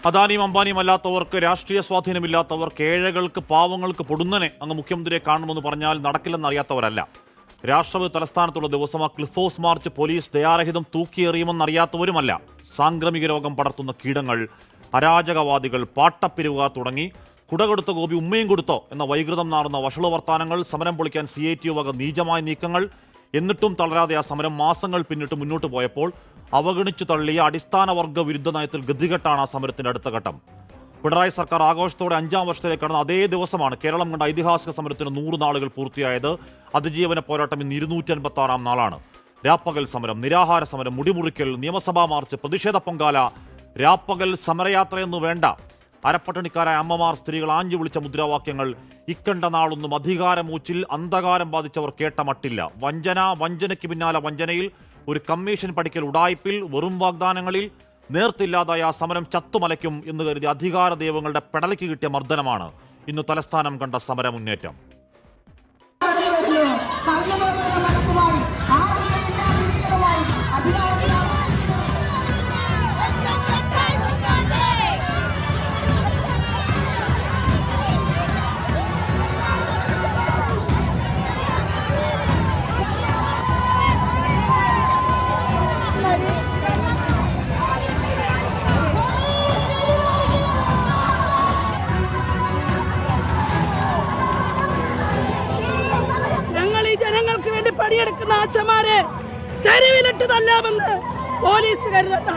അദാനിയും അംബാനിയും അല്ലാത്തവർക്ക്, രാഷ്ട്രീയ സ്വാധീനമില്ലാത്തവർക്ക്, ഏഴകൾക്ക്, പാവങ്ങൾക്ക് പൊടുന്നനെ അങ്ങ് മുഖ്യമന്ത്രിയെ കാണണമെന്ന് പറഞ്ഞാൽ നടക്കില്ലെന്നറിയാത്തവരല്ല. രാഷ്ട്രപതി തലസ്ഥാനത്തുള്ള ദിവസം ആ ക്ലിഫ് ഹൗസ് മാർച്ച് പോലീസ് ദയാരഹിതം തൂക്കിയെറിയുമെന്നറിയാത്തവരുമല്ല. സാംക്രമിക രോഗം പടർത്തുന്ന കീടങ്ങൾ, അരാജകവാദികൾ, പാട്ടപ്പിരിവുകാർ തുടങ്ങി കുടകൊടുത്ത ഗോപി ഉമ്മയും കൊടുത്തോ എന്ന വൈകൃതം നാറുന്ന വഷളു വർത്താനങ്ങൾ, സമരം പൊളിക്കാൻ CITU വക നീചമായ നീക്കങ്ങൾ. എന്നിട്ടും തളരാതെ ആ സമരം മാസങ്ങൾ പിന്നിട്ട് മുന്നോട്ട് പോയപ്പോൾ അവഗണിച്ചു തള്ളിയ അടിസ്ഥാന വർഗ വിരുദ്ധ നയത്തിൽ ഗതികെട്ടാണ് ആ സമരത്തിന്റെ അടുത്ത ഘട്ടം. പിണറായി സർക്കാർ ആഘോഷത്തോടെ 5ാം വർഷത്തിലേക്ക് കടന്ന അതേ ദിവസമാണ് കേരളം കണ്ട ഐതിഹാസിക സമരത്തിന് 100 നാളുകൾ പൂർത്തിയായത്. അതിജീവന പോരാട്ടം ഇന്ന് 256ാം നാളാണ്. രാപ്പകൽ സമരം, നിരാഹാര സമരം, മുടിമുറിക്കൽ, നിയമസഭാ മാർച്ച്, പ്രതിഷേധ പൊങ്കാല, രാപ്പകൽ സമരയാത്രയെന്ന് വേണ്ട. അരപ്പട്ടണിക്കാരായ അമ്മമാർ, സ്ത്രീകൾ ആഞ്ഞു വിളിച്ച മുദ്രാവാക്യങ്ങൾ. ഇക്കണ്ട നാളൊന്നും അധികാരമൂച്ചിൽ അന്ധകാരം ബാധിച്ചവർ കേട്ട മട്ടില്ല. വഞ്ചന, വഞ്ചനയ്ക്ക് പിന്നാലെ വഞ്ചനയിൽ, ഒരു കമ്മീഷൻ പഠിക്കൽ ഉടായ്പിൽ, വെറും വാഗ്ദാനങ്ങളിൽ. നേർത്തില്ലാതായ ആ സമരം ചത്തുമലയ്ക്കും എന്ന് കരുതി അധികാര ദൈവങ്ങളുടെ പെടലിക്ക് കിട്ടിയ മർദ്ദനമാണ് ഇന്ന് തലസ്ഥാനം കണ്ട സമര മുന്നേറ്റം. ജനങ്ങൾക്ക് വേണ്ടി പണിയെടുക്കുന്ന ആശമാരെ തെരുവിലിട്ട് തല്ലാമെന്ന് പോലീസ് കരുതണ്ട.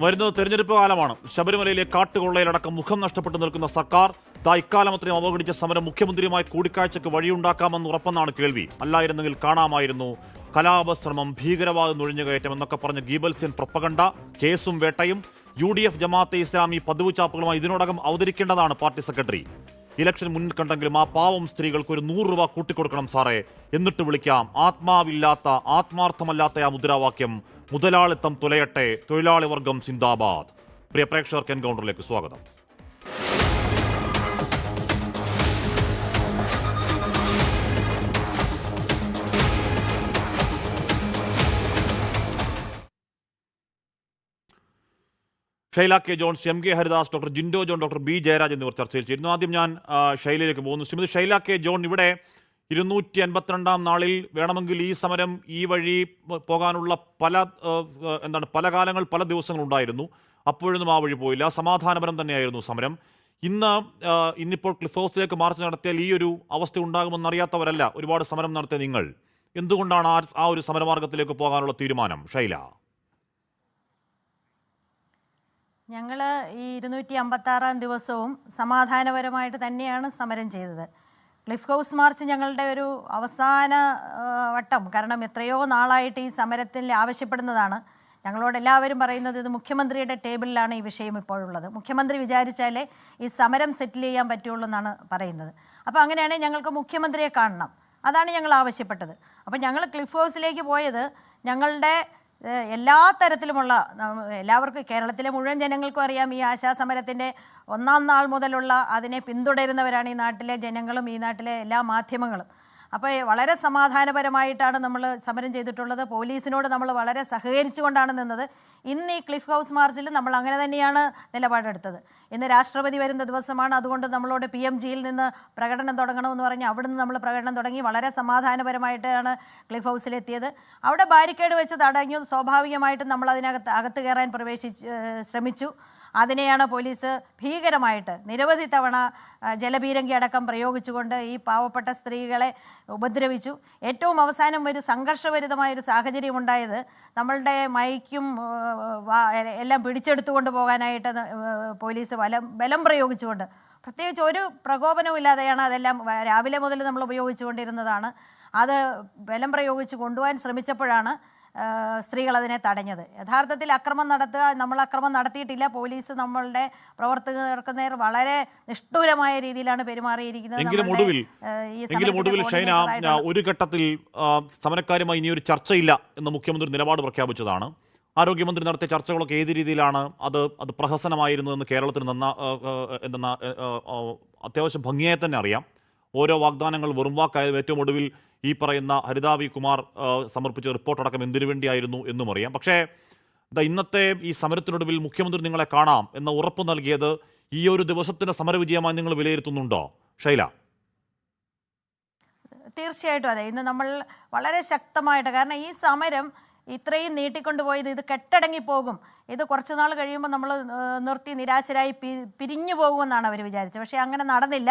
വരുന്നത് തെരഞ്ഞെടുപ്പ് കാലമാണ്. ശബരിമലയിലെ കാട്ടുകൊള്ളയിലടക്കം മുഖം നഷ്ടപ്പെട്ടു നിൽക്കുന്ന സർക്കാർ ഇക്കാലം അത്രയും അവഗണിച്ച സമരം മുഖ്യമന്ത്രിയുമായി കൂടിക്കാഴ്ചയ്ക്ക് വഴിയുണ്ടാക്കാമെന്ന് ഉറപ്പെന്നാണ് കേൾവി. അല്ലായിരുന്നെങ്കിൽ കാണാമായിരുന്നു. കലാപശ്രമം, ഭീകരവാദ നുഴഞ്ഞുകയറ്റം എന്നൊക്കെ പറഞ്ഞ ഗീബൽസ്യൻ പ്രൊപ്പഗണ്ട, കേസും വേട്ടയും. UDF, ജമാഅത്തെ ഇസ്ലാമി പതിവ് ചാപ്പുകളുമായി ഇതിനോടകം അവതരിക്കേണ്ടതാണ് പാർട്ടി സെക്രട്ടറി. ഇലക്ഷൻ മുന്നിൽ കണ്ടെങ്കിലും ആ പാവം സ്ത്രീകൾക്ക് ഒരു 100 രൂപ കൂട്ടിക്കൊടുക്കണം സാറേ, എന്നിട്ട് വിളിക്കാം. ആത്മാവില്ലാത്ത, ആത്മാർത്ഥമല്ലാത്ത ആ മുദ്രാവാക്യം. മുതലാളിത്തം തുലയട്ടെ, തൊഴിലാളി വർഗം സിന്ദാബാദ്. പ്രിയ പ്രേക്ഷകർക്ക് എൻകൗണ്ടറിലേക്ക് സ്വാഗതം. Shaila K Johns, MK Haridas, doctor Jindo John, doctor B Jayaraj എന്നിവർ ചർച്ചയിൽ ചേരുന്നു. ആദ്യം ഞാൻ ഷൈലയിലേക്ക് പോകുന്നു. ശ്രീമതി ഷൈല കെ ജോൺ, ഇവിടെ 252ാം നാളിൽ വേണമെങ്കിൽ ഈ സമരം ഈ വഴി പോകാനുള്ള പല കാലങ്ങൾ, പല ദിവസങ്ങളുണ്ടായിരുന്നു. അപ്പോഴൊന്നും ആ വഴി പോയില്ല. സമാധാനപരം തന്നെയായിരുന്നു സമരം. ഇന്നിപ്പോൾ ക്ലിഫ് ഹൗസിലേക്ക് മാർച്ച് നടത്തിയാൽ ഈ ഒരു അവസ്ഥ ഉണ്ടാകുമെന്നറിയാത്തവരല്ല ഒരുപാട് സമരം നടത്തിയ നിങ്ങൾ. എന്തുകൊണ്ടാണ് ആ ഒരു സമരമാർഗത്തിലേക്ക് പോകാനുള്ള തീരുമാനം? ഷൈല. ഞങ്ങൾ ഈ 256ാം ദിവസവും സമാധാനപരമായിട്ട് തന്നെയാണ് സമരം ചെയ്തത്. ക്ലിഫ് ഹൗസ് മാർച്ച് ഞങ്ങളുടെ ഒരു അവസാന വട്ടം. കാരണം എത്രയോ നാളായിട്ട് ഈ സമരത്തിൽ ആവശ്യപ്പെടുന്നതാണ്. ഞങ്ങളോട് എല്ലാവരും പറയുന്നത് ഇത് മുഖ്യമന്ത്രിയുടെ ടേബിളിലാണ് ഈ വിഷയം ഇപ്പോഴുള്ളത്. മുഖ്യമന്ത്രി വിചാരിച്ചാലേ ഈ സമരം സെറ്റിൽ ചെയ്യാൻ പറ്റുള്ളൂ എന്നാണ് പറയുന്നത്. അപ്പോൾ അങ്ങനെയാണെങ്കിൽ ഞങ്ങൾക്ക് മുഖ്യമന്ത്രിയെ കാണണം. അതാണ് ഞങ്ങൾ ആവശ്യപ്പെട്ടത്. അപ്പോൾ ഞങ്ങൾ ക്ലിഫ് ഹൗസിലേക്ക് പോയത് ഞങ്ങളുടെ എല്ലാ തരത്തിലുമുള്ള, എല്ലാവർക്കും, കേരളത്തിലെ മുഴുവൻ ജനങ്ങൾക്കും അറിയാം ഈ ആശാസമരത്തിൻ്റെ 1ാം നാൾ മുതലുള്ള അതിനെ പിന്തുടരുന്നവരാണ് ഈ നാട്ടിലെ ജനങ്ങളും ഈ നാട്ടിലെ എല്ലാ മാധ്യമങ്ങളും. അപ്പോൾ വളരെ സമാധാനപരമായിട്ടാണ് നമ്മൾ സമരം ചെയ്തിട്ടുള്ളത്. പോലീസിനോട് നമ്മൾ വളരെ സഹകരിച്ചുകൊണ്ടാണ് നിന്നത്. ഇന്ന് ഈ ക്ലിഫ് ഹൗസ് മാർച്ചിൽ നമ്മൾ അങ്ങനെ തന്നെയാണ് നിലപാടെടുത്തത്. ഇന്ന് രാഷ്ട്രപതി വരുന്ന ദിവസമാണ്. അതുകൊണ്ട് നമ്മളോട് PMGയിൽ നിന്ന് പ്രകടനം തുടങ്ങണമെന്ന് പറഞ്ഞ് അവിടുന്ന് നമ്മൾ പ്രകടനം തുടങ്ങി. വളരെ സമാധാനപരമായിട്ടാണ് ക്ലിഫ് ഹൗസിലെത്തിയത്. അവിടെ ബാരിക്കേഡ് വെച്ച് തടഞ്ഞു. സ്വാഭാവികമായിട്ടും നമ്മൾ അകത്ത് കയറാൻ ശ്രമിച്ചു. അതിനെയാണ് പോലീസ് ഭീകരമായിട്ട് നിരവധി തവണ ജലപീരങ്കി അടക്കം പ്രയോഗിച്ചുകൊണ്ട് ഈ പാവപ്പെട്ട സ്ത്രീകളെ ഉപദ്രവിച്ചു. ഏറ്റവും അവസാനം ഒരു സംഘർഷഭരിതമായൊരു സാഹചര്യം ഉണ്ടായത് നമ്മളുടെ മൈക്കും എല്ലാം പിടിച്ചെടുത്തുകൊണ്ട് പോകാനായിട്ട് പോലീസ് ബലം പ്രയോഗിച്ചുകൊണ്ട്, പ്രത്യേകിച്ച് ഒരു പ്രകോപനവും ഇല്ലാതെയാണ് അതെല്ലാം രാവിലെ മുതൽ നമ്മൾ ഉപയോഗിച്ചുകൊണ്ടിരുന്നതാണ്. അത് ബലം പ്രയോഗിച്ച് കൊണ്ടുപോകാൻ ശ്രമിച്ചപ്പോഴാണ് സ്ത്രീകൾ അതിനെ തടഞ്ഞത്. യഥാർത്ഥത്തിൽ നമ്മൾ അക്രമം നടത്തിയിട്ടില്ല. പോലീസ് നമ്മളുടെ പ്രവർത്തകർക്ക് നേർ വളരെ നിഷ്ഠൂരമായ രീതിയിലാണ് പെരുമാറിയിരിക്കുന്നത്. എങ്കിലും ഒടുവിൽ ഷൈന, ഒരു ഘട്ടത്തിൽ സമരക്കാരുമായി ഇനിയൊരു ചർച്ചയില്ല എന്ന് മുഖ്യമന്ത്രി നിലപാട് പ്രഖ്യാപിച്ചതാണ്. ആരോഗ്യമന്ത്രി നടത്തിയ ചർച്ചകളൊക്കെ ഏത് രീതിയിലാണ് അത് പ്രഹസനമായിരുന്നതെന്ന് കേരളത്തിന് അത്യാവശ്യം ഭംഗിയായി തന്നെ അറിയാം. ഓരോ വാഗ്ദാനങ്ങൾ വെറും വാക്കായത്. ഏറ്റവും ഒടുവിൽ ഈ പറയുന്ന ഹരിത വി കുമാർ സമർപ്പിച്ച റിപ്പോർട്ടടക്കം എന്തിനു വേണ്ടിയായിരുന്നു എന്നും അറിയാം. പക്ഷേ ഇന്നത്തെ ഈ സമരത്തിനൊടുവിൽ മുഖ്യമന്ത്രി നിങ്ങളെ കാണാം എന്ന ഉറപ്പ് നൽകിയത് ഈ ഒരു ദിവസത്തിന്റെ സമരവിജയമായി നിങ്ങൾ വിലയിരുത്തുന്നുണ്ടോ ഷൈല? തീർച്ചയായിട്ടും അതെ. ഇന്ന് നമ്മൾ വളരെ ശക്തമായിട്ട്, കാരണം ഈ സമരം ഇത്രയും നീട്ടിക്കൊണ്ടുപോയത് ഇത് കെട്ടടങ്ങിപ്പോകും, ഇത് കുറച്ച് നാൾ കഴിയുമ്പോൾ നമ്മൾ നിർത്തി നിരാശരായി പിരിഞ്ഞു പോകുമെന്നാണ് അവർ വിചാരിച്ചത്. പക്ഷേ അങ്ങനെ നടന്നില്ല.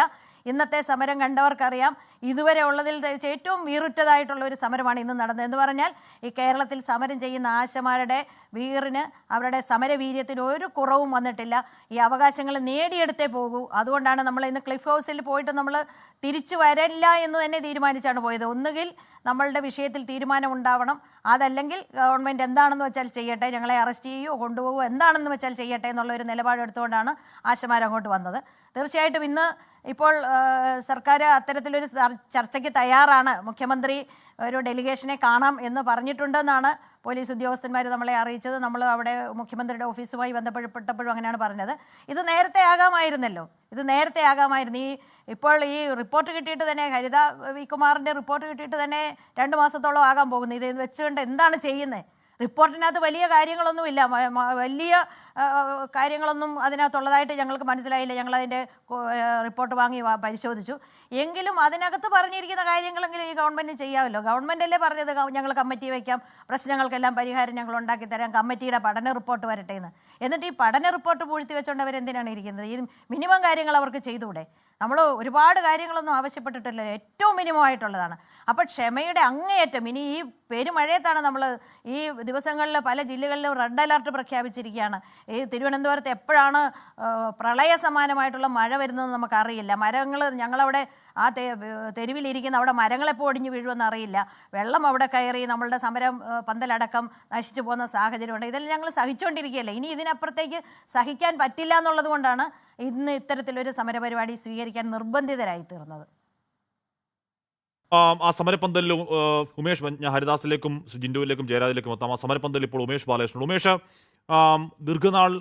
ഇന്നത്തെ സമരം കണ്ടവർക്കറിയാം, ഇതുവരെ ഉള്ളതിൽ ഏറ്റവും വീറുറ്റതായിട്ടുള്ള ഒരു സമരമാണ് ഇന്ന് നടന്നത്. എന്ന് പറഞ്ഞാൽ ഈ കേരളത്തിൽ സമരം ചെയ്യുന്ന ആശമാരുടെ വീറിന്, അവരുടെ സമരവീര്യത്തിന് ഒരു കുറവും വന്നിട്ടില്ല. ഈ അവകാശങ്ങൾ നേടിയെടുത്തേ പോകൂ. അതുകൊണ്ടാണ് നമ്മൾ ഇന്ന് ക്ലിഫ് ഹൗസിൽ പോയിട്ട് നമ്മൾ തിരിച്ചു വരില്ല എന്ന് തന്നെ തീരുമാനിച്ചാണ് പോയത്. ഒന്നുകിൽ നമ്മളുടെ വിഷയത്തിൽ തീരുമാനം ഉണ്ടാവണം, അതല്ലെങ്കിൽ ഗവൺമെൻറ് എന്താണെന്ന് വെച്ചാൽ ചെയ്യട്ടെ, ഞങ്ങളെ അറസ്റ്റ് ചെയ്യുകയോ കൊണ്ടുപോകുമോ എന്താണെന്ന് വെച്ചാൽ ചെയ്യട്ടെ എന്നുള്ളൊരു നിലപാടെടുത്തുകൊണ്ടാണ് ആശമാർ അങ്ങോട്ട് വന്നത്. തീർച്ചയായിട്ടും ഇന്ന് ഇപ്പോൾ സർക്കാർ അത്തരത്തിലൊരു ചർച്ചയ്ക്ക് തയ്യാറാണ്. മുഖ്യമന്ത്രി ഒരു ഡെലിഗേഷനെ കാണാം എന്ന് പറഞ്ഞിട്ടുണ്ടെന്നാണ് പോലീസ് ഉദ്യോഗസ്ഥന്മാർ നമ്മളെ അറിയിച്ചത്. നമ്മൾ അവിടെ മുഖ്യമന്ത്രിയുടെ ഓഫീസുമായി ബന്ധപ്പെട്ടപ്പോഴും അങ്ങനെയാണ് പറഞ്ഞത്. ഇത് നേരത്തെ ആകാമായിരുന്നല്ലോ, ഇപ്പോൾ ഈ റിപ്പോർട്ട് കിട്ടിയിട്ട് തന്നെ, ഹരിത വി കുമാറിൻ്റെ റിപ്പോർട്ട് കിട്ടിയിട്ട് തന്നെ 2 മാസത്തോളം ആകാൻ പോകുന്നു. ഇത് വെച്ചുകൊണ്ട് എന്താണ് ചെയ്യുന്നത്? റിപ്പോർട്ടിനകത്ത് വലിയ കാര്യങ്ങളൊന്നുമില്ല, വലിയ കാര്യങ്ങളൊന്നും അതിനകത്തുള്ളതായിട്ട് ഞങ്ങൾക്ക് മനസ്സിലായില്ല. ഞങ്ങളതിൻ്റെ റിപ്പോർട്ട് വാങ്ങി പരിശോധിച്ചു. എങ്കിലും അതിനകത്ത് പറഞ്ഞിരിക്കുന്ന കാര്യങ്ങളെങ്കിലും ഈ ഗവൺമെൻറ് ചെയ്യാമല്ലോ. ഗവൺമെൻറ്റല്ലേ പറഞ്ഞത് ഞങ്ങൾ കമ്മിറ്റി വയ്ക്കാം, പ്രശ്നങ്ങൾക്കെല്ലാം പരിഹാരം ഞങ്ങൾ ഉണ്ടാക്കി തരാം, കമ്മിറ്റിയുടെ പഠന റിപ്പോർട്ട് വരട്ടെ എന്ന്. എന്നിട്ട് ഈ പഠന റിപ്പോർട്ട് പൂഴ്ത്തി വെച്ചുകൊണ്ട് അവരെന്തിനാണ് ഇരിക്കുന്നത്? ഈ മിനിമം കാര്യങ്ങൾ അവർക്ക് ചെയ്തുകൂടെ? നമ്മൾ ഒരുപാട് കാര്യങ്ങളൊന്നും ആവശ്യപ്പെട്ടിട്ടില്ല, ഏറ്റവും മിനിമം ആയിട്ടുള്ളതാണ്. അപ്പോൾ ക്ഷമയുടെ അങ്ങേയറ്റം. ഇനി ഈ പെരുമഴയത്താണ് നമ്മൾ ഈ ദിവസങ്ങളിൽ പല ജില്ലകളിലും റെഡ് അലർട്ട് പ്രഖ്യാപിച്ചിരിക്കുകയാണ്. ഈ തിരുവനന്തപുരത്ത് എപ്പോഴാണ് പ്രളയ സമാനമായിട്ടുള്ള മഴ വരുന്നതെന്ന് നമുക്കറിയില്ല. മരങ്ങൾ ഞങ്ങളവിടെ ആ തെരുവിലിരിക്കുന്ന അവിടെ മരങ്ങളെപ്പോൾ ഒടിഞ്ഞു വീഴുമെന്ന് അറിയില്ല. വെള്ളം അവിടെ കയറി നമ്മളുടെ സമരം പന്തലടക്കം നശിച്ചു പോകുന്ന സാഹചര്യമുണ്ട്. ഇതെല്ലാം ഞങ്ങൾ സഹിച്ചുകൊണ്ടിരിക്കുകയല്ലേ. ഇനി ഇതിനപ്പുറത്തേക്ക് സഹിക്കാൻ പറ്റില്ല എന്നുള്ളത് കൊണ്ടാണ് ഇന്ന് ഇത്തരത്തിലൊരു സമരപരിപാടി സ്വീകരിക്കാൻ നിർബന്ധിതരായി തീർന്നത്. ആ സമരപ്പന്തലിലും ഉമേഷ്, ഞാൻ ഹരിദാസിലേക്കും ജിൻഡുവിലേക്കും ജയരാജിലേക്കും എത്താം. ആ സമരപ്പന്തലിൽ ഇപ്പോൾ ഉമേഷ് ബാലകൃഷ്ണൻ. ഉമേഷ്, ദീർഘനാൾ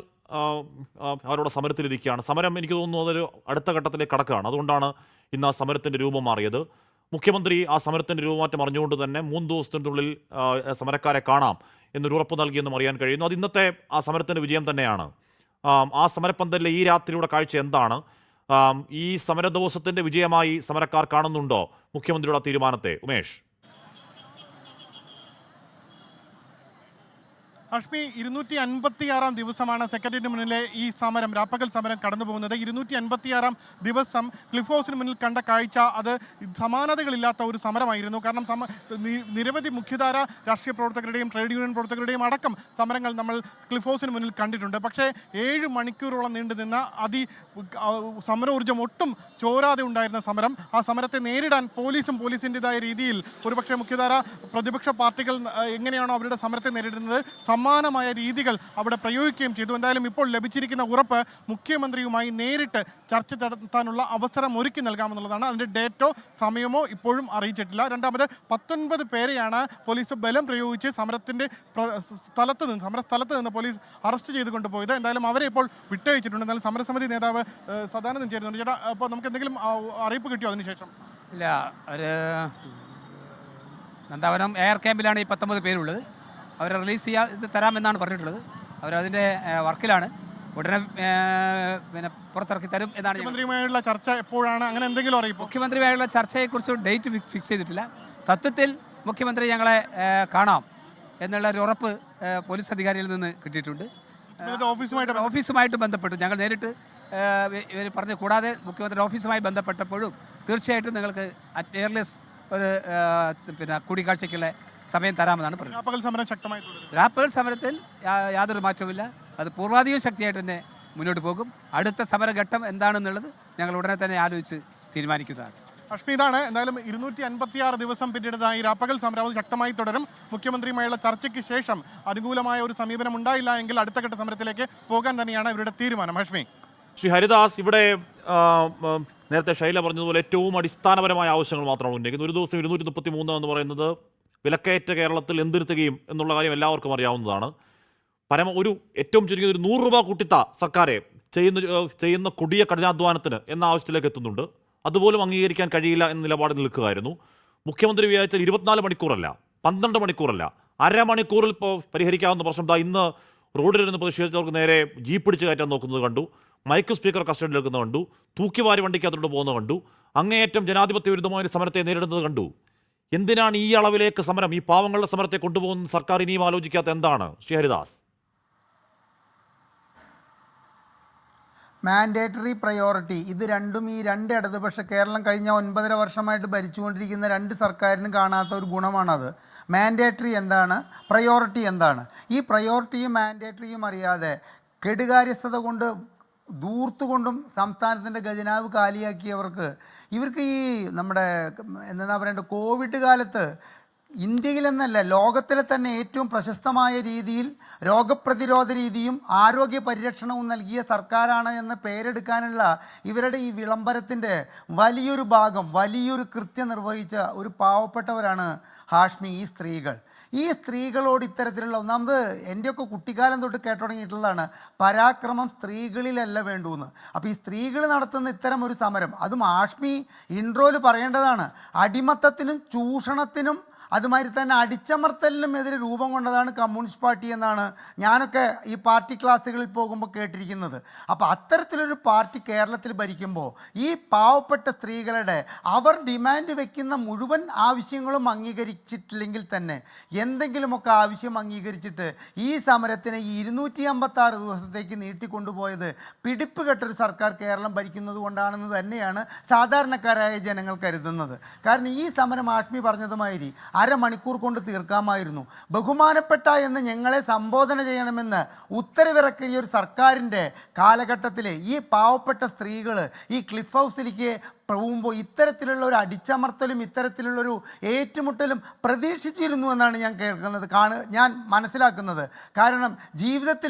അവരുടെ സമരത്തിലിരിക്കുകയാണ്. സമരം എനിക്ക് തോന്നുന്നു അതൊരു അടുത്ത ഘട്ടത്തിലേക്ക് കടക്കുകയാണ്. അതുകൊണ്ടാണ് ഇന്ന് ആ സമരത്തിൻ്റെ രൂപം മാറിയത്. മുഖ്യമന്ത്രി ആ സമരത്തിൻ്റെ രൂപമാറ്റം അറിഞ്ഞുകൊണ്ട് തന്നെ 3 ദിവസത്തിനുള്ളിൽ സമരക്കാരെ കാണാം എന്നൊരു ഉറപ്പ് നൽകിയെന്നും അറിയാൻ കഴിയുന്നു. അത് ഇന്നത്തെ ആ സമരത്തിൻ്റെ വിജയം തന്നെയാണ്. ആ സമരപ്പന്തലിലെ ഈ രാത്രിയുടെ കാഴ്ച എന്താണ്? ഈ സമര ദിവസത്തിൻ്റെ വിജയമായി സമരക്കാർ കാണുന്നുണ്ടോ മുഖ്യമന്ത്രിയുടെ തീരുമാനത്തെ? ഉമേഷ്. അഷ്മി, 256 ദിവസമാണ് സെക്രട്ടേറിയറ്റിന് മുന്നിലെ ഈ സമരം, രാപ്പകൽ സമരം കടന്നു പോകുന്നത്. 256 ദിവസം ക്ലിഫ് ഹൗസിന് മുന്നിൽ കണ്ട കാഴ്ച അത് സമാനതകളില്ലാത്ത ഒരു സമരമായിരുന്നു. കാരണം നിരവധി മുഖ്യധാര രാഷ്ട്രീയ പ്രവർത്തകരുടെയും ട്രേഡ് യൂണിയൻ പ്രവർത്തകരുടെയും അടക്കം സമരങ്ങൾ നമ്മൾ ക്ലിഫ് ഹൗസിന് മുന്നിൽ കണ്ടിട്ടുണ്ട്. പക്ഷേ 7 മണിക്കൂറോളം നീണ്ടു നിന്ന സമരോർജ്ജം ഒട്ടും ചോരാതെ ഉണ്ടായിരുന്ന സമരം, ആ സമരത്തെ നേരിടാൻ പോലീസിൻ്റെതായ രീതിയിൽ ഒരുപക്ഷെ മുഖ്യധാര പ്രതിപക്ഷ പാർട്ടികൾ എങ്ങനെയാണോ അവരുടെ സമരത്തെ നേരിടുന്നത് സമാനമായ രീതികൾ അവിടെ പ്രയോഗിക്കുകയും ചെയ്തു. എന്തായാലും ഇപ്പോൾ ലഭിച്ചിരിക്കുന്ന ഉറപ്പ് മുഖ്യമന്ത്രിയുമായി നേരിട്ട് ചർച്ച നടത്താനുള്ള അവസരം ഒരുക്കി നൽകാമെന്നുള്ളതാണ്. അതിൻ്റെ ഡേറ്റോ സമയമോ ഇപ്പോഴും അറിയിച്ചിട്ടില്ല. രണ്ടാമത് 19 പേരെയാണ് പോലീസ് ബലം പ്രയോഗിച്ച് സമരസ്ഥലത്ത് നിന്ന് പോലീസ് അറസ്റ്റ് ചെയ്ത് കൊണ്ടുപോയത്. എന്തായാലും അവരെ ഇപ്പോൾ വിട്ടയച്ചിട്ടുണ്ട്. എന്നാലും സമരസമിതി നേതാവ് സദാനന്ദൻ ചേരുന്നുണ്ട്. ചേട്ടാ, അപ്പോൾ നമുക്ക് എന്തെങ്കിലും അറിയിപ്പ് കിട്ടിയോ അതിനുശേഷം? ഇല്ല, ഒരു നന്ദാവനം എയർ ക്യാമ്പിലാണ് ഈ 19 പേരുള്ളത്. അവരെ റിലീസ് തരാമെന്നാണ് പറഞ്ഞിട്ടുള്ളത്. അവരതിൻ്റെ വർക്കിലാണ്. ഉടനെ പിന്നെ പുറത്തിറക്കി തരും എന്നാണ്. മുഖ്യമന്ത്രിയുമായുള്ള ചർച്ച എപ്പോഴാണ്? അങ്ങനെ എന്തെങ്കിലും അറിയിപ്പ്? മുഖ്യമന്ത്രിയുമായുള്ള ചർച്ചയെക്കുറിച്ച് ഡേറ്റ് ഫിക്സ് ചെയ്തിട്ടില്ല. തത്വത്തിൽ മുഖ്യമന്ത്രി ഞങ്ങളെ കാണാം എന്നുള്ളൊരു ഉറപ്പ് പോലീസ് അധികാരിയിൽ നിന്ന് കിട്ടിയിട്ടുണ്ട്. ഓഫീസുമായിട്ട് ബന്ധപ്പെട്ടു ഞങ്ങൾ നേരിട്ട് ഇവർ പറഞ്ഞ് കൂടാതെ മുഖ്യമന്ത്രിയുടെ ഓഫീസുമായി ബന്ധപ്പെട്ടപ്പോഴും തീർച്ചയായിട്ടും നിങ്ങൾക്ക് അറ്റ് എയർലെസ് ഒരു പിന്നെ കൂടിക്കാഴ്ചയ്ക്കുള്ള സമയം തരാമെന്നാണ് പറഞ്ഞത്. രാപ്പകൽ സമരത്തിൽ യാതൊരു മാറ്റവുമില്ല. അത് പൂർവാധികം ശക്തിയായിട്ട് തന്നെ മുന്നോട്ട് പോകും. അടുത്ത സമരഘട്ടം എന്താണെന്നുള്ളത് ഞങ്ങൾ ഉടനെ തന്നെ ആലോചിച്ച് തീരുമാനിക്കുന്നതാണ്. അഷ്മിതാണ് എന്തായാലും 256 ദിവസം പിന്നിടുന്നതായി രാപ്പകൽ സമരം ശക്തമായി തുടരും. മുഖ്യമന്ത്രിയുമായുള്ള ചർച്ചയ്ക്ക് ശേഷം അനുകൂലമായ ഒരു സമീപനം ഉണ്ടായില്ല എങ്കിൽ അടുത്ത ഘട്ട സമരത്തിലേക്ക് പോകാൻ തന്നെയാണ് ഇവരുടെ തീരുമാനം. അഷ്മി, ശ്രീ ഹരിദാസ്, ഇവിടെ നേരത്തെ ശൈല പറഞ്ഞതുപോലെ ഏറ്റവും അടിസ്ഥാനപരമായ ആവശ്യങ്ങൾ മാത്രമാണ് ഉന്നയിക്കുന്നത്. ഒരു ദിവസം 233 എന്ന് പറയുന്നത് വിലക്കയറ്റ കേരളത്തിൽ എന്തിരുത്തുകയും എന്നുള്ള കാര്യം എല്ലാവർക്കും അറിയാവുന്നതാണ്. ഒരു ഏറ്റവും ചുരുങ്ങിയത് ഒരു 100 രൂപ കൂട്ടിത്ത സർക്കാരെ ചെയ്യുന്ന കൊടിയ കഠിനാധ്വാനത്തിന് എന്ന ആവശ്യത്തിലേക്ക് എത്തുന്നുണ്ട്. അതുപോലും അംഗീകരിക്കാൻ കഴിയില്ല എന്ന നിലപാട് നിൽക്കുകയായിരുന്നു. മുഖ്യമന്ത്രി വിചാരിച്ചാൽ 24 മണിക്കൂറല്ല, 12 മണിക്കൂറല്ല, അരമണിക്കൂറിൽ ഇപ്പോൾ പരിഹരിക്കാവുന്ന പ്രശ്നം ഇന്ന് റോഡിലിരുന്ന് പ്രതിഷേധിച്ചവർക്ക് നേരെ ജീപ്പ് പിടിച്ച് കയറ്റാൻ നോക്കുന്നത് കണ്ടു, മൈക്ക് സ്പീക്കർ കസ്റ്റഡിയിൽ എടുക്കുന്നത് കണ്ടു, തൂക്കിവാരി വണ്ടിക്കകത്തോട്ട് പോകുന്നത് കണ്ടു, അങ്ങേയറ്റം ജനാധിപത്യ വിരുദ്ധമായ സമരത്തെ നേരിടുന്നത് കണ്ടു. എന്തിനാണ് ഈ അളവിലേക്ക് സമരം, ഈ പാവങ്ങളുടെ സമരത്തെ കൊണ്ടുപോകുന്ന സർക്കാർ ഇനിയും ആലോചിക്കാത്ത എന്താണ് ശ്രീ ഹരിദാസ്? മാൻഡേറ്ററി പ്രയോറിറ്റി, ഇത് രണ്ടും ഈ രണ്ട് ഇടതുപക്ഷ കേരളം കഴിഞ്ഞ 9.5 വർഷമായിട്ട് ഭരിച്ചുകൊണ്ടിരിക്കുന്ന രണ്ട് സർക്കാരിനും കാണാത്ത ഒരു ഗുണമാണത്. മാൻഡേറ്ററി എന്താണ്, പ്രയോറിറ്റി എന്താണ്? ഈ പ്രയോറിറ്റിയും മാൻഡേറ്ററിയും അറിയാതെ കെടുകാര്യസ്ഥത കൊണ്ട് ദൂർത്തുകൊണ്ടും സംസ്ഥാനത്തിൻ്റെ ഖജനാവ് കാലിയാക്കിയവർക്ക് ഇവർക്ക് ഈ നമ്മുടെ എന്താ പറയേണ്ടത് കോവിഡ് കാലത്ത് ഇന്ത്യയിലെന്നല്ല ലോകത്തിലെ തന്നെ ഏറ്റവും പ്രശസ്തമായ രീതിയിൽ രോഗപ്രതിരോധ രീതിയും ആരോഗ്യ പരിരക്ഷണവും നൽകിയ സർക്കാരാണ് എന്ന് പേരെടുക്കാനുള്ള ഇവരുടെ ഈ വിളംബരത്തിൻ്റെ വലിയൊരു ഭാഗം, വലിയൊരു കൃത്യം നിർവഹിച്ച ഒരു പാവപ്പെട്ടവരാണ് ഹാഷ്മി ഈ സ്ത്രീകൾ. ഈ സ്ത്രീകളോട് ഇത്തരത്തിലുള്ള ഒന്നാമത് എൻ്റെയൊക്കെ കുട്ടിക്കാലം തൊട്ട് കേട്ടുടങ്ങിയിട്ടുള്ളതാണ് പരാക്രമം സ്ത്രീകളിലല്ല വേണ്ടൂന്ന്. അപ്പോൾ ഈ സ്ത്രീകൾ നടത്തുന്ന ഇത്തരം ഒരു സമരം, അതും ഹാഷ്മി ഇൻട്രോയിൽ പറയേണ്ടതാണ്, അടിമത്തത്തിനും ചൂഷണത്തിനും അതുമാതിരി തന്നെ അടിച്ചമർത്തലിനും എതിരെ രൂപം കൊണ്ടതാണ് കമ്മ്യൂണിസ്റ്റ് പാർട്ടി എന്നാണ് ഞാനൊക്കെ ഈ പാർട്ടി ക്ലാസ്സുകളിൽ പോകുമ്പോൾ കേട്ടിരിക്കുന്നത്. അപ്പോൾ അത്തരത്തിലൊരു പാർട്ടി കേരളത്തിൽ ഭരിക്കുമ്പോൾ ഈ പാവപ്പെട്ട സ്ത്രീകളുടെ അവർ ഡിമാൻഡ് വയ്ക്കുന്ന മുഴുവൻ ആവശ്യങ്ങളും അംഗീകരിച്ചിട്ടില്ലെങ്കിൽ തന്നെ എന്തെങ്കിലുമൊക്കെ ആവശ്യം അംഗീകരിച്ചിട്ട് ഈ സമരത്തിനെ ഈ 256 ദിവസത്തേക്ക് നീട്ടിക്കൊണ്ടുപോയത് പിടിപ്പ് കെട്ടൊരു സർക്കാർ കേരളം ഭരിക്കുന്നത് കൊണ്ടാണെന്ന് തന്നെയാണ് സാധാരണക്കാരായ ജനങ്ങൾ കരുതുന്നത്. കാരണം ഈ സമരം ഹാഷ്മി പറഞ്ഞതുമാതിരി അരമണിക്കൂർ കൊണ്ട് തീർക്കാമായിരുന്നു. ബഹുമാനപ്പെട്ട എന്ന് ഞങ്ങളെ സംബോധന ചെയ്യണമെന്ന് ഉത്തരവിറക്കിയ ഒരു സർക്കാരിൻ്റെ കാലഘട്ടത്തിൽ ഈ പാവപ്പെട്ട സ്ത്രീകൾ ഈ ക്ലിഫ് ഹൗസിലേക്ക് പോകുമ്പോൾ ഇത്തരത്തിലുള്ള ഒരു അടിച്ചമർത്തലും ഇത്തരത്തിലുള്ളൊരു ഏറ്റുമുട്ടലും പ്രതീക്ഷിച്ചിരുന്നു എന്നാണ് ഞാൻ കേൾക്കുന്നത്, ഞാൻ മനസ്സിലാക്കുന്നത്. കാരണം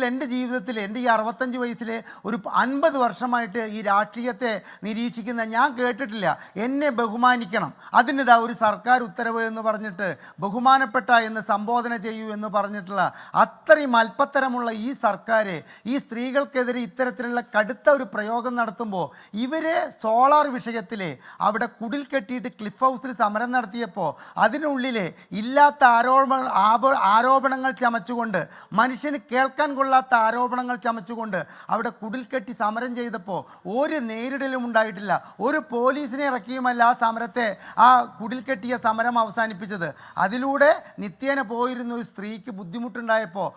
എൻ്റെ ജീവിതത്തിൽ എൻ്റെ ഈ 65 വയസ്സിലെ ഒരു 50 വർഷമായിട്ട് ഈ രാഷ്ട്രീയത്തെ നിരീക്ഷിക്കുന്ന ഞാൻ കേട്ടിട്ടില്ല എന്നെ ബഹുമാനിക്കണം, അതിനിതാ ഒരു സർക്കാർ ഉത്തരവ് എന്ന് പറഞ്ഞിട്ട് ബഹുമാനപ്പെട്ട എന്ന് സംബോധന ചെയ്യൂ എന്ന് പറഞ്ഞിട്ടുള്ള അത്രയും അല്പത്തരമുള്ള ഈ സർക്കാർ ഈ സ്ത്രീകൾക്കെതിരെ ഇത്തരത്തിലുള്ള കടുത്ത ഒരു പ്രയോഗം നടത്തുമ്പോൾ ഇവരെ സോളാർ വിഷയത്തിൽ അവിടെ കുടിൽ കെട്ടിയിട്ട് ക്ലിഫ് ഹൗസിൽ സമരം നടത്തിയപ്പോൾ അതിനുള്ളിൽ ഇല്ലാത്ത ആരോപണങ്ങൾ ചമച്ചുകൊണ്ട് മനുഷ്യന് കേൾക്കാൻ കൊള്ളാത്ത ആരോപണങ്ങൾ ചമച്ചുകൊണ്ട് അവിടെ കുടിൽ കെട്ടി സമരം ചെയ്തപ്പോൾ ഒരു നേരിടലും ഉണ്ടായിട്ടില്ല. ഒരു പോലീസിനെ ഇറക്കിയുമല്ല ആ സമരത്തെ ആ കുടിൽ കെട്ടിയ സമരം അവസാനിപ്പിച്ചത്. അതിലൂടെ നിത്യേന പോയിരുന്ന ഒരു സ്ത്രീക്ക് ബുദ്ധിമുട്ടുണ്ടായപ്പോൾ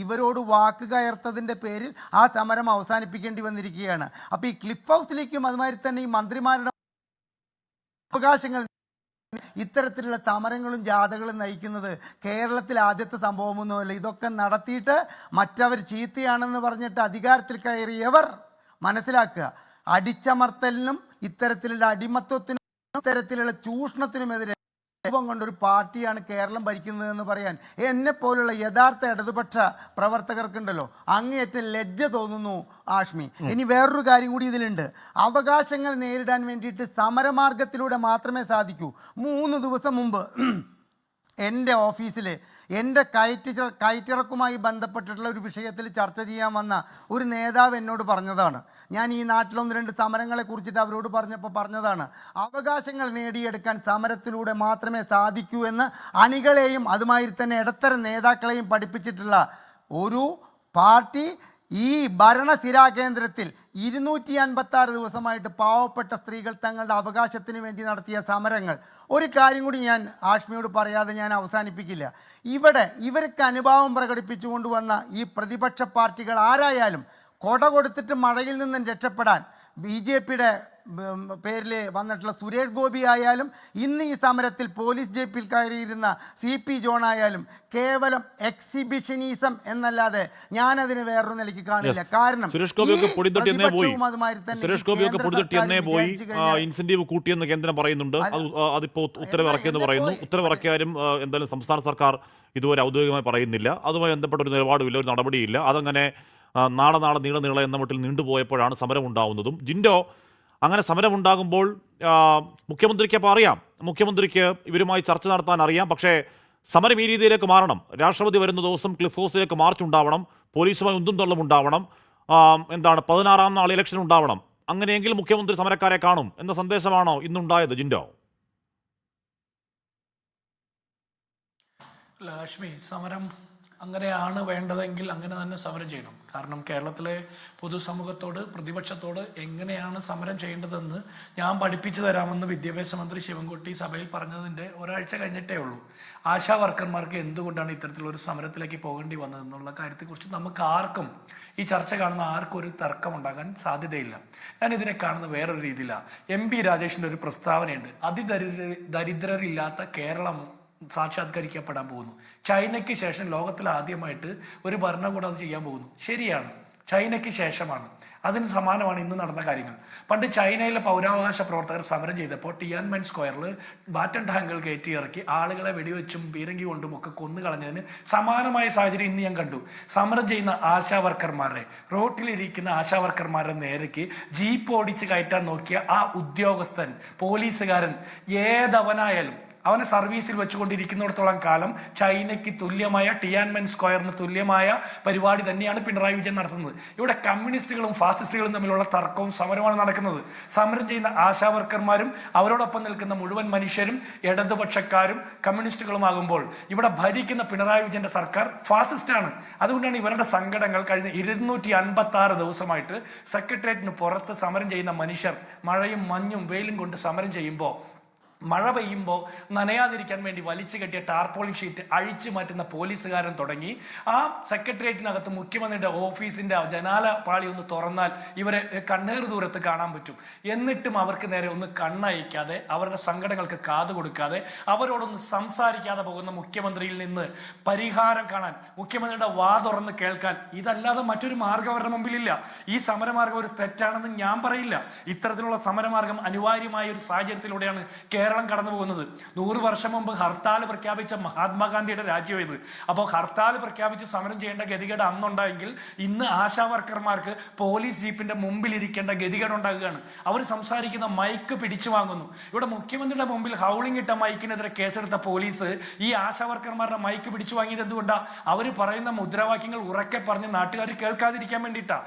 ഇവരോട് വാക്ക് കയർത്തതിൻ്റെ പേരിൽ ആ സമരം അവസാനിപ്പിക്കേണ്ടി വന്നിരിക്കുകയാണ്. അപ്പോൾ ഈ ക്ലിഫ് ഹൗസിലേക്കും അതുമാതിരി തന്നെ ഈ മന്ത്രിമാരുടെ അവകാശങ്ങൾ ഇത്തരത്തിലുള്ള സമരങ്ങളും ജാഥകളും നയിക്കുന്നത് കേരളത്തിൽ ആദ്യത്തെ സംഭവമൊന്നുമല്ല. ഇതൊക്കെ നടത്തിയിട്ട് മറ്റവർ ചീത്തയാണെന്ന് പറഞ്ഞിട്ട് അധികാരത്തിൽ കയറിയവർ മനസ്സിലാക്കുക, അടിച്ചമർത്തലിനും ഇത്തരത്തിലുള്ള അടിമത്വത്തിനും ഇത്തരത്തിലുള്ള ചൂഷണത്തിനുമെതിരെ രൂപം കൊണ്ടൊരു പാർട്ടിയാണ് കേരളം ഭരിക്കുന്നതെന്ന് പറയാൻ എന്നെപ്പോലുള്ള യഥാർത്ഥ ഇടതുപക്ഷ പ്രവർത്തകർക്കുണ്ടല്ലോ അങ്ങേയറ്റം ലജ്ജ തോന്നുന്നു ഹാഷ്മി. ഇനി വേറൊരു കാര്യം കൂടി ഇതിലുണ്ട്. അവകാശങ്ങൾ നേരിടാൻ വേണ്ടിയിട്ട് സമരമാർഗത്തിലൂടെ മാത്രമേ സാധിക്കൂ. 3 ദിവസം മുമ്പ് എൻ്റെ ഓഫീസിൽ എൻ്റെ കയറ്റിറക്കുമായി ബന്ധപ്പെട്ടിട്ടുള്ള ഒരു വിഷയത്തിൽ ചർച്ച ചെയ്യാൻ വന്ന ഒരു നേതാവ് എന്നോട് പറഞ്ഞതാണ്, ഞാൻ ഈ നാട്ടിൽ 1-2 സമരങ്ങളെ കുറിച്ചിട്ട് അവരോട് പറഞ്ഞതാണ്, അവകാശങ്ങൾ നേടിയെടുക്കാൻ സമരത്തിലൂടെ മാത്രമേ സാധിക്കൂ എന്ന് അണികളെയും അതുമാതിരി തന്നെ ഇടത്തരം നേതാക്കളെയും പഠിപ്പിച്ചിട്ടുള്ള ഒരു പാർട്ടി ഈ ഭരണസ്ഥിരാ കേന്ദ്രത്തിൽ 256 ദിവസമായിട്ട് പാവപ്പെട്ട സ്ത്രീകൾ തങ്ങളുടെ അവകാശത്തിന് വേണ്ടി നടത്തിയ സമരങ്ങൾ, ഒരു കാര്യം കൂടി ഞാൻ ആഷ്മിയോട് പറയാതെ ഞാൻ അവസാനിപ്പിക്കില്ല. ഇവർക്ക് അനുഭാവം പ്രകടിപ്പിച്ചുകൊണ്ട് വന്ന ഈ പ്രതിപക്ഷ പാർട്ടികൾ ആരായാലും കൊട കൊടുത്തിട്ട് മഴയിൽ നിന്നും രക്ഷപ്പെടാൻ BJPയുടെ പേരിൽ വന്നിട്ടുള്ള സുരേഷ് ഗോപി ആയാലും ഇന്ന് ഈ സമരത്തിൽ പോലീസ് ജീപ്പിൽ കയറിയിരുന്ന CP ജോൺ ആയാലും കേവലം എക്സിബിഷനിസം എന്നല്ലാതെ ഞാനതിന് വേറൊരു നിലയ്ക്ക് കാണില്ല. കാരണം സുരേഷ് ഗോപിയൊക്കെ പൊടിതട്ടി എന്നേ പോയി ഇൻസെന്റീവ് കൂട്ടിയെന്ന് കേന്ദ്രം പറയുന്നുണ്ട്. അതിപ്പോ ഉത്തരവിറക്കിയെന്ന് പറയുന്നു. ഉത്തരവിറക്കിയാലും എന്തായാലും സംസ്ഥാന സർക്കാർ ഇതുവരെ ഔദ്യോഗികമായി പറയുന്നില്ല. അതുമായി ബന്ധപ്പെട്ട ഒരു നിലപാടുമില്ല, ഒരു നടപടിയില്ല. അതങ്ങനെ നാളെ നീള എന്ന മട്ടിൽ നീണ്ടുപോയപ്പോഴാണ് സമരം ഉണ്ടാവുന്നതും. ജിൻഡോ, അങ്ങനെ സമരമുണ്ടാകുമ്പോൾ മുഖ്യമന്ത്രിക്ക് അപ്പോൾ അറിയാം, മുഖ്യമന്ത്രിക്ക് ഇവരുമായി ചർച്ച നടത്താൻ അറിയാം. പക്ഷേ സമരം ഈ രീതിയിലേക്ക് മാറണം. രാഷ്ട്രപതി വരുന്ന ദിവസം ക്ലിഫ് ഹൗസിലേക്ക് മാർച്ച് ഉണ്ടാവണം, പോലീസുമായി ഉന്തും തള്ളും ഉണ്ടാവണം, 16-ാം നാൾ ഇലക്ഷൻ ഉണ്ടാവണം. അങ്ങനെയെങ്കിൽ മുഖ്യമന്ത്രി സമരക്കാരെ കാണും എന്ന സന്ദേശമാണോ ഇന്നുണ്ടായത് ജിൻഡോ? ലക്ഷ്മി, സമരം അങ്ങനെയാണ് വേണ്ടതെങ്കിൽ അങ്ങനെ തന്നെ സമരം ചെയ്യണം. കാരണം കേരളത്തിലെ പൊതുസമൂഹത്തോട്, പ്രതിപക്ഷത്തോട് എങ്ങനെയാണ് സമരം ചെയ്യേണ്ടതെന്ന് ഞാൻ പഠിപ്പിച്ചു തരാമെന്ന് വിദ്യാഭ്യാസ മന്ത്രി ശിവൻകുട്ടി സഭയിൽ പറഞ്ഞതിൻ്റെ ഒരാഴ്ച കഴിഞ്ഞിട്ടേ ഉള്ളൂ. ആശാ വർക്കർമാർക്ക് എന്തുകൊണ്ടാണ് ഇത്തരത്തിലൊരു സമരത്തിലേക്ക് പോകേണ്ടി വന്നതെന്നുള്ള കാര്യത്തെക്കുറിച്ച് നമുക്ക് ആർക്കും, ഈ ചർച്ച കാണുന്ന ആർക്കും ഒരു തർക്കമുണ്ടാകാൻ സാധ്യതയില്ല. ഞാൻ ഇതിനെ കാണുന്ന വേറൊരു രീതിയിലാണ്. MP രാജേഷിൻ്റെ ഒരു പ്രസ്താവനയുണ്ട്. ദരിദ്രരില്ലാത്ത കേരളം സാക്ഷാത്കരിക്കപ്പെടാൻ പോകുന്നു. ചൈനയ്ക്ക് ശേഷം ലോകത്തിൽ ആദ്യമായിട്ട് ഒരു ഭരണകൂടം അത് ചെയ്യാൻ പോകുന്നു. ശരിയാണ്, ചൈനയ്ക്ക് ശേഷമാണ്. അതിന് സമാനമാണ് ഇന്ന് നടന്ന കാര്യങ്ങൾ. പണ്ട് ചൈനയിലെ പൗരാവകാശ പ്രവർത്തകർ സമരം ചെയ്തപ്പോൾ ടിയാൻമെൻ സ്ക്വയറിൽ ബാറ്റൺ ടാങ്കുകൾ കയറ്റി ഇറക്കി ആളുകളെ വെടിവെച്ചും പീരങ്കി കൊണ്ടും ഒക്കെ കൊന്നുകളഞ്ഞതിന് സമാനമായ സാഹചര്യം ഇന്ന് ഞാൻ കണ്ടു. സമരം ചെയ്യുന്ന ആശാ വർക്കർമാരെ, റോട്ടിലിരിക്കുന്ന ആശാ വർക്കർമാരുടെ നേരേക്ക് ജീപ്പ് ഓടിച്ച് കയറ്റാൻ നോക്കിയ ആ ഉദ്യോഗസ്ഥൻ, പോലീസുകാരൻ, ഏതവനായാലും അവനെ സർവീസിൽ വെച്ചുകൊണ്ടിരിക്കുന്നിടത്തോളം കാലം ചൈനയ്ക്ക് തുല്യമായ, ടിയാൻമെൻ സ്ക്വയറിന് തുല്യമായ പരിപാടി തന്നെയാണ് പിണറായി വിജയൻ നടത്തുന്നത്. ഇവിടെ കമ്മ്യൂണിസ്റ്റുകളും ഫാസിസ്റ്റുകളും തമ്മിലുള്ള തർക്കവും സമരമാണ് നടക്കുന്നത്. സമരം ചെയ്യുന്ന ആശാ വർക്കർമാരും അവരോടൊപ്പം നിൽക്കുന്ന മുഴുവൻ മനുഷ്യരും ഇടതുപക്ഷക്കാരും കമ്മ്യൂണിസ്റ്റുകളുമാകുമ്പോൾ ഇവിടെ ഭരിക്കുന്ന പിണറായി വിജയന്റെ സർക്കാർ ഫാസിസ്റ്റാണ്. അതുകൊണ്ടാണ് ഇവരുടെ സങ്കടങ്ങൾ കഴിഞ്ഞ 256 ദിവസമായിട്ട് സെക്രട്ടേറിയറ്റിന് പുറത്ത് സമരം ചെയ്യുന്ന മനുഷ്യർ മഴയും മഞ്ഞും വെയിലും കൊണ്ട് സമരം ചെയ്യുമ്പോൾ, മഴ പെയ്യുമ്പോൾ നനയാതിരിക്കാൻ വേണ്ടി വലിച്ചു കെട്ടിയ ടാർപോളിൻ ഷീറ്റ് അഴിച്ചു മാറ്റുന്ന പോലീസുകാരൻ തുടങ്ങി ആ സെക്രട്ടേറിയറ്റിനകത്ത് മുഖ്യമന്ത്രിയുടെ ഓഫീസിന്റെ ജനാല പാളി ഒന്ന് തുറന്നാൽ ഇവരെ കണ്ണേർ ദൂരത്ത് കാണാൻ പറ്റും. എന്നിട്ടും അവർക്ക് നേരെ ഒന്ന് കണ്ണയക്കാതെ, അവരുടെ സങ്കടങ്ങൾക്ക് കാതു കൊടുക്കാതെ, അവരോടൊന്ന് സംസാരിക്കാതെ പോകുന്ന മുഖ്യമന്ത്രിയിൽ നിന്ന് പരിഹാരം കാണാൻ, മുഖ്യമന്ത്രിയുടെ വാ തുറന്ന് കേൾക്കാൻ ഇതല്ലാതെ മറ്റൊരു മാർഗം അവരുടെ മുമ്പിലില്ല. ഈ സമരമാർഗം ഒരു തെറ്റാണെന്ന് ഞാൻ പറയില്ല. ഇത്തരത്തിലുള്ള സമരമാർഗം അനിവാര്യമായ ഒരു സാഹചര്യത്തിലൂടെയാണ് കേരളം കടന്നു പോകുന്നത്. 100 വർഷം മുമ്പ് ഹർത്താൽ പ്രഖ്യാപിച്ച മഹാത്മാഗാന്ധിയുടെ രാജ്യം ഇത്. അപ്പോൾ ഹർത്താൽ പ്രഖ്യാപിച്ച് സമരം ചെയ്യേണ്ട ഗതികേട് അന്നുണ്ടായെങ്കിൽ ഇന്ന് ആശാ വർക്കർമാർക്ക് പോലീസ് ജീപ്പിന്റെ മുമ്പിൽ ഇരിക്കേണ്ട ഗതികേട് ഉണ്ടാകുകയാണ്. അവർ സംസാരിക്കുന്ന മൈക്ക് പിടിച്ചു വാങ്ങുന്നു. ഇവിടെ മുഖ്യമന്ത്രിയുടെ മുമ്പിൽ ഹൗളിംഗ് ഇട്ട മൈക്കിനെതിരെ കേസെടുത്ത പോലീസ് ഈ ആശാ വർക്കർമാരുടെ മൈക്ക് പിടിച്ചു വാങ്ങിയത് എന്തുകൊണ്ടാണ്? അവർ പറയുന്ന മുദ്രാവാക്യങ്ങൾ ഉറക്കെ പറഞ്ഞ് നാട്ടുകാർ കേൾക്കാതിരിക്കാൻ വേണ്ടിയിട്ടാ.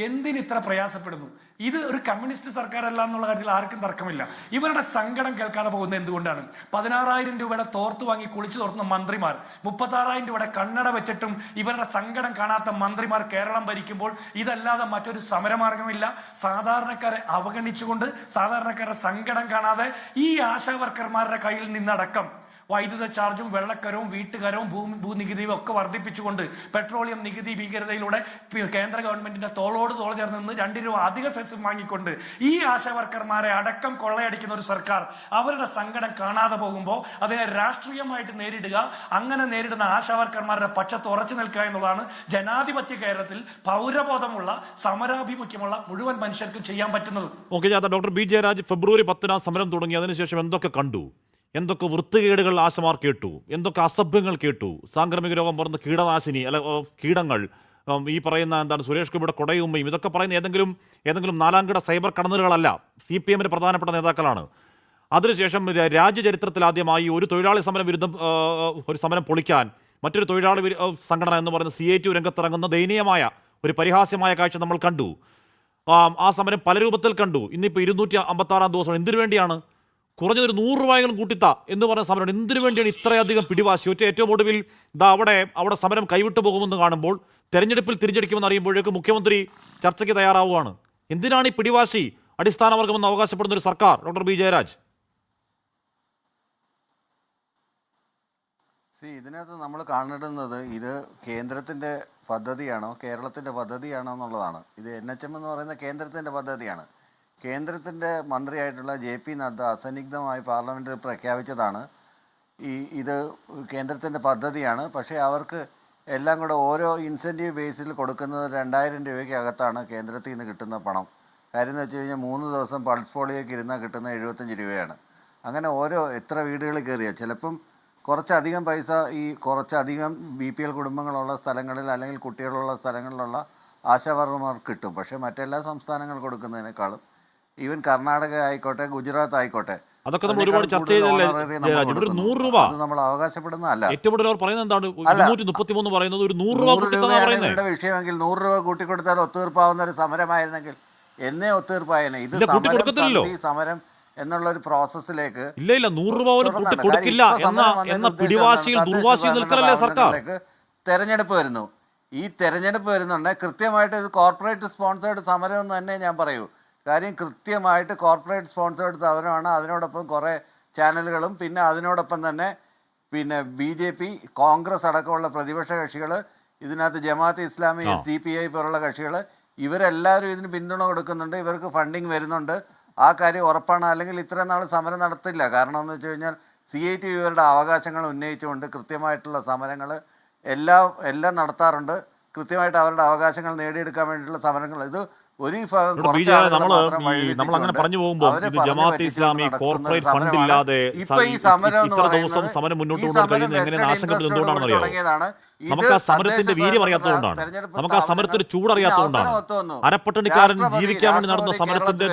എന്തിന് ഇത്ര പ്രയാസപ്പെടുന്നു? ഇത് ഒരു കമ്മ്യൂണിസ്റ്റ് സർക്കാരല്ല എന്നുള്ള കാര്യത്തിൽ ആർക്കും തർക്കമില്ല. ഇവരുടെ സങ്കടം കേൾക്കാതെ പോകുന്നത് എന്തുകൊണ്ടാണ്? 16,000 രൂപയുടെ തോർത്തു വാങ്ങി കുളിച്ചു തോർത്തുന്ന മന്ത്രിമാർ, 36,000 രൂപയുടെ കണ്ണട വെച്ചിട്ടും ഇവരുടെ സങ്കടം കാണാത്ത മന്ത്രിമാർ കേരളം ഭരിക്കുമ്പോൾ ഇതല്ലാതെ മറ്റൊരു സമരമാർഗമില്ല. സാധാരണക്കാരെ അവഗണിച്ചുകൊണ്ട്, സാധാരണക്കാരുടെ സങ്കടം കാണാതെ ഈ ആശാ വർക്കർമാരുടെ കയ്യിൽ നിന്നടക്കം വൈദ്യുത ചാർജും വെള്ളക്കരവും വീട്ടുകരവും ഭൂനികുതിയും ഒക്കെ വർദ്ധിപ്പിച്ചുകൊണ്ട് പെട്രോളിയം നികുതി ഭീകരതയിലൂടെ കേന്ദ്ര ഗവൺമെന്റിന്റെ തോളോട് തോൾ ചേർന്ന് നിന്ന് 2 രൂപ അധിക സെസ് വാങ്ങിക്കൊണ്ട് ഈ ആശാ വർക്കർമാരെ അടക്കം കൊള്ളയടിക്കുന്ന ഒരു സർക്കാർ അവരുടെ സങ്കടം കാണാതെ പോകുമ്പോൾ അതിനെ രാഷ്ട്രീയമായിട്ട് നേരിടുക, അങ്ങനെ നേരിടുന്ന ആശാ വർക്കർമാരുടെ പക്ഷത്ത് ഉറച്ചു നിൽക്കുക എന്നുള്ളതാണ് ജനാധിപത്യ കേരളത്തിൽ പൗരബോധമുള്ള, സമരാഭിമുഖ്യമുള്ള മുഴുവൻ മനുഷ്യർക്ക് ചെയ്യാൻ പറ്റുന്നത്. ഡോക്ടർ ബി ജയരാജ്, ഫെബ്രുവരി 10 സമരം തുടങ്ങി. അതിനുശേഷം എന്തൊക്കെ കണ്ടു? എന്തൊക്കെ വൃത്തികേടുകൾ ആശമാർ കേട്ടു? എന്തൊക്കെ അസഭ്യങ്ങൾ കേട്ടു? സാംക്രമിക രോഗം പറഞ്ഞ കീടനാശിനി കീടങ്ങൾ, ഈ പറയുന്ന സുരേഷ് ഗോപിയുടെ കൊടയുമ്മയും, ഇതൊക്കെ പറയുന്ന ഏതെങ്കിലും 4-കിട സൈബർ കടന്നലുകളല്ല. CPM പ്രധാനപ്പെട്ട നേതാക്കളാണ്. അതിനുശേഷം രാജ്യചരിത്രത്തിൽ ആദ്യമായി ഒരു തൊഴിലാളി സമരം വിരുദ്ധം ഒരു സമരം പൊളിക്കാൻ മറ്റൊരു തൊഴിലാളി സംഘടന എന്ന് പറയുന്ന CITU രംഗത്തിറങ്ങുന്ന ദയനീയമായ ഒരു പരിഹാസ്യമായ കാഴ്ച നമ്മൾ കണ്ടു. ആ സമരം പല രൂപത്തിൽ കണ്ടു. ഇന്നിപ്പോൾ 256 ദിവസം എന്തിനു വേണ്ടിയാണ്? കുറഞ്ഞതൊരു 100 രൂപയെങ്കിലും കൂട്ടിത്ത എന്ന് പറഞ്ഞ സമരം എന്തിനു വേണ്ടിയാണ് ഇത്രയധികം പിടിവാശി? ഏറ്റവും ഒടുവിൽ അവിടെ സമരം കൈവിട്ടു പോകുമെന്ന് കാണുമ്പോൾ തെരഞ്ഞെടുപ്പിൽ തിരിച്ചടിക്കുമെന്ന് അറിയുമ്പോഴേക്കും മുഖ്യമന്ത്രി ചർച്ചയ്ക്ക് തയ്യാറാവുകയാണ്. എന്തിനാണ് ഈ പിടിവാശി? അടിസ്ഥാന വർഗമെന്ന് അവകാശപ്പെടുന്ന ഒരു സർക്കാർ, ഡോക്ടർ ബി ജയരാജ്. ഇതിനകത്ത് നമ്മൾ കാണേണ്ടുന്നത് ഇത് കേന്ദ്രത്തിൻ്റെ പദ്ധതിയാണോ കേരളത്തിൻ്റെ പദ്ധതിയാണോ എന്നുള്ളതാണ്. ഇത് NHM എന്ന് പറയുന്ന കേന്ദ്രത്തിൻ്റെ പദ്ധതിയാണ്. കേന്ദ്രത്തിൻ്റെ മന്ത്രിയായിട്ടുള്ള JP നദ്ദ അസന്നിഗ്ധമായി പാർലമെൻറ്റിൽ പ്രഖ്യാപിച്ചതാണ് ഇത് കേന്ദ്രത്തിൻ്റെ പദ്ധതിയാണ്. പക്ഷേ അവർക്ക് എല്ലാം കൂടെ ഓരോ ഇൻസെൻറ്റീവ് ബേസിൽ കൊടുക്കുന്നത് 2000 രൂപയ്ക്ക് അകത്താണ് കേന്ദ്രത്തിൽ നിന്ന് കിട്ടുന്ന പണം. കാര്യം എന്ന് വെച്ച് കഴിഞ്ഞാൽ 3 ദിവസം പൾസ് പോളിയോക്ക് ഇരുന്നാൽ കിട്ടുന്ന 75 രൂപയാണ്. അങ്ങനെ ഓരോ എത്ര വീടുകളിൽ കയറിയാൽ ചിലപ്പം കുറച്ചധികം പൈസ ഈ കുറച്ചധികം BPL കുടുംബങ്ങളുള്ള സ്ഥലങ്ങളിൽ അല്ലെങ്കിൽ കുട്ടികളുള്ള സ്ഥലങ്ങളിലുള്ള ആശാവർക്കർമാർക്ക് കിട്ടും. പക്ഷേ മറ്റെല്ലാ സംസ്ഥാനങ്ങൾ കൊടുക്കുന്നതിനേക്കാളും ഈവൻ കർണാടക ആയിക്കോട്ടെ ഗുജറാത്ത് ആയിക്കോട്ടെ അതൊക്കെ നമ്മൾ ഒരുപാട് ചർച്ച ചെയ്തല്ലേ ജയരാജ്? ഒരു 100 രൂപ നമ്മൾ അവകാശപ്പെടുന്നതല്ല. ഏറ്റവും കൂടുതൽ അവർ പറയുന്നത് എന്താണ്? 233 പറയുന്നത് ഒരു 100 രൂപ കൂട്ടിത്തന്നെ വിഷയമെങ്കിൽ 100 രൂപ കൂട്ടിക്കൊടുത്താൽ ഒത്തുതീർപ്പാവുന്ന ഒരു സമരമായിരുന്നെങ്കിൽ എന്നേ ഒത്തുതീർപ്പായേനെ. ഇത് സമരം എന്നുള്ള ഒരു പ്രോസസ്സിലേക്ക് ഇല്ല 100 രൂപ പോലും കൊടുക്കില്ല എന്ന പിടിവാശിയിൽ ദുർവാശിയിൽ നിൽക്കലല്ലേ സർക്കാർ? തെരഞ്ഞെടുപ്പ് വരുന്നു. ഈ തെരഞ്ഞെടുപ്പ് വരുന്നുണ്ടെങ്കിൽ കൃത്യമായിട്ട് ഇത് കോർപ്പറേറ്റ് സ്പോൺസേർഡ് സമരം എന്ന് തന്നെ ഞാൻ പറയൂ. കാര്യം കൃത്യമായിട്ട് കോർപ്പറേറ്റ് സ്പോൺസേർഡ് സമരമാണ്. അതിനോടൊപ്പം കുറേ ചാനലുകളും പിന്നെ അതിനോടൊപ്പം തന്നെ BJP, കോൺഗ്രസ് അടക്കമുള്ള പ്രതിപക്ഷ കക്ഷികൾ, ഇതിനകത്ത് ജമാഅത്ത് ഇസ്ലാമി, SDPI പോലുള്ള കക്ഷികൾ, ഇവരെല്ലാവരും ഇതിന് പിന്തുണ കൊടുക്കുന്നുണ്ട്. ഇവർക്ക് ഫണ്ടിങ് വരുന്നുണ്ട്. ആ കാര്യം ഉറപ്പാണ്. അല്ലെങ്കിൽ ഇത്രയും നാൾ സമരം നടത്തില്ല. കാരണം എന്ന് വെച്ച് കഴിഞ്ഞാൽ CIT ഇവരുടെ അവകാശങ്ങൾ ഉന്നയിച്ചുകൊണ്ട് കൃത്യമായിട്ടുള്ള സമരങ്ങൾ എല്ലാം നടത്താറുണ്ട്. കൃത്യമായിട്ട് അവരുടെ അവകാശങ്ങൾ നേടിയെടുക്കാൻ വേണ്ടിയിട്ടുള്ള സമരങ്ങൾ. ഇത് ഒരു നമ്മളങ്ങനെ പറഞ്ഞു പോകുമ്പോൾ ജമാഅത്ത് ഇസ്ലാമി കോർപ്പറേറ്റ് ഫണ്ട് ഇല്ലാതെ ഇത്ര ദിവസം സമരം മുന്നോട്ട് കൊണ്ടുപോകാൻ കഴിയുന്നത് എങ്ങനെ ആശങ്കപ്പെടുന്നത് എന്തുകൊണ്ടാണെന്ന് അറിയാമോ? നമുക്ക് ആ സമരത്തിന്റെ വീര്യം അറിയാത്തതുകൊണ്ടാണ്. നമുക്ക് ആ സമരത്തിന്റെ ചൂടറിയാത്തതുകൊണ്ടാണ്. അരപ്പട്ടണിക്കാരൻ ജീവിക്കാൻ വേണ്ടി നടന്ന സമരത്തിന്റെ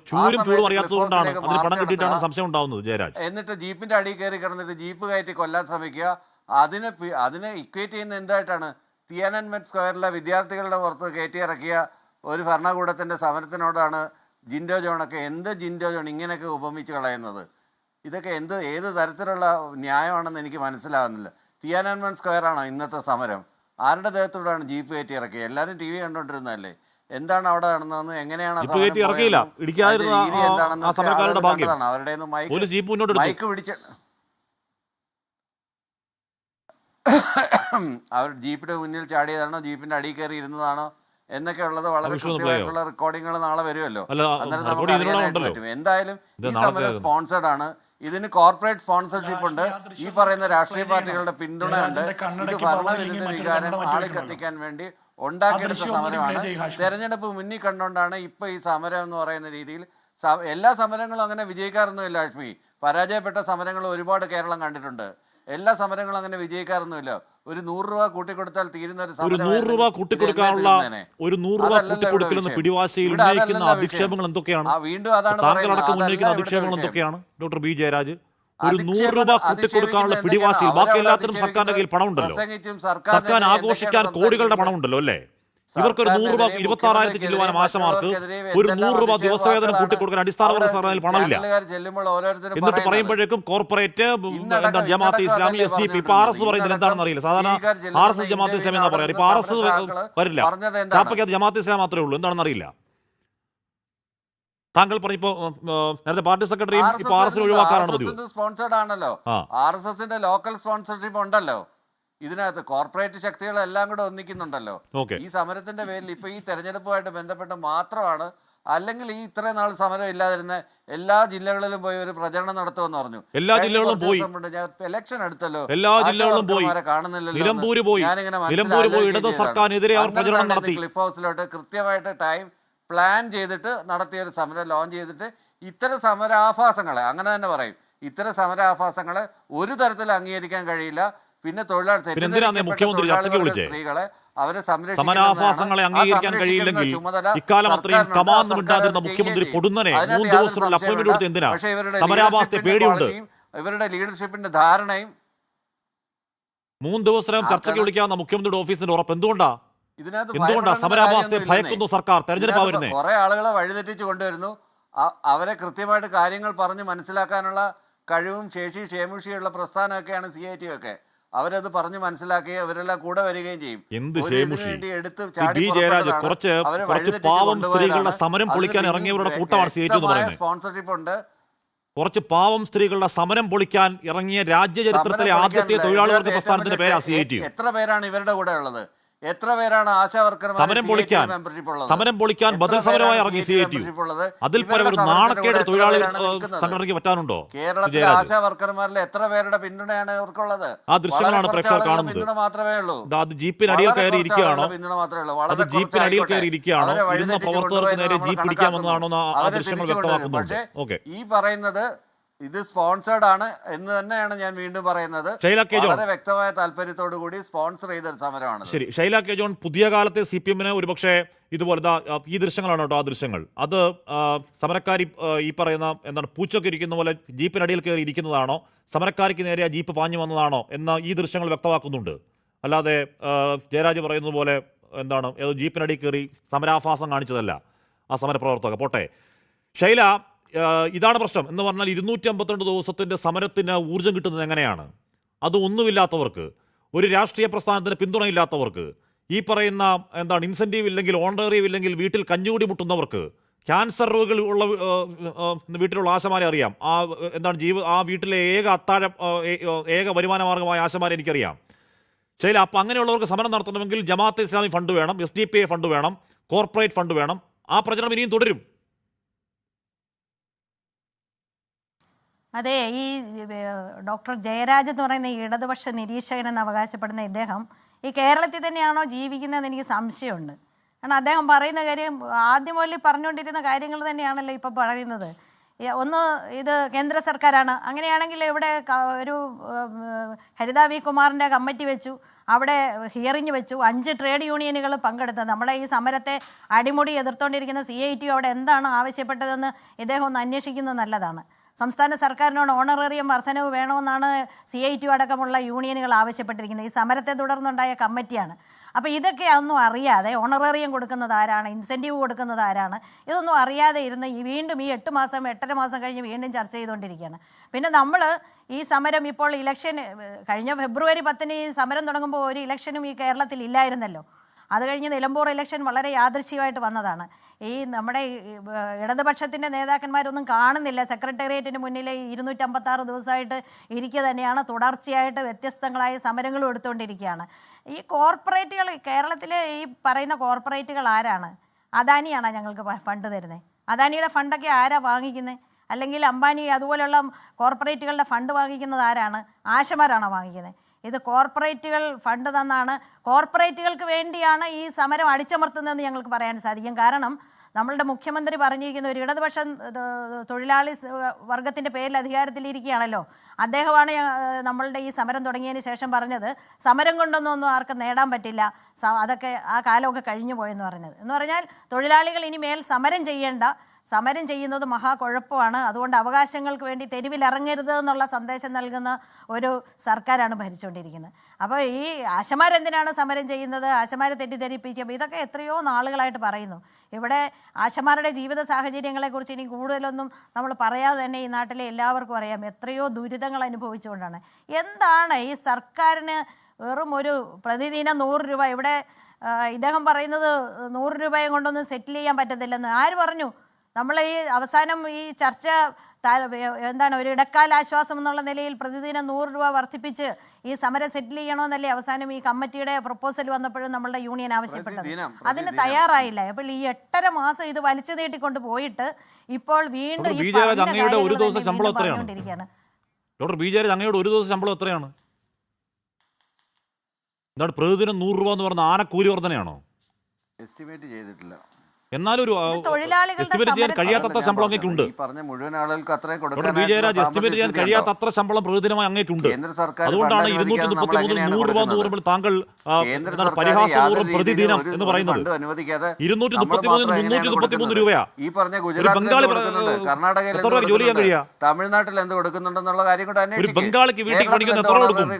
ചൂടും അറിയാത്തതുകൊണ്ടാണ്. അതിന് പണം കിട്ടിയിട്ടാണ് സംശയം ഉണ്ടാവുന്നത്. ജയരാജ്, എന്നിട്ട് ജീപ്പിന്റെ അടിയിൽ കയറി കിടന്നിട്ട് ജീപ്പ് കയറ്റി കൊല്ലാൻ ശ്രമിക്കുക. അതിനെ ഇക്വേറ്റ് ചെയ്യുന്ന എന്തായിട്ടാണ്? തിയാനൻമെൻ സ്ക്വയറിലെ വിദ്യാർത്ഥികളുടെ പുറത്ത് കയറ്റി ഇറക്കിയ ഒരു ഭരണകൂടത്തിൻ്റെ സമരത്തിനോടാണ് ജിൻഡോ ജോണൊക്കെ ജിൻഡോ ജോൺ ഇങ്ങനെയൊക്കെ ഉപമിച്ച് കളയുന്നത്? ഇതൊക്കെ ഏത് തരത്തിലുള്ള ന്യായമാണെന്ന് എനിക്ക് മനസ്സിലാകുന്നില്ല. തിയാനൻമെൻ സ്ക്വയറാണോ ഇന്നത്തെ സമരം? ആരുടെ ദേഹത്തോടാണ് ജീപ്പ് കയറ്റി ഇറക്കിയത്? എല്ലാവരും TV കണ്ടുകൊണ്ടിരുന്നതല്ലേ? എന്താണ് അവിടെ നടന്നതെന്ന്, എങ്ങനെയാണ് അവരുടെ മൈക്ക് പിടിച്ച അവർ ജീപ്പിന്റെ മുന്നിൽ ചാടിയതാണോ, ജീപ്പിന്റെ അടിയിൽ കയറി ഇരുന്നതാണോ എന്നൊക്കെ ഉള്ളത് വളരെ കൃത്യമായിട്ടുള്ള റെക്കോർഡിങ്ങുകൾ നാളെ വരുമല്ലോ. അന്നേരം നമുക്ക് അറിയാനായിട്ട് പറ്റും. എന്തായാലും ഈ സമരം സ്പോൺസേർഡ് ആണ്. ഇതിന് കോർപ്പറേറ്റ് സ്പോൺസർഷിപ്പ് ഉണ്ട്. ഈ പറയുന്ന രാഷ്ട്രീയ പാർട്ടികളുടെ പിന്തുണയുണ്ട്. ഇത് ഭരണവിരുദ്ധ വികാരം ആളിക്കത്തിക്കാൻ വേണ്ടി ഉണ്ടാക്കിയെടുത്ത സമരമാണ്. തെരഞ്ഞെടുപ്പ് മുന്നിൽ കണ്ടുകൊണ്ടാണ് ഇപ്പൊ ഈ സമരം എന്ന് പറയുന്ന രീതിയിൽ. എല്ലാ സമരങ്ങളും അങ്ങനെ വിജയിക്കാറൊന്നുമില്ല ലക്ഷ്മി. പരാജയപ്പെട്ട സമരങ്ങൾ ഒരുപാട് കേരളം കണ്ടിട്ടുണ്ട്. എല്ലാ സമരങ്ങളും അങ്ങനെ വിജയിക്കാറൊന്നുമില്ല. ഒരു 100 രൂപ കൂട്ടിക്കൊടുത്താൽ തീരുന്ന ഒരു സമരം. 100 രൂപ കൂട്ടിക്കൊടുക്കാനുള്ള ഒരു 100 രൂപ കൂട്ടിക്കൊടുക്കലെന്ന പിടിവാശിയിൽ ഉന്നയിക്കുന്ന അധിക്ഷേപങ്ങൾ എന്തൊക്കെയാണ്? വീണ്ടും അതാണ് താങ്കളടക്കം ഉന്നയിക്കുന്ന അധിക്ഷേപങ്ങൾ എന്തൊക്കെയാണ് ഡോക്ടർ ബി ജയരാജ്? ഒരു 100 രൂപ കൂട്ടിക്കൊടുക്കാനുള്ള പിടിവാശിയിൽ ബാക്കി എല്ലാത്തിനും സർക്കാരിന്റെ കയ്യിൽ പണമുണ്ടല്ലോ. സർക്കാർ ആഘോഷിക്കാൻ കോടികളുടെ പണമുണ്ടല്ലോ അല്ലേ? ഇവർക്കൊരു 100 രൂപ 26,000 ചെല്ലുവാനും ആശമാർക്ക് ഒരു 100 രൂപ ദിവസവേതനം കൂട്ടിക്കൊടുക്കാൻ അടിസ്ഥാന വർഗ സർക്കാരിൽ പണമില്ല. എന്നിട്ട് പറയുമ്പോഴേക്കും കോർപ്പറേറ്റ് ജമാഅത്ത് ഇസ്ലാമി, SDP, ഇപ്പൊ RS പറയുന്നത് എന്താണെന്ന് അറിയില്ല. സാധാരണ RS ജമാഅത്ത് ഇസ്ലാമി എന്നാ പറയാറ്. ഇപ്പൊ RS വരില്ല. ചാപ്പയ്ക്കകത്ത് ജമാഅത്ത് ഇസ്ലാം മാത്രമേ ഉള്ളൂ. എന്താണെന്ന് അറിയില്ല. താങ്കൾ പറഞ്ഞപ്പോ നേരത്തെ പാർട്ടി സെക്രട്ടറിയും ഇപ്പൊ RS ഒഴിവാക്കാറാണ് പതിവ്. സ്പോൺസേർഡ് ആണല്ലോ. RSSന്റെ ലോക്കൽ സ്പോൺസർഷിപ്പ് ഉണ്ടല്ലോ. ഇതിനകത്ത് കോർപ്പറേറ്റ് ശക്തികളെല്ലാം കൂടെ ഒന്നിക്കുന്നുണ്ടല്ലോ. ഈ സമരത്തിന്റെ പേരിൽ ഇപ്പൊ ഈ തെരഞ്ഞെടുപ്പുമായിട്ട് ബന്ധപ്പെട്ട് മാത്രമാണ്. അല്ലെങ്കിൽ ഈ ഇത്രയും നാൾ സമരം ഇല്ലാതിരുന്ന എല്ലാ ജില്ലകളിലും പോയി ഒരു പ്രചരണം നടത്തുമെന്ന് പറഞ്ഞു. എല്ലാ ജില്ലകളും പോയി. ഇലക്ഷൻ എടുത്തല്ലോ. എല്ലാ ജില്ലകളും പോയി. നിലമ്പൂര് പോയി. ഇടത് സർക്കാരിനെതിരെ അവർ പ്രചരണം നടത്തി. ക്ലിഫ് ഹൗസിലോട്ട് കൃത്യമായിട്ട് ടൈം പ്ലാൻ ചെയ്തിട്ട് നടത്തിയ ഒരു സമരം ലോഞ്ച് ചെയ്തിട്ട് ഇത്തരം സമരാഭാസങ്ങളെ, അങ്ങനെ തന്നെ പറയും, ഇത്തരം സമരാഭാസങ്ങളെ ഒരു തരത്തിൽ അംഗീകരിക്കാൻ കഴിയില്ല. പിന്നെ മുഖ്യമന്ത്രി ചർച്ചയ്ക്ക് വിളിച്ചേ സ്ത്രീകളെ അവരെ സമരാഭാസങ്ങളെ അംഗീകരിക്കാൻ കഴിയില്ലെങ്കിൽ ഇക്കാലം അത്രയും കമാന്ന് മിണ്ടാതിരുന്ന മുഖ്യമന്ത്രി പൊടുന്നനെ 3 ദിവസത്തിനുള്ള അപ്പോയിന്റ്മെന്റ് കൊടുത്ത് എന്തിനാ? സമരാഭാസത്തെ പേടിയുണ്ട്. ഇവരുടെ ലീഡർഷിപ്പിന്റെ ധാരണയും 3 ദിവസം ചർച്ചയ്ക്ക് വിളിക്കാവുന്ന മുഖ്യമന്ത്രിയുടെ ഓഫീസിന്റെ ഉറപ്പ് എന്തുകൊണ്ടാ സമരാഭാസത്തെ ഭയക്കുന്നു സർക്കാർ? തെരഞ്ഞെടുപ്പ് വരുന്നേ. കുറെ ആളുകളെ വഴിതെറ്റിച്ച് കൊണ്ടുവരുന്നു. അവരെ കൃത്യമായിട്ട് കാര്യങ്ങൾ പറഞ്ഞ് മനസ്സിലാക്കാനുള്ള കഴിവും ക്ഷേമുഷിയുള്ള പ്രസ്ഥാനമൊക്കെയാണ് CIT ഒക്കെ. അവരത് പറഞ്ഞ് മനസ്സിലാക്കുകയും അവരെല്ലാം കൂടെ വരികയും ചെയ്യും. എന്ത് ക്ഷേമുഷി? കുറച്ച് പാവം സ്ത്രീകളുടെ സമരം പൊളിക്കാൻ ഇറങ്ങിയവരുടെ കൂട്ടമാണ് CIT എന്ന് പറയുന്നത്. സ്പോൺസർഷിപ്പ് ഉണ്ട്. കുറച്ച് പാവം സ്ത്രീകളുടെ സമരം പൊളിക്കാൻ ഇറങ്ങിയ രാജ്യ ചരിത്രത്തിലെ ആദ്യത്തെ തൊഴിലാളി വർഗ പ്രസ്ഥാനത്തിന്റെ പേരാ CIT. എത്ര പേരാണ് ഇവരുടെ കൂടെ ഉള്ളത്? എത്ര പേരാണ് ആശാ വർക്കർമാർ സമരം പൊളിക്കാൻ ബദൽ സമരമായി ഇറങ്ങി CIT? അതിൽ പരം ഒരു നാണക്കേട് തൊഴിലാളി സംഘടനയ്ക്ക് പറ്റാനുണ്ടോ? കേരളത്തിലെ ആശാ വർക്കർമാരിൽ എത്ര പേരുടെ പിന്തുണയാണ് ഇവർക്കുള്ളത്? ആ ദൃശ്യങ്ങളാണ് പ്രേക്ഷകർ കാണുന്നത്. പിന്തുണ മാത്രമേ ഉള്ളൂ. അത് ജീപ്പിനടിയിൽ കയറി ഇരിക്കുകയാണോ? പിന്തുണ മാത്രമേ ഉള്ളൂ. അത് ജീപ്പിനടിയിൽ കയറി ഇരിക്കുകയാണോ? ഇരുന്ന പ്രവർത്തകർക്ക് നേരെ ജീപ്പ് പിടിക്കാമെന്നാണോ ആ ദൃശ്യങ്ങൾ വ്യക്തമാക്കുന്നുണ്ട്? ഓക്കെ, ഈ പറയുന്നത് ഇത് സ്പോൺസേർഡ് ആണ് എന്ന് തന്നെയാണ് ഞാൻ വീണ്ടും പറയുന്നത്. വളരെ വ്യക്തമായ താല്പര്യത്തോടു കൂടി സ്പോൺസർ ചെയ്തൊരു സമരമാണ്. ശരി, ഷൈല കെ ജോൺ, പുതിയ കാലത്തെ CPM-ന് ഒരുപക്ഷെ ഇതുപോലെ ഈ ദൃശ്യങ്ങളാണ് കേട്ടോ. ആ ദൃശ്യങ്ങൾ അത് സമരക്കാരി ഈ പറയുന്ന എന്താണ് പൂച്ചൊക്കെ ഇരിക്കുന്ന പോലെ ജീപ്പിനടിയിൽ കയറി ഇരിക്കുന്നതാണോ, സമരക്കാരിക്ക് നേരെ ആ ജീപ്പ് പാഞ്ഞു വന്നതാണോ എന്ന ഈ ദൃശ്യങ്ങൾ വ്യക്തമാക്കുന്നുണ്ട്. അല്ലാതെ ജയരാജ് പറയുന്നത് പോലെ എന്താണ് ഏതോ ജീപ്പിനടിയിൽ കയറി സമരാഭാസം കാണിച്ചതല്ല ആ സമരപ്രവർത്തക. പോട്ടെ ഷൈല, ഇതാണ് പ്രശ്നം എന്ന് പറഞ്ഞാൽ 252 ദിവസത്തിൻ്റെ സമരത്തിന് ഊർജ്ജം കിട്ടുന്നത് എങ്ങനെയാണ്? അത് ഒന്നുമില്ലാത്തവർക്ക്, ഒരു രാഷ്ട്രീയ പ്രസ്ഥാനത്തിന് പിന്തുണയില്ലാത്തവർക്ക്, ഈ പറയുന്ന എന്താണ് ഇൻസെൻറ്റീവ് ഇല്ലെങ്കിൽ ഓണറേറിയം ഇല്ലെങ്കിൽ വീട്ടിൽ കഞ്ഞുകൂടി മുട്ടുന്നവർക്ക്, ക്യാൻസർ രോഗികൾ ഉള്ള വീട്ടിലുള്ള ആശമാരെ അറിയാം. ആ വീട്ടിലെ ഏക വരുമാന മാർഗമായ ആശമാരെ എനിക്കറിയാം. ശരി, അപ്പം അങ്ങനെയുള്ളവർക്ക് സമരം നടത്തണമെങ്കിൽ ജമാഅത്തെ ഇസ്ലാമി ഫണ്ട് വേണം, SDPI ഫണ്ട് വേണം, കോർപ്പറേറ്റ് ഫണ്ട് വേണം. ആ പ്രചരണം ഇനിയും തുടരും. അതെ, ഈ ഡോക്ടർ ജയരാജ് എന്ന് പറയുന്ന ഈ ഇടതുപക്ഷ നിരീക്ഷകനെന്ന് അവകാശപ്പെടുന്ന ഇദ്ദേഹം ഈ കേരളത്തിൽ തന്നെയാണോ ജീവിക്കുന്നതെന്ന് എനിക്ക് സംശയമുണ്ട്. കാരണം അദ്ദേഹം പറയുന്ന കാര്യം ആദ്യം മുതൽ പറഞ്ഞുകൊണ്ടിരുന്ന കാര്യങ്ങൾ തന്നെയാണല്ലോ ഇപ്പോൾ പറയുന്നത്. ഒന്ന്, ഇത് കേന്ദ്ര സർക്കാരാണ്. അങ്ങനെയാണെങ്കിൽ ഇവിടെ ഒരു ഹരിത വി കുമാറിൻ്റെ കമ്മിറ്റി വെച്ചു, അവിടെ ഹിയറിംഗ് വെച്ചു, 5 ട്രേഡ് യൂണിയനുകൾ പങ്കെടുത്തത്. നമ്മളെ ഈ സമരത്തെ അടിമുടി എതിർത്തുകൊണ്ടിരിക്കുന്ന CIT അവിടെ എന്താണ് ആവശ്യപ്പെട്ടതെന്ന് ഇദ്ദേഹം ഒന്ന് അന്വേഷിക്കുന്നത് നല്ലതാണ്. സംസ്ഥാന സർക്കാരിനോട് ഓണറേറിയം വർധനവ് വേണമെന്നാണ് CIT അടക്കമുള്ള യൂണിയനുകൾ ആവശ്യപ്പെട്ടിരിക്കുന്നത്. ഈ സമരത്തെ തുടർന്നുണ്ടായ കമ്മിറ്റിയാണ്. അപ്പോൾ ഇതൊക്കെ ഒന്നും അറിയാതെ ഓണറേറിയം കൊടുക്കുന്നത് ആരാണ്, ഇൻസെൻറ്റീവ് കൊടുക്കുന്നത് ആരാണ്, ഇതൊന്നും അറിയാതെ ഇരുന്ന് വീണ്ടും ഈ 8 മാസം കഴിഞ്ഞ് വീണ്ടും ചർച്ച ചെയ്തുകൊണ്ടിരിക്കുകയാണ്. പിന്നെ നമ്മൾ ഈ സമരം ഇപ്പോൾ ഇലക്ഷൻ കഴിഞ്ഞ ഫെബ്രുവരി 10 ഈ സമരം തുടങ്ങുമ്പോൾ ഒരു ഇലക്ഷനും ഈ കേരളത്തിൽ ഇല്ലായിരുന്നല്ലോ. അത് കഴിഞ്ഞ് നിലമ്പൂർ ഇലക്ഷൻ വളരെ യാദൃശ്യമായിട്ട് വന്നതാണ്. ഈ നമ്മുടെ ഇടതുപക്ഷത്തിൻ്റെ നേതാക്കന്മാരൊന്നും കാണുന്നില്ല. സെക്രട്ടേറിയറ്റിന് മുന്നിൽ 256 ദിവസമായിട്ട് ഇരിക്കുക തന്നെയാണ്. തുടർച്ചയായിട്ട് വ്യത്യസ്തങ്ങളായ സമരങ്ങളും എടുത്തുകൊണ്ടിരിക്കുകയാണ്. ഈ കോർപ്പറേറ്റുകൾ, കേരളത്തിലെ ഈ പറയുന്ന കോർപ്പറേറ്റുകൾ ആരാണ്? അദാനിയാണോ ഞങ്ങൾക്ക് ഫണ്ട് തരുന്നത്? അദാനിയുടെ ഫണ്ടൊക്കെ ആരാ വാങ്ങിക്കുന്നത്? അല്ലെങ്കിൽ അംബാനി അതുപോലെയുള്ള കോർപ്പറേറ്റുകളുടെ ഫണ്ട് വാങ്ങിക്കുന്നത് ആരാണ്? ആശമാരാണോ വാങ്ങിക്കുന്നത്? ഇത് കോർപ്പറേറ്റുകൾ ഫണ്ട് തന്നാണ്, കോർപ്പറേറ്റുകൾക്ക് വേണ്ടിയാണ് ഈ സമരം അടിച്ചമർത്തുന്നതെന്ന് ഞങ്ങൾക്ക് പറയാൻ സാധിക്കും. കാരണം നമ്മളുടെ മുഖ്യമന്ത്രി പറഞ്ഞിരിക്കുന്ന ഒരു ഇടതുപക്ഷ തൊഴിലാളി വർഗത്തിൻ്റെ പേരിൽ അധികാരത്തിലിരിക്കുകയാണല്ലോ. അദ്ദേഹമാണ് നമ്മളുടെ ഈ സമരം തുടങ്ങിയതിന് ശേഷം പറഞ്ഞത് സമരം കൊണ്ടൊന്നും ആർക്കും നേടാൻ പറ്റില്ല, അതൊക്കെ ആ കാലമൊക്കെ കഴിഞ്ഞു പോയെന്ന് പറഞ്ഞത്. എന്ന് പറഞ്ഞാൽ തൊഴിലാളികൾ ഇനിമേൽ സമരം ചെയ്യേണ്ട, സമരം ചെയ്യുന്നത് മഹാകുഴപ്പമാണ്, അതുകൊണ്ട് അവകാശങ്ങൾക്ക് വേണ്ടി തെരുവിലിറങ്ങരുത് എന്നുള്ള സന്ദേശം നൽകുന്ന ഒരു സർക്കാരാണ് ഭരിച്ചുകൊണ്ടിരിക്കുന്നത്. അപ്പോൾ ഈ ആശമാരെന്തിനാണ് സമരം ചെയ്യുന്നത്, ആശമാരെ തെറ്റിദ്ധരിപ്പിക്കുക, ഇതൊക്കെ എത്രയോ നാളുകളായിട്ട് പറയുന്നു. ഇവിടെ ആശമാരുടെ ജീവിത സാഹചര്യങ്ങളെക്കുറിച്ച് ഇനി കൂടുതലൊന്നും നമ്മൾ പറയാതെ തന്നെ ഈ നാട്ടിലെ എല്ലാവർക്കും അറിയാം. എത്രയോ ദുരിതങ്ങൾ അനുഭവിച്ചുകൊണ്ടാണ്. എന്താണ് ഈ സർക്കാരിന് വെറും ഒരു പ്രതിദിനം 100 രൂപ, ഇവിടെ ഇദ്ദേഹം പറയുന്നത് 100 രൂപയും കൊണ്ടൊന്നും സെറ്റിൽ ചെയ്യാൻ പറ്റത്തില്ലെന്ന്. ആര് പറഞ്ഞു? നമ്മൾ ഈ അവസാനം ഈ ചർച്ച എന്താണ് ഒരു ഇടക്കാല ആശ്വാസം എന്നുള്ള നിലയിൽ പ്രതിദിനം 100 രൂപ വർദ്ധിപ്പിച്ച് ഈ സമരം സെറ്റിൽ ചെയ്യണമെന്നല്ലേ അവസാനം ഈ കമ്മിറ്റിയുടെ പ്രപ്പോസൽ വന്നപ്പോഴും നമ്മളുടെ യൂണിയൻ ആവശ്യപ്പെട്ടത്. അതിന് തയ്യാറായില്ല. അപ്പോൾ ഈ 8.5 മാസം ഇത് വലിച്ചു നീട്ടിക്കൊണ്ട് പോയിട്ട് ഇപ്പോൾ വീണ്ടും ഒരു ദിവസം ശമ്പളം എത്രയാണ്? ഡോക്ടർ ബി ജയരാജ്, അങ്ങയുടെ ഒരു ദിവസം ശമ്പളം എത്രയാണ്? എന്താണ് പ്രതിദിനം 100 രൂപ എന്ന് പറഞ്ഞ ആനക്കൂലി വർധനയാണോ? എസ്റ്റിമേറ്റ് ചെയ്തിട്ടില്ല. എന്നാലും ഒരു എസ്റ്റിമേറ്റ് ചെയ്യാൻ കഴിയാത്തത്ര ശമ്പളം അങ്ങേക്കുണ്ട്. എസ്റ്റിമേറ്റ് ചെയ്യാൻ കഴിയാത്തത്ര ശമ്പളം പ്രതിദിനമായി അങ്ങേക്കുണ്ട്. അതുകൊണ്ടാണ് 233 100 രൂപ എന്ന് പറയുമ്പോൾ താങ്കൾ പരിഹാസപൂർവ്വം പ്രതിദിനം എന്ന് പറയുന്നത്. 233 333 രൂപയാ. ഒരു ബംഗാളി എത്ര രൂപ ജോലി ചെയ്യാൻ കഴിയാ? തമിഴ്നാട്ടിൽ എന്ത് കൊടുക്കുന്നുണ്ടെന്നുള്ള കാര്യം കൂടെ ഒരു ബംഗാളിക്ക് വീട്ടിൽ പഠിക്കുന്ന എത്ര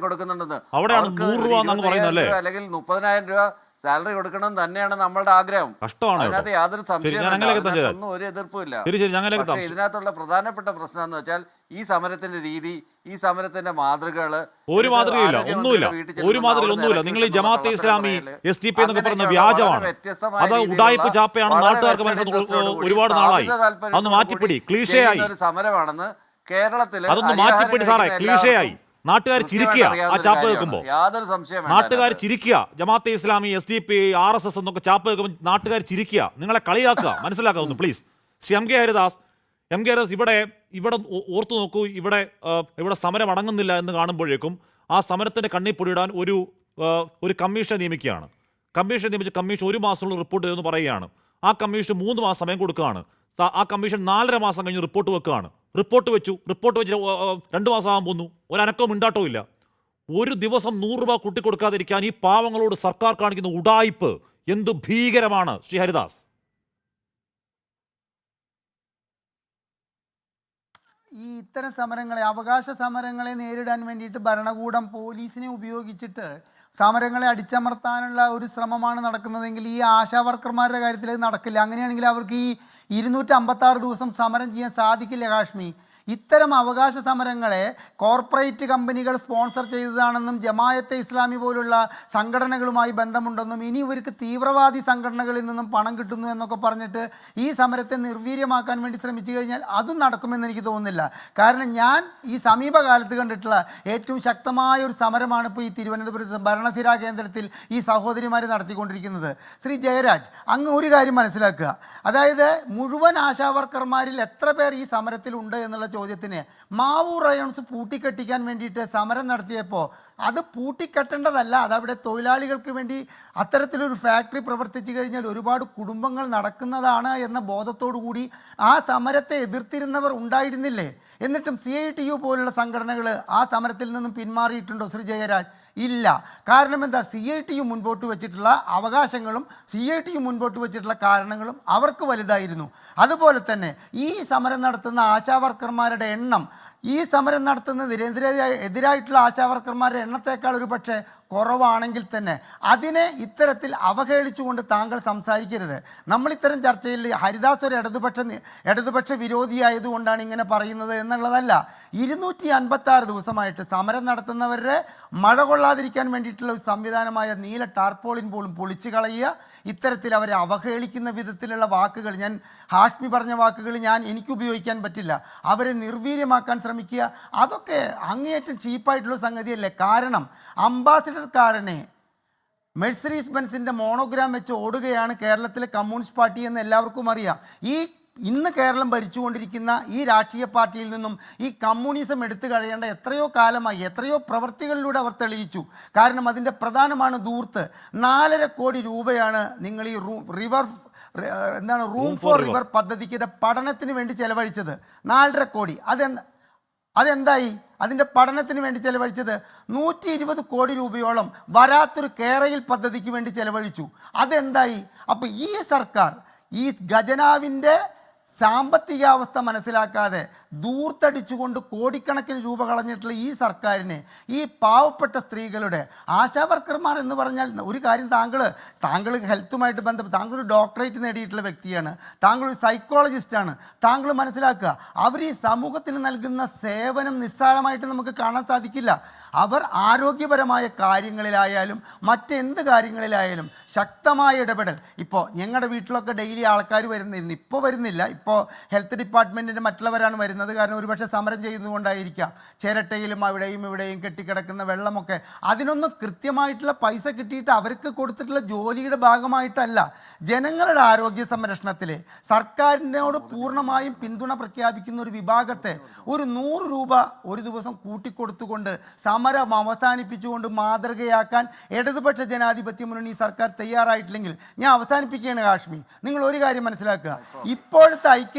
കൊടുക്കുന്നുണ്ടെന്ന് അവിടെയാണ് 100 രൂപ എന്നാണ് പറയുന്നത് അല്ലേ? അല്ലെങ്കിൽ 30,000 രൂപ സാലറി കൊടുക്കണം തന്നെയാണ് നമ്മളുടെ ആഗ്രഹം. കഷ്ടമാണ് അതിനകത്ത് കേട്ടോ. യാതൊരു ശരി, ഞാൻ സംശയവും അങ്ങനെയൊക്കെ തന്നെ ഒന്നും ഒരു എതിർപ്പുമില്ല. ശരി ശരി ഞങ്ങളിലേക്ക് പക്ഷേ ഇതിനകത്തുള്ള പ്രധാനപ്പെട്ട പ്രശ്നം എന്ന് വെച്ചാൽ ഈ സമരത്തിന്റെ രീതി, ഈ സമരത്തിന്റെ മാതൃകകള്, ഒരു മാതൃകയില്ല, ഒന്നുമില്ല, ഒരു മാതൃക ഒന്നുമില്ല. നിങ്ങൾ ഈ ജമാഅത്തെ ഇസ്ലാമി SDP എന്നൊക്കെ പറയുന്ന വ്യാജമാണ്. അത് ഉഡായിപ്പ് ചാപ്പയാണ്, നാട്ടുകാർക്ക് മനസ്സിലാക്കുന്നത് ഒരുപാട് നാളായി. അതൊന്ന് മാറ്റിപ്പിടി, ക്ലീഷയായി ഒരു സമരമാണെന്ന് കേരളത്തിൽ അതൊന്ന് മാറ്റിപ്പിടി സാറേ, ക്ലീഷയായി. നാട്ടുകാർ ചിരിക്കുക ആ ചാപ്പ് കേൾക്കുമ്പോൾ, യാതൊരു സംശയം നാട്ടുകാർ ചിരിക്കുക. ജമാഅത്തെ ഇസ്ലാമി, SDP, RSS എന്നൊക്കെ ചാപ്പ് കേൾക്കുമ്പോൾ നാട്ടുകാർ ചിരിക്കുക, നിങ്ങളെ കളിയാക്കുക. മനസ്സിലാക്കുക ഒന്ന് please. Shri M K Haridas, ഇവിടെ ഓർത്തു നോക്കൂ, ഇവിടെ സമരം അടങ്ങുന്നില്ല എന്ന് കാണുമ്പോഴേക്കും ആ സമരത്തിന്റെ കണ്ണിൽ പൊടിയിടാൻ ഒരു കമ്മീഷൻ നിയമിക്കുകയാണ്. കമ്മീഷൻ നിയമിച്ച് കമ്മീഷൻ 1 മാസമുള്ള റിപ്പോർട്ട് ചെയ്തെന്ന് പറയുകയാണ്. ആ കമ്മീഷൻ 3 മാസം സമയം കൊടുക്കുകയാണ്. ആ കമ്മീഷൻ 4.5 മാസം കഴിഞ്ഞ് റിപ്പോർട്ട് വെക്കുകയാണ്. റിപ്പോർട്ട് വെച്ച് 2 മാസം ആകാൻ പോന്നു, ഒരനക്കവും മിണ്ടാട്ടവും ഇല്ല. ഒരു ദിവസം 100 രൂപ കൂട്ടിക്കൊടുക്കാതിരിക്കാൻ ഈ പാവങ്ങളോട് സർക്കാർ കാണിക്കുന്ന ഉഡായിപ്പ് എന്ത് ഭീകരമാണ് ശ്രീ ഹരിദാസ്. ഈ ഇത്തരം സമരങ്ങളെ, അവകാശ സമരങ്ങളെ നേരിടാൻ വേണ്ടിയിട്ട് ഭരണകൂടം പോലീസിനെ ഉപയോഗിച്ചിട്ട് സമരങ്ങളെ അടിച്ചമർത്താനുള്ള ഒരു ശ്രമമാണ് നടക്കുന്നതെങ്കിൽ ഈ ആശാ വർക്കർമാരുടെ കാര്യത്തിൽ അത് നടക്കില്ല. അങ്ങനെയാണെങ്കിൽ അവർക്ക് ഈ 256 ദിവസം സമരം ചെയ്യാൻ സാധിക്കില്ല കാശ്മീർ. ഇത്തരം അവകാശ സമരങ്ങളെ കോർപ്പറേറ്റ് കമ്പനികൾ സ്പോൺസർ ചെയ്തതാണെന്നും ജമായത്തെ ഇസ്ലാമി പോലുള്ള സംഘടനകളുമായി ബന്ധമുണ്ടെന്നും ഇനി ഇവർക്ക് തീവ്രവാദി സംഘടനകളിൽ നിന്നും പണം കിട്ടുന്നു എന്നൊക്കെ പറഞ്ഞിട്ട് ഈ സമരത്തെ നിർവീര്യമാക്കാൻ വേണ്ടി ശ്രമിച്ചു കഴിഞ്ഞാൽ അതും നടക്കുമെന്ന് എനിക്ക് തോന്നുന്നില്ല. കാരണം ഞാൻ ഈ സമീപകാലത്ത് കണ്ടിട്ടുള്ള ഏറ്റവും ശക്തമായ ഒരു സമരമാണ് ഇപ്പോൾ ഈ തിരുവനന്തപുരത്ത് ഭരണസിരാ കേന്ദ്രത്തിൽ ഈ സഹോദരിമാർ നടത്തിക്കൊണ്ടിരിക്കുന്നത്. ശ്രീ ജയരാജ്, അങ്ങ് ഒരു കാര്യം മനസ്സിലാക്കുക, അതായത് മുഴുവൻ ആശാവർക്കർമാരിൽ എത്ര പേർ ഈ സമരത്തിലുണ്ട് എന്നുള്ള ചോദ്യത്തിന് മാവൂർ റയോൺസ് പൂട്ടിക്കെട്ടിക്കാൻ വേണ്ടിയിട്ട് സമരം നടത്തിയപ്പോൾ അത് പൂട്ടിക്കെട്ടേണ്ടതല്ല, അതവിടെ തൊഴിലാളികൾക്ക് വേണ്ടി അത്തരത്തിലൊരു ഫാക്ടറി പ്രവർത്തിച്ചു കഴിഞ്ഞാൽ ഒരുപാട് കുടുംബങ്ങൾ നടക്കുന്നതാണ് എന്ന ബോധത്തോടു കൂടി ആ സമരത്തെ എതിർത്തിരുന്നവർ ഉണ്ടായിരുന്നില്ലേ? എന്നിട്ടും CITU പോലുള്ള സംഘടനകൾ ആ സമരത്തിൽ നിന്നും പിന്മാറിയിട്ടുണ്ടോ ശ്രീ ജയരാജ്? ഇല്ല. കാരണം എന്താ? CITU മുൻപോട്ട് വെച്ചിട്ടുള്ള അവകാശങ്ങളും CITU മുൻപോട്ട് വെച്ചിട്ടുള്ള കാരണങ്ങളും അവർക്ക് വലുതായിരുന്നു. അതുപോലെ തന്നെ ഈ സമരം നടത്തുന്ന ആശാവർക്കർമാരുടെ എണ്ണം, ഈ സമരം എതിരായിട്ടുള്ള ആശാവർക്കർമാരുടെ എണ്ണത്തേക്കാൾ ഒരു പക്ഷേ കുറവാണെങ്കിൽ തന്നെ അതിനെ ഇത്തരത്തിൽ അവഹേളിച്ചുകൊണ്ട് താങ്കൾ സംസാരിക്കരുത്. നമ്മളിത്തരം ചർച്ചയിൽ ഹരിദാസ് ഒരു ഇടതുപക്ഷ വിരോധിയായതുകൊണ്ടാണ് ഇങ്ങനെ പറയുന്നത് എന്നുള്ളതല്ല. 256 ദിവസമായിട്ട് സമരം നടത്തുന്നവരുടെ മഴ കൊള്ളാതിരിക്കാൻ വേണ്ടിയിട്ടുള്ള ഒരു സംവിധാനമായ നീല ടാർപോളിൻ പോലും പൊളിച്ചു കളയുക, ഇത്തരത്തിൽ അവരെ അവഹേളിക്കുന്ന വിധത്തിലുള്ള വാക്കുകൾ, ഞാൻ ഹാഷ്മി പറഞ്ഞ വാക്കുകൾ എനിക്ക് ഉപയോഗിക്കാൻ പറ്റില്ല, അവരെ നിർവീര്യമാക്കാൻ ശ്രമിക്കുക, അതൊക്കെ അങ്ങേയറ്റം ചീപ്പായിട്ടുള്ള സംഗതിയല്ലേ? കാരണം അംബാസിഡർ കാരനെ മെഴ്സറീസ് ബെൻസിൻ്റെ മോണോഗ്രാം വെച്ച് ഓടുകയാണ് കേരളത്തിലെ കമ്മ്യൂണിസ്റ്റ് പാർട്ടി എന്ന് എല്ലാവർക്കും അറിയാം. ഇന്ന് കേരളം ഭരിച്ചുകൊണ്ടിരിക്കുന്ന ഈ രാഷ്ട്രീയ പാർട്ടിയിൽ നിന്നും ഈ കമ്മ്യൂണിസം എടുത്തു കഴിയേണ്ട എത്രയോ കാലമായി, എത്രയോ പ്രവൃത്തികളിലൂടെ അവർ തെളിയിച്ചു. കാരണം അതിൻ്റെ പ്രധാനമാണ് ധൂർത്ത്. 4.5 കോടി രൂപയാണ് നിങ്ങൾ ഈ റൂം ഫോർ റിവർ പദ്ധതിയുടെ പഠനത്തിന് വേണ്ടി ചെലവഴിച്ചത്. 4.5 കോടി. അതെന്തായി? അതിൻ്റെ പഠനത്തിന് വേണ്ടി ചെലവഴിച്ചത് 120 കോടി രൂപയോളം വരാത്തൊരു കേരയിൽ പദ്ധതിക്ക് വേണ്ടി ചെലവഴിച്ചു. അതെന്തായി? അപ്പോൾ ഈ സർക്കാർ ഈ ഖജനാവിൻ്റെ സാമ്പത്തികാവസ്ഥ മനസ്സിലാക്കാതെ ദൂർത്തടിച്ചുകൊണ്ട് കോടിക്കണക്കിന് രൂപ കളഞ്ഞിട്ടുള്ള ഈ സർക്കാരിനെ ഈ പാവപ്പെട്ട സ്ത്രീകളുടെ ആശാവർക്കർമാർ എന്ന് പറഞ്ഞാൽ ഒരു കാര്യം, താങ്കൾ ഹെൽത്തുമായിട്ട് ബന്ധപ്പെട്ട് താങ്കൾ ഡോക്ടറേറ്റ് നേടിയിട്ടുള്ള വ്യക്തിയാണ്, താങ്കൾ ഒരു സൈക്കോളജിസ്റ്റാണ്. താങ്കൾ മനസ്സിലാക്കുക, അവർ ഈ സമൂഹത്തിന് നൽകുന്ന സേവനം നിസ്സാരമായിട്ട് നമുക്ക് കാണാൻ സാധിക്കില്ല. അവർ ആരോഗ്യപരമായ കാര്യങ്ങളിലായാലും മറ്റെന്ത് കാര്യങ്ങളിലായാലും ശക്തമായ ഇടപെടൽ. ഇപ്പോൾ ഞങ്ങളുടെ വീട്ടിലൊക്കെ ഡെയിലി ആൾക്കാർ വരുന്നില്ല, ഇപ്പോൾ വരുന്നില്ല, ഇപ്പോൾ ഹെൽത്ത് ഡിപ്പാർട്ട്മെൻറ്റിൻ്റെ മറ്റുള്ളവരാണ് വരുന്നത്. കാരണം ഒരുപക്ഷെ സമരം ചെയ്യുന്നതുകൊണ്ടായിരിക്കാം. ചിരട്ടയിലും അവിടെയും ഇവിടെയും കെട്ടിക്കിടക്കുന്ന വെള്ളമൊക്കെ അതിനൊന്നും കൃത്യമായിട്ടുള്ള പൈസ കിട്ടിയിട്ട് അവർക്ക് കൊടുത്തിട്ടുള്ള ജോലിയുടെ ഭാഗമായിട്ടല്ല. ജനങ്ങളുടെ ആരോഗ്യ സംരക്ഷണത്തിൽ സർക്കാരിനോട് പൂർണ്ണമായും പിന്തുണ പ്രഖ്യാപിക്കുന്ന ഒരു വിഭാഗത്തെ ഒരു 100 രൂപ ഒരു ദിവസം കൂട്ടിക്കൊടുത്തുകൊണ്ട് സമരം അവസാനിപ്പിച്ചുകൊണ്ട് മാതൃകയാക്കാൻ ഇടതുപക്ഷ ജനാധിപത്യ മുന്നണി സർക്കാർ തയ്യാറായിട്ടില്ലെങ്കിൽ ഞാൻ അവസാനിപ്പിക്കുകയാണ് കാശ്മീർ. നിങ്ങൾ ഒരു കാര്യം മനസ്സിലാക്കുക, ഇപ്പോഴത്തെ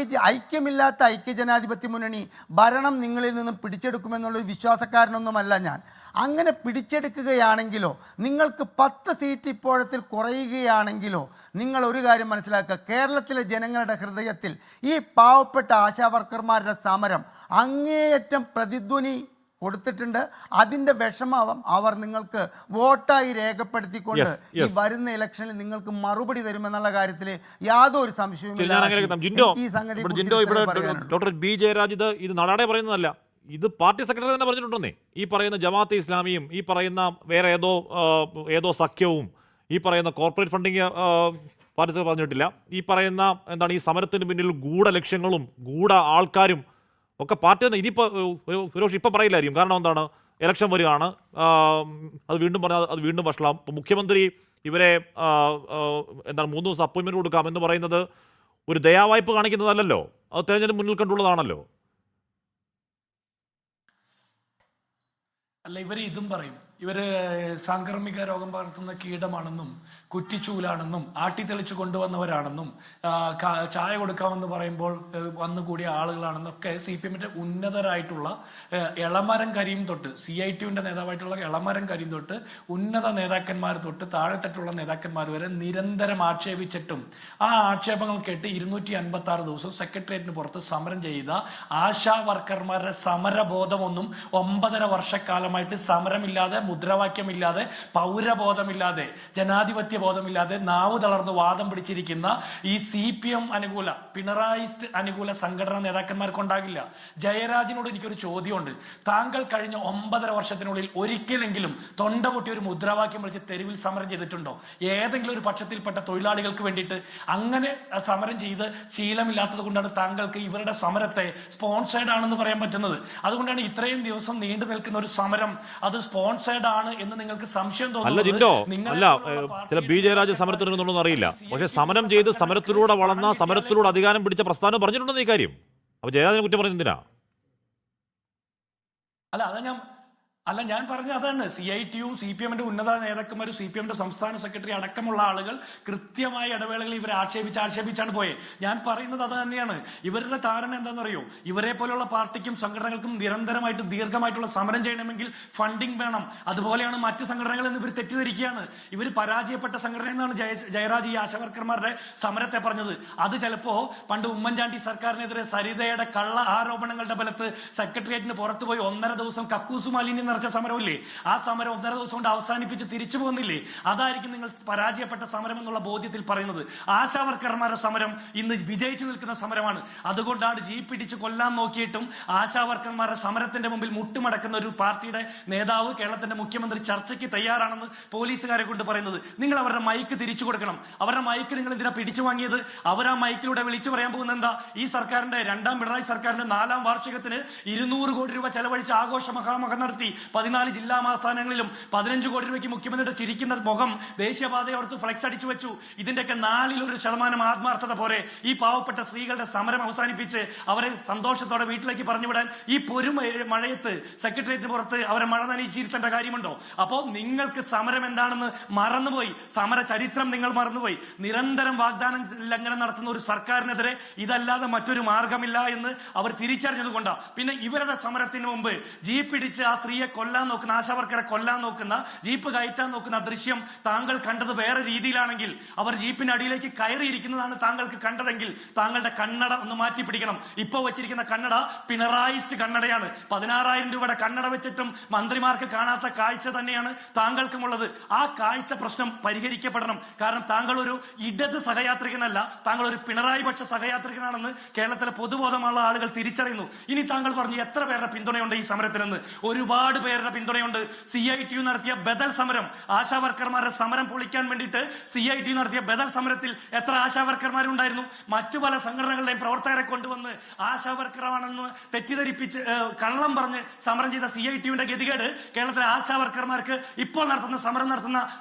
ഐക്യമില്ലാത്ത ഐക്യജനാധിപത്യ മുന്നണി ഭരണം നിങ്ങളിൽ നിന്നും പിടിച്ചെടുക്കുമെന്നുള്ളൊരു വിശ്വാസക്കാരനൊന്നുമല്ല ഞാൻ. അങ്ങനെ പിടിച്ചെടുക്കുകയാണെങ്കിലോ, നിങ്ങൾക്ക് 10 സീറ്റ് ഇപ്പോഴത്തിൽ കുറയുകയാണെങ്കിലോ, നിങ്ങൾ ഒരു കാര്യം മനസ്സിലാക്കുക, കേരളത്തിലെ ജനങ്ങളുടെ ഹൃദയത്തിൽ ഈ പാവപ്പെട്ട ആശാവർക്കർമാരുടെ സമരം അങ്ങേയറ്റം പ്രതിധ്വനി കൊടുത്തിട്ടുണ്ട്. അതിൻ്റെ വിഷമം അവർ നിങ്ങൾക്ക് വോട്ടായി രേഖപ്പെടുത്തിക്കൊണ്ട് Yes, yes. ഈ വരുന്ന ഇലക്ഷനിൽ നിങ്ങൾക്ക് മറുപടി തരുമെന്നുള്ള കാര്യത്തിൽ യാതൊരു സംശയവുമില്ല. ഞാൻ അങ്ങനെ കേൾക്കാം. ജിൻഡോ, എനിക്ക് ഈ സംഗതി ഇവിടെ ജിൻഡോ, ഇവിടെ ഡോക്ടർ ബി ജയരാജ് ഇത് നാടാടെ പറയുന്നതല്ല, ഇത് പാർട്ടി സെക്രട്ടറി തന്നെ പറഞ്ഞിട്ടുണ്ടെന്നേ. ഈ പറയുന്ന ജമാഅത്തെ ഇസ്ലാമിയും ഈ പറയുന്ന വേറെ ഏതോ സഖ്യവും ഈ പറയുന്ന കോർപ്പറേറ്റ് ഫണ്ടിങ് പാർട്ടി സെക്രട്ടറി പറഞ്ഞിട്ടില്ല. ഈ പറയുന്ന എന്താണ് ഈ സമരത്തിന് പിന്നിൽ ഗൂഢലക്ഷ്യങ്ങളും ഗൂഢ ആൾക്കാരും ഒക്കെ പാർട്ടി തന്നെ ഇനിയിപ്പോൾ സുരേഷ് ഇപ്പം പറയില്ലായിരിക്കും. കാരണം എന്താണ്, ഇലക്ഷൻ വരികയാണ്, അത് വീണ്ടും പറഞ്ഞാൽ അത് വീണ്ടും വഷളാം. ഇപ്പോൾ മുഖ്യമന്ത്രി ഇവരെ എന്താണ് 3 ദിവസം അപ്പോയിൻമെൻറ്റ് കൊടുക്കാമെന്ന് പറയുന്നത് ഒരു ദയാവായ്പ കാണിക്കുന്നതല്ലല്ലോ, അത് തെരഞ്ഞെടുപ്പ് മുന്നിൽ കണ്ടുള്ളതാണല്ലോ. അല്ല, ഇവർ ഇതും പറയും, ഇവര് സാംക്രമിക രോഗം പകർത്തുന്ന കീടമാണെന്നും കുറ്റിച്ചൂലാണെന്നും ആട്ടിത്തെളിച്ച് കൊണ്ടുവന്നവരാണെന്നും ചായ കൊടുക്കാമെന്ന് പറയുമ്പോൾ വന്നുകൂടിയ ആളുകളാണെന്നൊക്കെ CPM-ന്റെ ഉന്നതരായിട്ടുള്ള എളമരം കരീം തൊട്ട് CITUവിന്റെ നേതാവായിട്ടുള്ള എളമരം കരീം തൊട്ട് ഉന്നത നേതാക്കന്മാർ തൊട്ട് താഴെത്തട്ടുള്ള നേതാക്കന്മാർ വരെ നിരന്തരം ആക്ഷേപിച്ചിട്ടും ആ ആക്ഷേപങ്ങൾ കേട്ട് 256 ദിവസം സെക്രട്ടേറിയറ്റിന് പുറത്ത് സമരം ചെയ്ത ആശാ വർക്കർമാരുടെ സമരബോധമൊന്നും 9.5 വർഷക്കാലമായിട്ട് സമരമില്ലാതെ, മുദ്രാവാക്യമില്ലാതെ, പൗരബോധമില്ലാതെ, ജനാധിപത്യ ബോധമില്ലാതെ നാവ് തളർന്ന് വാദം പിടിച്ചിരിക്കുന്ന ഈ CPM അനുകൂല, പിണറായിസ്റ്റ് അനുകൂല സംഘടനാ നേതാക്കന്മാർക്കുണ്ടാകില്ല. ജയരാജിനോട് എനിക്കൊരു ചോദ്യമുണ്ട്. താങ്കൾ കഴിഞ്ഞ 9.5 വർഷത്തിനുള്ളിൽ ഒരിക്കലെങ്കിലും തൊണ്ട പൊട്ടി ഒരു മുദ്രാവാക്യം വിളിച്ച് തെരുവിൽ സമരം ചെയ്തിട്ടുണ്ടോ? ഏതെങ്കിലും ഒരു പക്ഷത്തിൽപ്പെട്ട തൊഴിലാളികൾക്ക് വേണ്ടിയിട്ട്? അങ്ങനെ സമരം ചെയ്ത് ശീലമില്ലാത്തത് കൊണ്ടാണ് താങ്കൾക്ക് ഇവരുടെ സമരത്തെ സ്പോൺസേഡ് ആണെന്ന് പറയാൻ പറ്റുന്നത്. അതുകൊണ്ടാണ് ഇത്രയും ദിവസം നീണ്ടു നിൽക്കുന്ന ഒരു സമരം അത് സ്പോൺസേഡ് ആണ് എന്ന് നിങ്ങൾക്ക് സംശയം തോന്നുന്നു. ബി ജയരാജ് സമരത്തിനൊന്നും അറിയില്ല, പക്ഷെ സമരം ചെയ്ത് സമരത്തിലൂടെ വളർന്ന, സമരത്തിലൂടെ അധികാരം പിടിച്ച പ്രസ്ഥാനം പറഞ്ഞിട്ടുണ്ടെന്ന് ഈ കാര്യം. അപ്പൊ ജയരാജനെ കുറ്റം പറയുന്നത് എന്തിനാ? ഞാൻ പറഞ്ഞ അതാണ്. CITU, CPM-ന്റെ ഉന്നത നേതാക്കന്മാരും CPM-ന്റെ സംസ്ഥാന സെക്രട്ടറി അടക്കമുള്ള ആളുകൾ കൃത്യമായ ഇടവേളകളിൽ ഇവരെ ആക്ഷേപിച്ചാണ് പോയത്. ഞാൻ പറയുന്നത് അത് തന്നെയാണ്. ഇവരുടെ ധാരണ എന്താണെന്നറിയോ? ഇവരെ പോലുള്ള പാർട്ടിക്കും സംഘടനകൾക്കും നിരന്തരമായിട്ട് ദീർഘമായിട്ടുള്ള സമരം ചെയ്യണമെങ്കിൽ ഫണ്ടിങ് വേണം. അതുപോലെയാണ് മറ്റ് സംഘടനകൾ എന്ന് ഇവർ തെറ്റിദ്ധരിക്കുകയാണ്. ഇവർ പരാജയപ്പെട്ട സംഘടന എന്നാണ് ജയരാജ് ഈ ആശാവർക്കർമാരുടെ സമരത്തെ പറഞ്ഞത്. അത് ചിലപ്പോ പണ്ട് ഉമ്മൻചാണ്ടി സർക്കാരിനെതിരെ സരിതയുടെ കള്ള ആരോപണങ്ങളുടെ ബലത്ത് സെക്രട്ടേറിയറ്റിന് പുറത്തു പോയി 1.5 ദിവസം കക്കൂസ് മാലിന്യം സമരമില്ലേ, ആ സമരം 1.5 ദിവസം കൊണ്ട് അവസാനിപ്പിച്ച് തിരിച്ചു പോകുന്നില്ലേ? അതായിരിക്കും നിങ്ങൾ പരാജയപ്പെട്ട സമരം എന്നുള്ള ബോധ്യത്തിൽ പറയുന്നത്. ആശാവർക്കർമാരുടെ സമരം ഇന്ന് വിജയിച്ചു നിൽക്കുന്ന സമരമാണ്. അതുകൊണ്ടാണ് ജീപ്പ് പിടിച്ച് കൊല്ലാൻ നോക്കിയിട്ടും ആശാവർക്കർമാരുടെ സമരത്തിന്റെ മുമ്പിൽ മുട്ടുമടക്കുന്ന ഒരു പാർട്ടിയുടെ നേതാവ്, കേരളത്തിന്റെ മുഖ്യമന്ത്രി ചർച്ചയ്ക്ക് തയ്യാറാണെന്ന് പോലീസുകാരെ കൊണ്ട് പറയുന്നത്. നിങ്ങൾ അവരുടെ മൈക്ക് തിരിച്ചു കൊടുക്കണം. അവരുടെ മൈക്ക് നിങ്ങൾ എന്തിനാ പിടിച്ചു വാങ്ങിയത്? അവർ ആ മൈക്കിലൂടെ വിളിച്ചു പറയാൻ പോകുന്നത് എന്താ? ഈ സർക്കാരിന്റെ, 2ാം പിണറായി സർക്കാരിന്റെ 4ാം വാർഷികത്തിന് 200 കോടി രൂപ ചെലവഴിച്ച് ആഘോഷ മഹാമഹം നടത്തി. 14 ജില്ലാ ആസ്ഥാനങ്ങളിലും 15 കോടി രൂപയ്ക്ക് മുഖ്യമന്ത്രിയുടെ ചിരിക്കുന്ന മുഖം ദേശീയപാതയോർത്ത് ഫ്ലെക്സ് അടിച്ചു വെച്ചു. ഇതിന്റെയൊക്കെ 4% ആത്മാർത്ഥത പോരെ ഈ പാവപ്പെട്ട സ്ത്രീകളുടെ സമരം അവസാനിപ്പിച്ച് അവരെ സന്തോഷത്തോടെ വീട്ടിലേക്ക് പറഞ്ഞുവിടാൻ? ഈ മഴയത്ത് സെക്രട്ടേറിയറ്റിന് പുറത്ത് അവരെ മഴ നനയിച്ചിരുത്തേണ്ട കാര്യമുണ്ടോ? അപ്പോ നിങ്ങൾക്ക് സമരം എന്താണെന്ന് മറന്നുപോയി. സമര ചരിത്രം നിങ്ങൾ മറന്നുപോയി. നിരന്തരം വാഗ്ദാനം ലംഘനം നടത്തുന്ന ഒരു സർക്കാരിനെതിരെ ഇതല്ലാതെ മറ്റൊരു മാർഗമില്ല എന്ന് അവർ തിരിച്ചറിഞ്ഞതുകൊണ്ടാണ്. പിന്നെ ഇവരുടെ സമരത്തിന് മുമ്പ് ജീപ്പ് പിടിച്ച് ആ സ്ത്രീയെ കൊല്ലാൻ നോക്കുന്ന, ആശാവർക്കറെ കൊല്ലാൻ നോക്കുന്ന, ജീപ്പ് കയറ്റാൻ നോക്കുന്ന ദൃശ്യം താങ്കൾ കണ്ടത് വേറെ രീതിയിലാണെങ്കിൽ, അവർ ജീപ്പിന്റെ അടിയിലേക്ക് കയറിയിരിക്കുന്നതാണ് താങ്കൾക്ക് കണ്ടതെങ്കിൽ താങ്കളുടെ കണ്ണട ഒന്ന് മാറ്റി പിടിക്കണം. ഇപ്പോൾ വെച്ചിരിക്കുന്ന കണ്ണട പിണറായിസ്റ്റ് കണ്ണടയാണ്. 16,000 രൂപയുടെ കണ്ണട വെച്ചിട്ടും മന്ത്രിമാർക്ക് കാണാത്ത കാഴ്ച തന്നെയാണ് താങ്കൾക്കുമുള്ളത്. ആ കാഴ്ച പ്രശ്നം പരിഹരിക്കപ്പെടണം. കാരണം താങ്കൾ ഒരു ഇടത് സഹയാത്രികനല്ല, താങ്കൾ ഒരു പിണറായി പക്ഷ സഹയാത്രികനാണെന്ന് കേരളത്തിലെ പൊതുബോധമുള്ള ആളുകൾ തിരിച്ചറിയുന്നു. ഇനി താങ്കൾ പറഞ്ഞു എത്ര പേരുടെ പിന്തുണയുണ്ട് ഈ സമരത്തിനെന്ന്? ഒരുപാട് പേരുടെ പിന്തുണയുണ്ട്. CITU നടത്തിയ ബദൽ സമരം, ആശാവർക്കർമാരുടെ സമരം പൊളിക്കാൻ വേണ്ടിയിട്ട് CITU നടത്തിയ ബദൽ സമരത്തിൽ എത്ര ആശാവർക്കർമാരുണ്ടായിരുന്നു? മറ്റു പല സംഘടനകളുടെയും പ്രവർത്തകരെ കൊണ്ടുവന്ന് ആശാവർക്കറാണെന്ന് തെറ്റിദ്ധരിപ്പിച്ച് കള്ളം പറഞ്ഞ് സമരം ചെയ്ത CITUവിന്റെ ഗതികേട് കേരളത്തിലെ ആശാവർക്കർമാർക്ക് ഇപ്പോൾ നടത്തുന്ന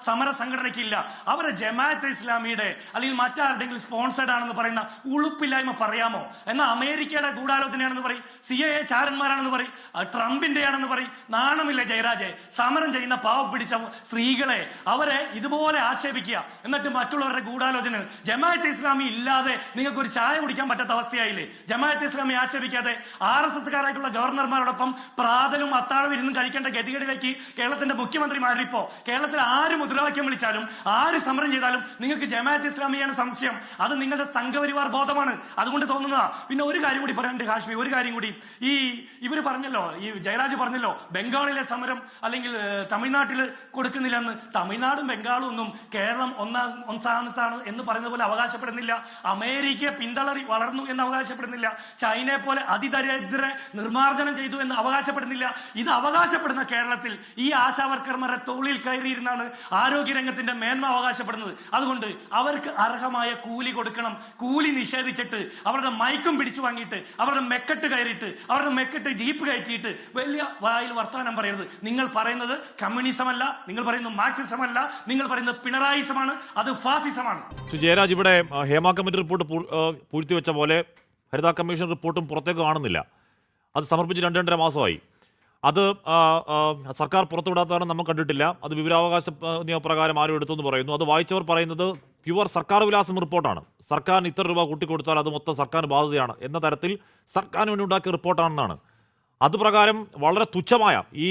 സമര സംഘടനയ്ക്കില്ല. അവരെ ജമാഅത്തെ ഇസ്ലാമിയുടെ അല്ലെങ്കിൽ മറ്റാരുടെങ്കിലും സ്പോൺസേഡ് ആണെന്ന് പറയുന്ന ഉളുപ്പില്ലായ്മ പറയാമോ? എന്നാൽ അമേരിക്കയുടെ ഗൂഢാലോചനയാണെന്ന് പറയും, CIA ചാരന്മാരാണെന്ന് പറയും, ട്രംപിന്റെ ആണെന്ന് പറയും. നാണമില്ല ജയരാജെ? സമരം ചെയ്യുന്ന പാവം പിടിച്ച സ്ത്രീകളെ അവരെ ഇതുപോലെ ആക്ഷേപിക്കുക, എന്നിട്ട് മറ്റുള്ളവരുടെ ഗൂഢാലോചന. ജമാഅത്തെ ഇസ്ലാമി ഇല്ലാതെ നിങ്ങൾക്ക് ഒരു ചായ കുടിക്കാൻ പറ്റാത്ത അവസ്ഥയായില്ലേ? ജമാഅത്തെ ഇസ്ലാമി ആക്ഷേപിക്കാതെ RSSകാരായിട്ടുള്ള ഗവർണർമാരോടൊപ്പം പ്രാതലും അത്താഴം ഇരുന്നും കഴിക്കേണ്ട ഗതികേടിലേക്ക് കേരളത്തിന്റെ മുഖ്യമന്ത്രിമാരിപ്പോ. കേരളത്തിൽ ആര് മുദ്രാവാക്യം വിളിച്ചാലും ആര് സമരം ചെയ്താലും നിങ്ങൾക്ക് ജമാഅത്തെ ഇസ്ലാമിയാണ് സംശയം. അത് നിങ്ങളുടെ സംഘപരിവാർ ബോധമാണ്, അതുകൊണ്ട് തോന്നുന്നതാ. പിന്നെ ഒരു കാര്യം കൂടി പറയാനുണ്ട് ഹാഷ്മി, ഒരു കാര്യം കൂടി. ഇവര് പറഞ്ഞല്ലോ, ഈ ജയരാജ് പറഞ്ഞല്ലോ, ബംഗാളിലെ സമരം അല്ലെങ്കിൽ തമിഴ്നാട്ടിൽ കൊടുക്കുന്നില്ലെന്ന്. തമിഴ്നാടും ബംഗാളും ഒന്നും കേരളം ഒന്നാം സ്ഥാനത്താണ് എന്ന് പറയുന്ന പോലെ അവകാശപ്പെടുന്നില്ല. അമേരിക്ക പിന്തളറി വളർന്നു എന്ന് അവകാശപ്പെടുന്നില്ല. ചൈനയെ പോലെ അതിദരിദ്ര നിർമ്മാർജ്ജനം ചെയ്തു എന്ന് അവകാശപ്പെടുന്നില്ല. ഇത് അവകാശപ്പെടുന്ന കേരളത്തിൽ ഈ ആശാവർക്കർമാരെ തോളിൽ കയറിയിരുന്നാണ് ആരോഗ്യരംഗത്തിന്റെ മേന്മ അവകാശപ്പെടുന്നത്. അതുകൊണ്ട് അവർക്ക് അർഹമായ കൂലി കൊടുക്കണം. കൂലി നിഷേധിച്ചിട്ട് അവരുടെ മൈക്കും പിടിച്ചു വാങ്ങിയിട്ട് അവരുടെ മെക്കെട്ട് കയറിയിട്ട് അവരുടെ മെക്കെട്ട് ജീപ്പ് കയറ്റിയിട്ട് വലിയ വായിൽ വർത്തമാനം പറയരുത്. നിങ്ങൾ പറയുന്നത് കമ്മ്യൂണിസം അല്ല, നിങ്ങൾ പറയുന്നത് മാർക്സിസം അല്ല, നിങ്ങൾ പറയുന്നത് പിണറായിസമാണ്, അത് ഫാസിസമാണ്. ജയരാജ്, ഇവിടെ ഹേമ കമ്മിറ്റി റിപ്പോർട്ട് പൂഴ്ത്തിവെച്ച പോലെ ഹരിത കമ്മീഷൻ റിപ്പോർട്ടും പുറത്തേക്ക് കാണുന്നില്ല. അത് സമർപ്പിച്ച് 2.5 മാസമായി. അത് സർക്കാർ പുറത്തുവിടാത്തതാണ് നമ്മൾ കണ്ടിട്ടില്ല. അത് വിവരാവകാശ നിയമപ്രകാരം ആരും എടുത്തു എന്ന് പറയുന്നു. അത് വായിച്ചവർ പറയുന്നത് പ്യുവർ സർക്കാർ വിലാസം റിപ്പോർട്ടാണ്. സർക്കാരിന് ഇത്ര രൂപ കൂട്ടിക്കൊടുത്താൽ അത് മൊത്തം സർക്കാരിന് ബാധ്യതയാണ് എന്ന തരത്തിൽ സർക്കാരിന് വേണ്ടി ഉണ്ടാക്കിയ റിപ്പോർട്ടാണെന്നാണ്. അത് പ്രകാരം വളരെ തുച്ഛമായ ഈ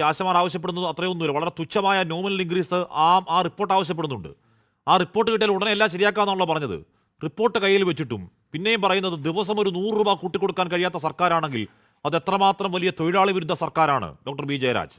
ആശമാർ ആവശ്യപ്പെടുന്നത് അത്രയൊന്നുമില്ല. വളരെ തുച്ഛമായ നോമിനൽ ഇൻക്രീസ് ആ റിപ്പോർട്ട് ആവശ്യപ്പെടുന്നുണ്ട്. ആ റിപ്പോർട്ട് കിട്ടിയാൽ ഉടനെ എല്ലാം ശരിയാക്കാമെന്നാണല്ലോ പറഞ്ഞത്. റിപ്പോർട്ട് കയ്യിൽ വെച്ചിട്ടും പിന്നെയും പറയുന്നത് ദിവസം ഒരു 100 രൂപ കൂട്ടിക്കൊടുക്കാൻ കഴിയാത്ത സർക്കാരാണെങ്കിൽ അത് എത്രമാത്രം വലിയ തൊഴിലാളി വിരുദ്ധ സർക്കാരാണ് ഡോക്ടർ ബി ജയരാജ്.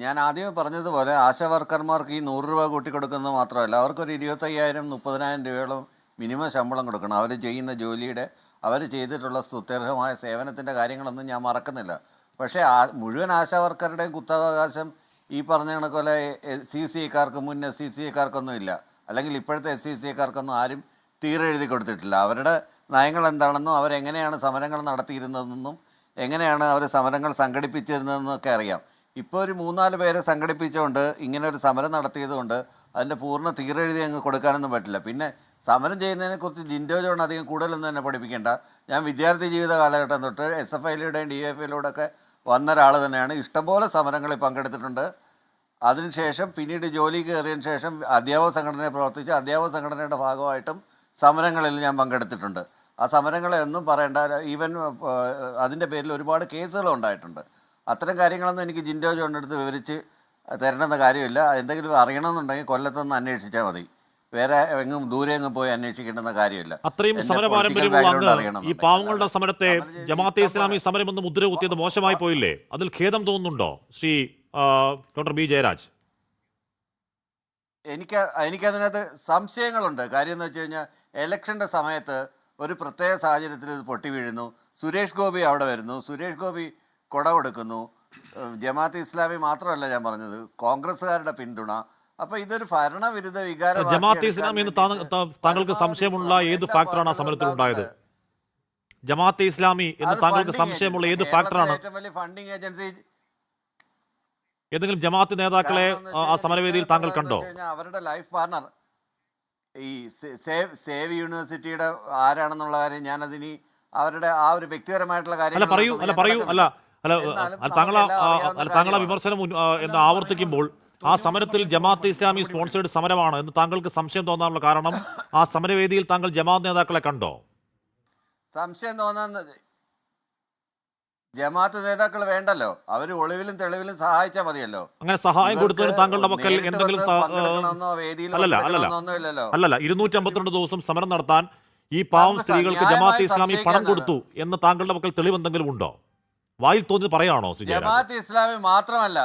ഞാൻ ആദ്യമേ പറഞ്ഞതുപോലെ ആശാ വർക്കർമാർക്ക് ഈ 100 രൂപ കൂട്ടിക്കൊടുക്കുന്നത് മാത്രമല്ല, അവർക്കൊരു 25,000-30,000 രൂപയോളം മിനിമം ശമ്പളം കൊടുക്കണം. അവർ ചെയ്യുന്ന ജോലിയുടെ, അവർ ചെയ്തിട്ടുള്ള സ്തുത്യർഹമായ സേവനത്തിൻ്റെ കാര്യങ്ങളൊന്നും ഞാൻ മറക്കുന്നില്ല. പക്ഷേ മുഴുവൻ ആശാ വർക്കറുടെയും കുത്തവകാശം ഈ പറഞ്ഞ കണക്കോലെ SCCക്കാർക്ക് മുൻ SCCക്കാർക്കൊന്നും ഇല്ല, അല്ലെങ്കിൽ ഇപ്പോഴത്തെ SCCക്കാർക്കൊന്നും ആരും തീരെഴുതി കൊടുത്തിട്ടില്ല. അവരുടെ നയങ്ങൾ എന്താണെന്നും അവരെങ്ങനെയാണ് സമരങ്ങൾ നടത്തിയിരുന്നതെന്നും എങ്ങനെയാണ് അവർ സമരങ്ങൾ സംഘടിപ്പിച്ചിരുന്നതെന്നൊക്കെ അറിയാം. ഇപ്പോൾ ഒരു 3-4 പേരെ സംഘടിപ്പിച്ചുകൊണ്ട് ഇങ്ങനെ ഒരു സമരം നടത്തിയതുകൊണ്ട് അതിൻ്റെ പൂർണ്ണ തീരെഴുതി അങ്ങ് കൊടുക്കാനൊന്നും പറ്റില്ല. പിന്നെ സമരം ചെയ്യുന്നതിനെക്കുറിച്ച് ജിൻഡോ ജോൺ അധികം കൂടുതലൊന്നും തന്നെ പഠിപ്പിക്കേണ്ട. ഞാൻ വിദ്യാർത്ഥി ജീവിത കാലഘട്ടം തൊട്ട് SFIയിലൂടെയും DFIയിലൂടെ ഒക്കെ വന്ന ഒരാൾ തന്നെയാണ്. ഇഷ്ടംപോലെ സമരങ്ങളിൽ പങ്കെടുത്തിട്ടുണ്ട്. അതിനുശേഷം പിന്നീട് ജോലി കയറിയതിന് ശേഷം അധ്യാപക സംഘടനയെ പ്രവർത്തിച്ച് അധ്യാപക സംഘടനയുടെ ഭാഗമായിട്ടും സമരങ്ങളിൽ ഞാൻ പങ്കെടുത്തിട്ടുണ്ട്. ആ സമരങ്ങളെയൊന്നും പറയേണ്ട. ഈവൻ അതിൻ്റെ പേരിൽ ഒരുപാട് കേസുകൾ ഉണ്ടായിട്ടുണ്ട്. അത്തരം കാര്യങ്ങളൊന്നും എനിക്ക് ജിൻഡോ ജോണിൻ്റെ അടുത്ത് വിവരിച്ച് തരണമെന്ന കാര്യമില്ല. എന്തെങ്കിലും അറിയണമെന്നുണ്ടെങ്കിൽ കൊല്ലത്തൊന്ന് അന്വേഷിച്ചാൽ മതി, വേറെ എങ്ങും ദൂരെ എങ്ങും പോയി അന്വേഷിക്കേണ്ടെന്ന കാര്യമില്ല. അത്രയും സമര പാരമ്പര്യമുള്ള ഈ പാവങ്ങളുടെ സമരത്തെ ജമാഅത്തെ ഇസ്ലാമി സമരമെന്ന് മുദ്ര കുത്തിയത് മോശമായി പോയില്ലേ? അതിൽ ഖേദം തോന്നുന്നുണ്ടോ ശ്രീ ഡോക്ടർ ബി ജയരാജ്? എനിക്കതിനകത്ത് സംശയങ്ങളുണ്ട്. കാര്യം എന്ന് വെച്ച് കഴിഞ്ഞാൽ ഇലക്ഷൻ്റെ സമയത്ത് ഒരു പ്രത്യേക സാഹചര്യത്തിൽ ഇത് പൊട്ടി വീഴുന്നു. സുരേഷ് ഗോപി അവിടെ വരുന്നു, സുരേഷ് ഗോപി കൊട കൊടുക്കുന്നു. ജമാഅത്തെ ഇസ്ലാമി മാത്രമല്ല ഞാൻ പറഞ്ഞത്, കോൺഗ്രസ്സുകാരുടെ പിന്തുണ. അപ്പൊ ഇതൊരു ഭരണവിരുദ്ധ വികാരം. ജമാഅത്തെ ഇസ്ലാമി എന്ന് താങ്കൾക്ക് സംശയമുള്ള ഏത് ഫാക്ടറാണ് ആ സമരത്തിൽ ഉണ്ടായത്? ജമാഅത്തെ ഇസ്ലാമി എന്ന് താങ്കൾക്ക് സംശയമുള്ള ഏത് ഫാക്ടറാണ്? ഏറ്റവും വലിയ ഫണ്ടിങ് ഏജൻസി. ഏതെങ്കിലും ജമാഅത്ത് നേതാക്കളെ ആ സമരവേദിയിൽ താങ്കൾ കണ്ടോ? അവരുടെ ലൈഫ് പാർട്ണർ ഈ സേവ് യൂണിവേഴ്സിറ്റിയുടെ ആരാണെന്നുള്ള കാര്യം ഞാനതിനി അവരുടെ ആ ഒരു വ്യക്തിപരമായിട്ടുള്ള കാര്യം താങ്കൾ ആ വിമർശനം എന്ന് ആവർത്തിക്കുമ്പോൾ ആ സമരത്തിൽ ജമാഅത്തെ ഇസ്ലാമി സ്പോൺസേഡ് സമരമാണ് എന്ന് താങ്കൾക്ക് സംശയം തോന്നാനുള്ള കാരണം ആ സമരവേദിയിൽ താങ്കൾ ജമാഅത്ത് നേതാക്കളെ കണ്ടോ? സംശയം തോന്നാൻ ജമാഅത്ത് നേതാക്കൾ വേണ്ടല്ലോ, അവർ ഒളിവിലും തെളിവിലും സഹായിച്ചാൽ മതിയല്ലോ. അങ്ങനെ സഹായം കൊടുത്തതിന് താങ്കളുടെ പക്കൽ എന്തെങ്കിലും അല്ലല്ല 252 ദിവസം സമരം നടത്താൻ ഈ പാവം സ്ത്രീകൾക്ക് ജമാഅത്തെ ഇസ്ലാമി പണം കൊടുത്തു എന്ന് താങ്കളുടെ പക്കൽ തെളിവ് എന്തെങ്കിലും ഉണ്ടോ? വായിൽ തോന്നി പറയാണോ? ജമാഅത്തെ ഇസ്ലാമി മാത്രമല്ല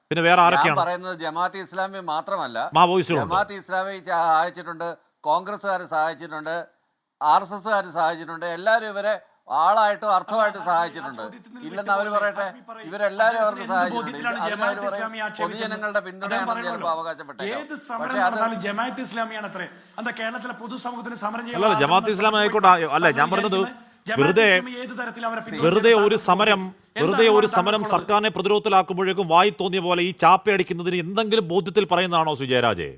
പിന്നെ വേറെ ആരൊക്കെയാണ് പറയുന്നത്? ജമാഅത്തെ ഇസ്ലാമി മാത്രമല്ല, മാവോയിസ്റ്റുകൾ ജമാഅത്തെ ഇസ്ലാമി സഹായിച്ചിട്ടുണ്ട്, കോൺഗ്രസ്സുകാർ സഹായിച്ചിട്ടുണ്ട്, RSSകാർ സഹായിച്ചിട്ടുണ്ട്. എല്ലാവരും ഇവരെ ആളായിട്ടും അർത്ഥമായിട്ട് സഹായിച്ചിട്ടുണ്ട്. ഇല്ലെന്ന് അവർ പറയട്ടെ, ഇവരെല്ലാവരും അവർക്ക് സഹായിച്ചിട്ടുണ്ട്. പൊതുജനങ്ങളുടെ പിന്തുണയാണെന്ന് ചിലപ്പോൾ അവകാശപ്പെട്ടേ. ജമാഅത്തെ ഇസ്ലാമിയാണ് അത്രേ എന്താ കേരളത്തിലെ പൊതുസമൂഹത്തിന് സമരം ചെയ്യാൻ? ജമാഅത്തെ ഇസ്ലാമി ആയിക്കോട്ടെ, അല്ല ഞാൻ പറഞ്ഞത് വെറുതെ ഒരു സമരം സർക്കാരിനെ പ്രതിരോധത്തിലാക്കുമ്പോഴേക്കും വായി തോന്നിയ പോലെ ഈ ചാപ്പയടിക്കുന്നതിന് എന്തെങ്കിലും ബോധ്യത്തിൽ പറയുന്നതാണോ ശ്രീ ജയരാജേ?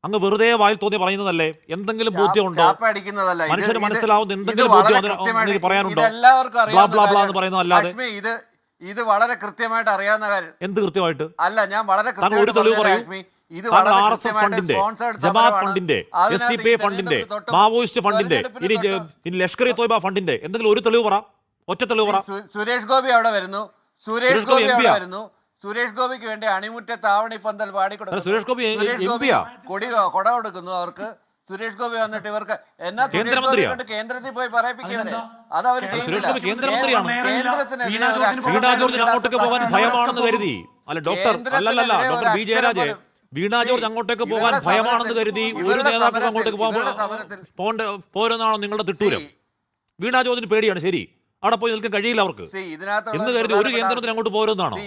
അങ്ങ് വെറുതെ വായിൽ തോന്നി പറയുന്നതല്ലേ? എന്തെങ്കിലും ബോധ്യമുണ്ടോ? ചാപ്പ അടിക്കുന്നതല്ല. മനുഷ്യന് മനസ്സിലാവുന്ന എന്തെങ്കിലും ബോധ്യം അതിന് പറയാനുണ്ടോ? ബ്ലാ ബ്ലാ ബ്ലാ എന്ന് പറയുന്നത് അല്ലാതെ ഇത് വളരെ കൃത്യമായിട്ട് അറിയാവുന്ന കാര്യം. എന്ത് കൃത്യമായിട്ട്? അല്ല, ഞാൻ വളരെ താങ്കൾ ഒരു തെളിവ് പറയൂ. താങ്കൾ RSS ഫണ്ടിന്റെ, ജമാഅത്ത് ഫണ്ടിന്റെ, SDPI ഫണ്ടിന്റെ, മാവോയിസ്റ്റ് ഫണ്ടിന്റെ, ഇനി ലഷ്കർ ഇ തോയ്ബ ഫണ്ടിന്റെ എന്തെങ്കിലും ഒരു തെളിവ് പറ. ഒറ്റ തെളിവ് പറ. സുരേഷ് ഗോപി അവിടെ വരുന്നു. സുരേഷ് ഗോപി അവിടെ വരുന്നു. സുരേഷ് ഗോപിക്ക് വേണ്ടി അണിമുറ്റത്ത് ആവണി പന്തൽ പാടിക്കൊടുക്കുന്നു. സുരേഷ് ഗോപി കൊട കൊടുക്കുന്നു അവർക്ക്. സുരേഷ് ഗോപി വന്നിട്ട് ഇവർക്ക് എന്നാ കേന്ദ്രത്തിൽ പോയി പറയിപ്പിക്കുന്നത്? അത് അവർ കേന്ദ്രമന്ത്രിയാണ്. വീണ ജോർജിന് അങ്ങോട്ടേക്ക് പോകാൻ ഭയമാണെന്ന് കരുതി. അല്ല ഡോക്ടർ ഡോക്ടർ ബി ജയരാജ്, വീണ ജോർജ് അങ്ങോട്ടേക്ക് പോകാൻ ഭയമാണെന്ന് കരുതി ഒരു നേതാക്കൾ അങ്ങോട്ടേക്ക് പോരുന്നാണോ നിങ്ങളുടെ തിട്ടൂരം? വീണ ജോർജിന് പേടിയാണ്, ശരി, അവിടെ പോയി നിൽക്കാൻ കഴിയില്ല അവർക്ക് എന്ന് കരുതി ഒരു കേന്ദ്രത്തിന് അങ്ങോട്ട് പോരുന്നതാണോ?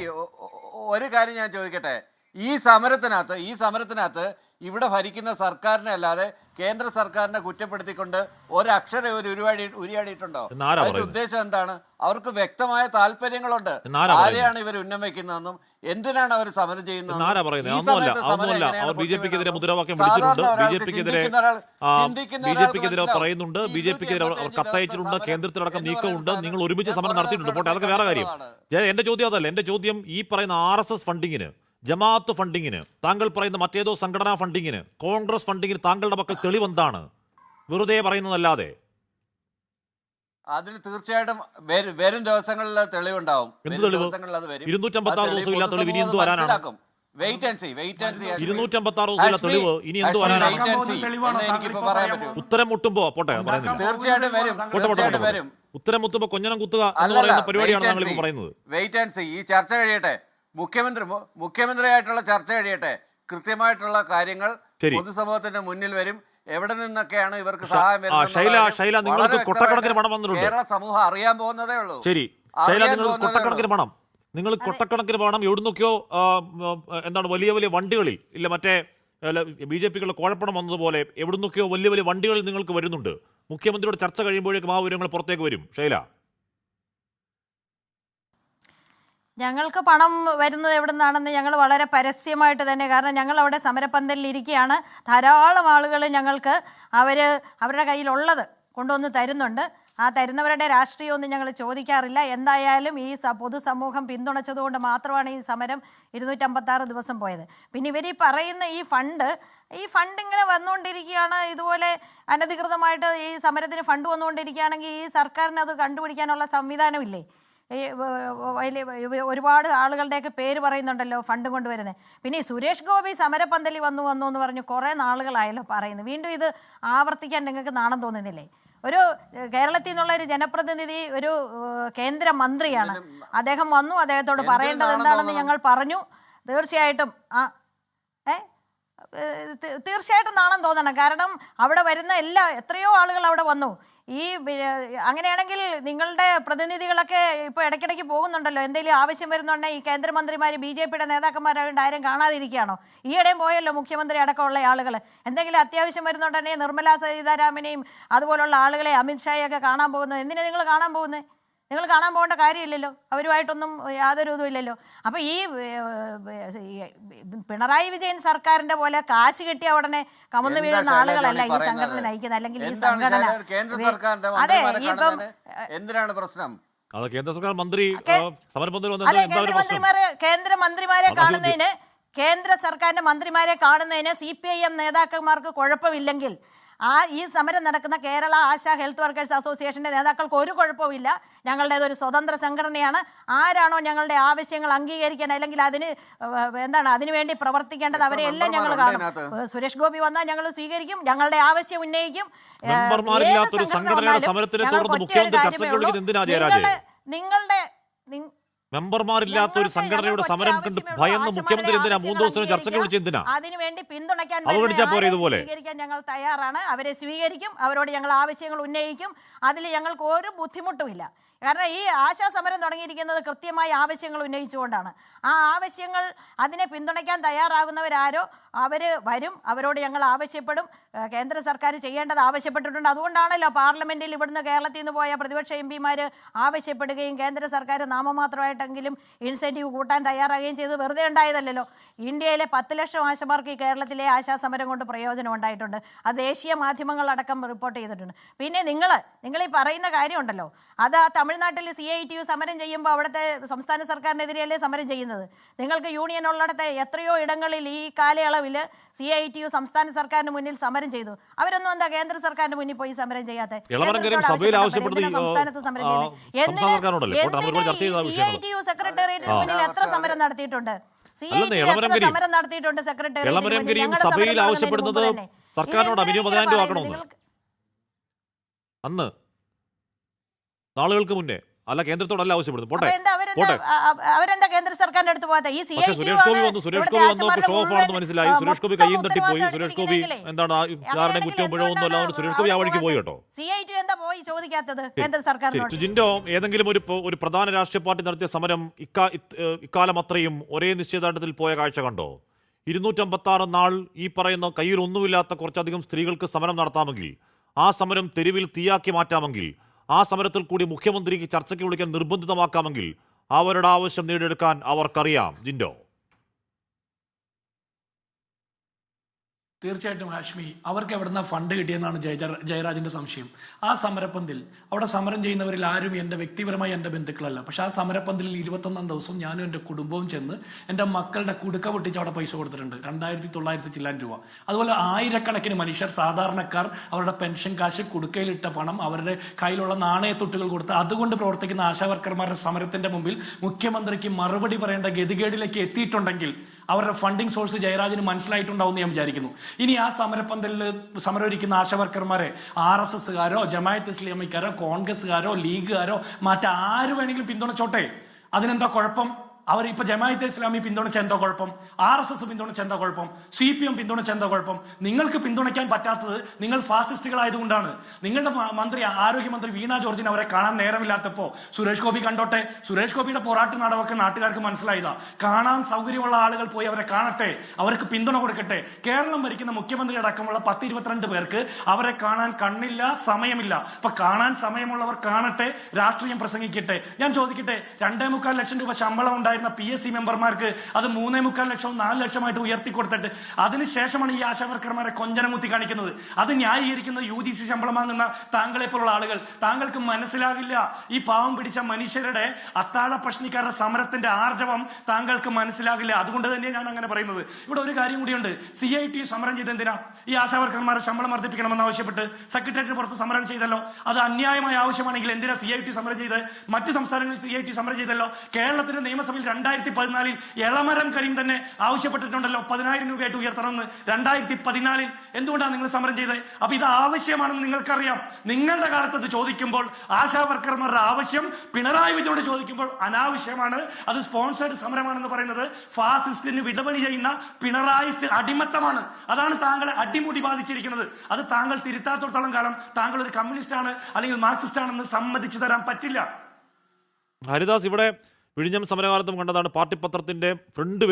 ഒരു കാര്യം ഞാൻ ചോദിക്കട്ടെ, ഈ സമരത്തിനകത്ത് ഇവിടെ ഭരിക്കുന്ന സർക്കാരിനെ അല്ലാതെ കേന്ദ്ര സർക്കാരിനെ കുറ്റപ്പെടുത്തിക്കൊണ്ട് ഒരക്ഷരം ഉരിയാടിയിട്ടുണ്ടോ? അതിന്റെ ഉദ്ദേശം എന്താണ്? അവർക്ക് വ്യക്തമായ താല്പര്യങ്ങളുണ്ട്. ആരെയാണ് ഇവർ ഉന്നം വെക്കുന്നതെന്നും എന്തിനാണ് അവർ സമരം ചെയ്യുന്നത്? ബിജെപിക്കെതിരെ മുദ്രാവാക്യം വിളിച്ചിട്ടുണ്ട്, ബിജെപിക്കെതിരെ പറയുന്നുണ്ട്, ബിജെപിക്കെതിരെ അവർ കത്തയച്ചിട്ടുണ്ട്, കേന്ദ്രത്തിലടക്കം നീക്കമുണ്ട്, നിങ്ങൾ ഒരുമിച്ച് സമരം നടത്തിയിട്ടുണ്ട്. പോട്ടെ, അതൊക്കെ വേറെ കാര്യം. എന്റെ ചോദ്യം അതല്ല. എന്റെ ചോദ്യം ഈ പറയുന്ന RSS ഫണ്ടിങ്ങിന്, ജമാഅത്ത് ഫണ്ടിങ്ങിന്, താങ്കൾ പറയുന്ന മറ്റേതോ സംഘടനാ ഫണ്ടിങ്ങിന്, കോൺഗ്രസ് ഫണ്ടിങ്ങിന് താങ്കളുടെ പക്കൽ തെളിവെന്താണ്? വെറുതെ പറയുന്നതല്ലാതെ. അതിന് തീർച്ചയായിട്ടും വരും ദിവസങ്ങളിൽ തെളിവുണ്ടാവും. 256 ദിവസം ഇല്ലാത്ത തെളിവ് ഇനി എന്ത് വരാനാണ്? 256 ദിവസം തെളിവ് ഇനി എന്ത് വരാനാണ്? ഉത്തരം മുട്ടുമ്പോ പോട്ടെ പറയുന്നത്. തീർച്ചയായിട്ടും വരും. ഉത്തരം മുട്ടുമ്പോ കൊഞ്ഞനം കുത്തുക എന്ന് പറയുന്ന പരിപാടിയാണ് താങ്കൾ ഇപ്പോൾ പറയുന്നത്. Wait and see. ഈ ചർച്ച കഴിയട്ടെ, മുഖ്യമന്ത്രിയായിട്ടുള്ള ചർച്ച കഴിയട്ടെ, കൃത്യമായിട്ടുള്ള കാര്യങ്ങൾ പൊതുസമൂഹത്തിന്റെ മുന്നിൽ വരും. എവിടെ നിന്നൊക്കെയാണ് ഇവർക്ക് സഹായം നിങ്ങൾക്ക് കൊട്ടക്കണക്കിന് പണം വന്നിട്ടുണ്ട്. കേരള സമൂഹം അറിയാൻ പോകുന്നതേ ഉള്ളൂ. ശരി ശൈല, നിങ്ങൾ കൊട്ടക്കണക്കിന് പണം, നിങ്ങൾ കൊട്ടക്കണക്കിന് പണം എവിടുന്നൊക്കെയോ എന്താണ് വലിയ വലിയ വണ്ടികളിൽ, ഇല്ല മറ്റേ BJPക്കുള്ള കുഴപ്പണം വന്നതുപോലെ എവിടുന്നൊക്കെയോ വലിയ വലിയ വണ്ടികളിൽ നിങ്ങൾക്ക് വരുന്നുണ്ട്. മുഖ്യമന്ത്രിയോട് ചർച്ച കഴിയുമ്പോഴേക്കും ആ വിവരങ്ങൾ പുറത്തേക്ക് വരും. ശൈല, ഞങ്ങൾക്ക് പണം വരുന്നത് എവിടെ നിന്നാണെന്ന് ഞങ്ങൾ വളരെ പരസ്യമായിട്ട് തന്നെ, കാരണം ഞങ്ങൾ അവിടെ സമരപ്പന്തലിൽ ഇരിക്കുകയാണ്, ധാരാളം ആളുകൾ ഞങ്ങൾക്ക് അവരുടെ കയ്യിലുള്ളത് കൊണ്ടുവന്ന് തരുന്നുണ്ട്. ആ തരുന്നവരുടെ രാഷ്ട്രീയമൊന്നും ഞങ്ങൾ ചോദിക്കാറില്ല. എന്തായാലും ഈ പൊതുസമൂഹം പിന്തുണച്ചതുകൊണ്ട് മാത്രമാണ് ഈ സമരം 256 ദിവസം പോയത്. പിന്നെ ഇവർ ഈ പറയുന്ന ഈ ഫണ്ട് ഇങ്ങനെ വന്നുകൊണ്ടിരിക്കുകയാണ്. ഇതുപോലെ അനധികൃതമായിട്ട് ഈ സമരത്തിന് ഫണ്ട് വന്നുകൊണ്ടിരിക്കുകയാണെങ്കിൽ ഈ സർക്കാരിന് അത് കണ്ടുപിടിക്കാനുള്ള സംവിധാനമില്ലേ? ഒരുപാട് ആളുകളുടെയൊക്കെ പേര് പറയുന്നുണ്ടല്ലോ ഫണ്ട് കൊണ്ടുവരുന്നത്. പിന്നെ ഈ സുരേഷ് ഗോപി സമരപ്പന്തലി വന്നു എന്ന് പറഞ്ഞ് കുറേ നാളുകളായല്ലോ പറയുന്നത്. വീണ്ടും ഇത് ആവർത്തിക്കാൻ നിങ്ങൾക്ക് നാണം തോന്നുന്നില്ലേ? ഒരു കേരളത്തിൽ നിന്നുള്ള ഒരു ജനപ്രതിനിധി, ഒരു കേന്ദ്രമന്ത്രിയാണ്. അദ്ദേഹം വന്നു, അദ്ദേഹത്തോട് പറയേണ്ടത് എന്താണെന്ന് ഞങ്ങൾ പറഞ്ഞു. തീർച്ചയായിട്ടും തീർച്ചയായിട്ടും നാണം തോന്നണം. കാരണം അവിടെ വരുന്ന എത്രയോ ആളുകൾ അവിടെ വന്നു. അങ്ങനെയാണെങ്കിൽ നിങ്ങളുടെ പ്രതിനിധികളൊക്കെ ഇപ്പോൾ ഇടയ്ക്കിടയ്ക്ക് പോകുന്നുണ്ടല്ലോ, എന്തെങ്കിലും ആവശ്യം വരുന്നുണ്ടെങ്കിൽ ഈ കേന്ദ്രമന്ത്രിമാർ BJPയുടെ നേതാക്കന്മാരായതുകൊണ്ട് ആരും കാണാതിരിക്കുകയാണോ? ഈയിടെയും പോയല്ലോ മുഖ്യമന്ത്രി അടക്കമുള്ള ആളുകൾ. എന്തെങ്കിലും അത്യാവശ്യം വരുന്നുണ്ടെങ്കിൽ നിർമ്മലാ സീതാരാമനെയും അതുപോലുള്ള ആളുകളെ, അമിത്ഷായൊക്കെ കാണാൻ പോകുന്നത് എന്തിനാണ് നിങ്ങൾ കാണാൻ പോകുന്നത്? നിങ്ങൾ കാണാൻ പോകേണ്ട കാര്യമില്ലല്ലോ, അവരുമായിട്ടൊന്നും യാതൊരു ഇതുമില്ലല്ലോ. അപ്പോൾ ഈ പിണറായി വിജയൻ സർക്കാരിന്റെ പോലെ കാശ് കിട്ടിയ ഉടനെ കമന്നു വീഴുന്ന ആളുകളല്ല ഈ സംഘടന നയിക്കുന്നത്. അല്ലെങ്കിൽ ഈ സംഘടന അതെ ഇപ്പം എന്തിനാണ് പ്രശ്നം? കേന്ദ്രമന്ത്രിമാരെ കാണുന്നതിന്, കേന്ദ്ര സർക്കാരിന്റെ മന്ത്രിമാരെ കാണുന്നതിന് CPIM നേതാക്കന്മാർക്ക് കുഴപ്പമില്ലെങ്കിൽ ഈ സമരം നടക്കുന്ന കേരള ആശാ ഹെൽത്ത് വർക്കേഴ്സ് അസോസിയേഷന്റെ നേതാക്കൾക്ക് ഒരു കുഴപ്പമില്ല. ഞങ്ങളുടേതൊരു സ്വതന്ത്ര സംഘടനയാണ്. ആരാണോ ഞങ്ങളുടെ ആവശ്യങ്ങൾ അംഗീകരിക്കാൻ അല്ലെങ്കിൽ അതിനുവേണ്ടി പ്രവർത്തിക്കേണ്ടത് അവരെല്ലാം ഞങ്ങൾ കാണും. സുരേഷ് ഗോപി വന്നാൽ ഞങ്ങൾ സ്വീകരിക്കും, ഞങ്ങളുടെ ആവശ്യം ഉന്നയിക്കും. നിങ്ങളുടെ മെമ്പർമാരില്ലാത്ത ഒരു സംഘടനയുടെ സമരം കണ്ട് ഭയന്ന് മുഖ്യമന്ത്രി എന്തിനാ 3 ദിവസം ചർച്ചയ്ക്ക് വിളിച്ച് എന്തിനാ? അതിനുവേണ്ടി പിന്തുണയ്ക്കാൻ സ്വീകരിക്കാൻ ഞങ്ങൾ തയ്യാറാണ്. അവരെ സ്വീകരിക്കും, അവരോട് ഞങ്ങൾ ആവശ്യങ്ങൾ ഉന്നയിക്കും. അതിൽ ഞങ്ങൾക്ക് ഒരു ബുദ്ധിമുട്ടുമില്ല. കാരണം ഈ ആശാ സമരം തുടങ്ങിയിരിക്കുന്നത് കൃത്യമായ ആവശ്യങ്ങൾ ഉന്നയിച്ചുകൊണ്ടാണ്. ആ ആവശ്യങ്ങൾ അതിനെ പിന്തുണയ്ക്കാൻ തയ്യാറാകുന്നവരാരോ അവർ വരും, അവരോട് ഞങ്ങൾ ആവശ്യപ്പെടും. കേന്ദ്ര സർക്കാർ ചെയ്യേണ്ടത് ആവശ്യപ്പെട്ടിട്ടുണ്ട്. അതുകൊണ്ടാണല്ലോ പാർലമെൻറ്റിൽ ഇവിടുന്ന് കേരളത്തിൽ നിന്ന് പോയ പ്രതിപക്ഷ എംപിമാർ ആവശ്യപ്പെടുകയും കേന്ദ്ര സർക്കാർ നാമമാത്രമായിട്ടെങ്കിലും ഇൻസെൻറ്റീവ് കൂട്ടാൻ തയ്യാറാകുകയും ചെയ്ത് വെറുതെ ഉണ്ടായതല്ലോ. ഇന്ത്യയിലെ 10 ലക്ഷം ആശമാർക്ക് ഈ കേരളത്തിലെ ആശാ സമരം കൊണ്ട് പ്രയോജനം ഉണ്ടായിട്ടുണ്ട്. അത് ദേശീയ മാധ്യമങ്ങളടക്കം റിപ്പോർട്ട് ചെയ്തിട്ടുണ്ട്. പിന്നെ നിങ്ങൾ ഈ പറയുന്ന കാര്യമുണ്ടല്ലോ, അത് ആ തമിഴ്നാട്ടിൽ CITU സമരം ചെയ്യുമ്പോൾ അവിടുത്തെ സംസ്ഥാന സർക്കാരിനെതിരെയല്ലേ സമരം ചെയ്യുന്നത്? നിങ്ങൾക്ക് യൂണിയൻ ഉള്ളിടത്ത് എത്രയോ ഇടങ്ങളിൽ ഈ കാലയളവിൽ CITU സംസ്ഥാന സർക്കാരിന് മുന്നിൽ സമരം ചെയ്തു. അവരൊന്നും എന്താ കേന്ദ്ര സർക്കാരിന് മുന്നിൽ പോയി സമരം ചെയ്യാത്ത? സംസ്ഥാനത്ത് സമരം CITU സെക്രട്ടേറിയറ്റിന് മുന്നിൽ എത്ര സമരം നടത്തിയിട്ടുണ്ട്? സമരം നടത്തിയിട്ടുണ്ട് സെക്രട്ടേറിയറ്റ്. സഭയിൽ ആവശ്യപ്പെടുന്നത് സർക്കാരിനോട് വിനിയോഗം ആക്കണമെന്ന് അന്ന് നാളുകൾക്ക് മുന്നേ അല്ല കേന്ദ്രത്തോടല്ല ആവശ്യപ്പെടുന്നു. പോട്ടെ അവരെന്താ കേന്ദ്ര സർക്കാരിന്റെ അടുത്ത് പോകാത്ത? ഈ സുരേഷ് ഗോപി വന്നു ഷോ ഓഫ് ആണെന്ന് മനസ്സിലായി. സുരേഷ് ഗോപി കയ്യും തട്ടിപ്പോയി. സുരേഷ് ഗോപി എന്താണ് ആരുടെ കുറ്റവും പിഴവൊന്നുമല്ല. സുരേഷ് ഗോപി ആ വഴിക്ക് പോയി കേട്ടോ. CITU എന്താ പോയി ചോദിക്കാത്തത് കേന്ദ്ര സർക്കാരിനോട്? ജിൻഡോ, ഏതെങ്കിലും ഒരു പ്രധാന രാഷ്ട്രീയ പാർട്ടി നടത്തിയ സമരം ഇക്കാലം അത്രയും ഒരേ നിശ്ചയദാർഢ്യത്തിൽ പോയ കാഴ്ച കണ്ടോ? 256 നാൾ ഈ പറയുന്ന കയ്യിൽ ഒന്നുമില്ലാത്ത കുറച്ചധികം സ്ത്രീകൾക്ക് സമരം നടത്താമെങ്കിൽ, ആ സമരം തെരുവിൽ തീയാക്കി മാറ്റാമെങ്കിൽ, ആ സമരത്തിൽ കൂടി മുഖ്യമന്ത്രിക്ക് ചർച്ചയ്ക്ക് വിളിക്കാൻ നിർബന്ധിതമാക്കാമെങ്കിൽ അവരുടെ ആവശ്യം നേടിയെടുക്കാൻ അവർക്കറിയാം. ജിൻഡോ, തീർച്ചയായിട്ടും ഹാഷ്മി, അവർക്ക് എവിടുന്ന ഫണ്ട് കിട്ടിയെന്നാണ് ജയരാജിന്റെ സംശയം. ആ സമരപ്പന്തിൽ അവിടെ സമരം ചെയ്യുന്നവരിൽ ആരും എൻ്റെ വ്യക്തിപരമായി എൻ്റെ ബന്ധുക്കളല്ല. പക്ഷെ ആ സമരപ്പന്തിൽ 21 ദിവസം ഞാനും എൻ്റെ കുടുംബവും ചെന്ന് എൻ്റെ മക്കളുടെ കുടുക്ക പൊട്ടിച്ച് അവിടെ പൈസ കൊടുത്തിട്ടുണ്ട്. 2900 ചില്ലാൻ രൂപ. അതുപോലെ ആയിരക്കണക്കിന് മനുഷ്യർ, സാധാരണക്കാർ അവരുടെ പെൻഷൻ കാശ്, കുടുക്കയിലിട്ട പണം, അവരുടെ കയ്യിലുള്ള നാണയത്തൊട്ടുകൾ കൊടുത്ത് അതുകൊണ്ട് പ്രവർത്തിക്കുന്ന ആശാവർക്കർമാരുടെ സമരത്തിന്റെ മുമ്പിൽ മുഖ്യമന്ത്രിക്ക് മറുപടി പറയേണ്ട ഗതികേടിലേക്ക് എത്തിയിട്ടുണ്ടെങ്കിൽ അവരുടെ ഫണ്ടിങ് സോഴ്സ് ജയരാജിന് മനസ്സിലായിട്ടുണ്ടാവും ഞാൻ വിചാരിക്കുന്നു. ഇനി ആ സമരപ്പന്തലിൽ സമരമൊരുക്കുന്ന ആശാവർക്കർമാരെ RSSകാരോ ജമാഅത്ത് ഇസ്ലാമിക്കാരോ കോൺഗ്രസ്സുകാരോ ലീഗുകാരോ മറ്റാര് വേണമെങ്കിലും പിന്തുണച്ചോട്ടെ, അതിനെന്താ കുഴപ്പം? അവർ ഇപ്പൊ ജമാഅത്തെ ഇസ്ലാമി പിന്തുണച്ച എന്താ കുഴപ്പം? RSS പിന്തുണച്ച എന്താ കുഴപ്പം? CPM പിന്തുണച്ച എന്താ കുഴപ്പം? നിങ്ങൾക്ക് പിന്തുണയ്ക്കാൻ പറ്റാത്തത് നിങ്ങൾ ഫാസിസ്റ്റുകളായതുകൊണ്ടാണ്. നിങ്ങളുടെ ആരോഗ്യമന്ത്രി വീണ ജോർജിന് അവരെ കാണാൻ നേരമില്ലാത്തപ്പോ സുരേഷ് ഗോപി കണ്ടോട്ടെ. സുരേഷ് ഗോപിയുടെ പോരാട്ട് നാടകമൊക്കെ നാട്ടുകാർക്ക് മനസ്സിലായതാ. കാണാൻ സൗകര്യമുള്ള ആളുകൾ പോയി അവരെ കാണട്ടെ, അവർക്ക് പിന്തുണ കൊടുക്കട്ടെ. കേരളം ഭരിക്കുന്ന മുഖ്യമന്ത്രി അടക്കമുള്ള 10-22 പേർക്ക് അവരെ കാണാൻ കണ്ണില്ല, സമയമില്ല. അപ്പൊ കാണാൻ സമയമുള്ളവർ കാണട്ടെ, രാഷ്ട്രീയം പ്രസംഗിക്കട്ടെ. ഞാൻ ചോദിക്കട്ടെ, 2.25 ലക്ഷം രൂപ ശമ്പളം ഉണ്ടായി PSC മെമ്പർമാർക്ക് അത് 3.25 ലക്ഷവും 4 ലക്ഷമായിട്ട് ഉയർത്തിക്കൊടുത്തിട്ട് അതിനുശേഷമാണ് ഈ ആശാവർക്കർമാരെ കൊഞ്ചനമുത്തി കാണിക്കുന്നത്. അത് ന്യായീകരിക്കുന്നത് UGC ശമ്പളം വാങ്ങുന്ന താങ്കളെ പോലുള്ള ആളുകൾ. താങ്കൾക്ക് മനസ്സിലാകില്ല ഈ പാവം പിടിച്ച മനുഷ്യരുടെ അത്താഴ പ്രശ്നിക്കാരുടെ സമരത്തിന്റെ ആർജവം താങ്കൾക്ക് മനസ്സിലാകില്ല. അതുകൊണ്ട് തന്നെ ഞാൻ അങ്ങനെ പറയുന്നത്. ഇവിടെ ഒരു കാര്യം കൂടിയുണ്ട്. CITU സമരം ചെയ്ത് എന്തിനാ? ഈ ആശാവർക്കർമാരെ ശമ്പളം വർദ്ധിപ്പിക്കണമെന്ന് ആവശ്യപ്പെട്ട് സെക്രട്ടേറിയറ്റ് പുറത്ത് സമരം ചെയ്തല്ലോ. അത് അന്യായമായ ആവശ്യമാണെങ്കിൽ എന്തിനാ CITU സമരം ചെയ്ത്? മറ്റ് സംസ്ഥാനങ്ങളിൽ CITU സമരം ചെയ്തല്ലോ. കേരളത്തിന്റെ നിയമസഭയിൽ 2014 എളമരം കരീം തന്നെ ആവശ്യപ്പെട്ടിട്ടുണ്ടല്ലോ 10,000 രൂപയായിട്ട് ഉയർത്തണമെന്ന്. 2014 എന്തുകൊണ്ടാണ് നിങ്ങൾ സമരം ചെയ്തത്? അപ്പൊ ഇത് ആവശ്യമാണെന്ന് നിങ്ങൾക്കറിയാം. നിങ്ങളുടെ കാലത്ത് ചോദിക്കുമ്പോൾ ആശാവർക്കർമാരുടെ ആവശ്യം പിണറായി വിജയനോട് ചോദിക്കുമ്പോൾ അനാവശ്യമാണ്, അത് സ്പോൺസേഡ് സമരമാണെന്ന് പറയുന്നത് ഫാസിസ്റ്റിന് വിടപണി ചെയ്യുന്ന പിണറായിസ്റ്റ് അടിമത്തമാണ്. അതാണ് താങ്കളെ അടിമുടി ബാധിച്ചിരിക്കുന്നത്. അത് താങ്കൾ തിരുത്താത്തോളം കാലം താങ്കൾ ഒരു കമ്മ്യൂണിസ്റ്റ് ആണ് അല്ലെങ്കിൽ മാർക്സിസ്റ്റ് ആണെന്ന് സമ്മതിച്ചു തരാൻ പറ്റില്ല. ഹരിദാസ്, ഇവിടെ വിഴിഞ്ഞം സമരകാലത്തും കണ്ടതാണ് പാർട്ടി പത്രത്തിൻ്റെ ഫ്രണ്ട്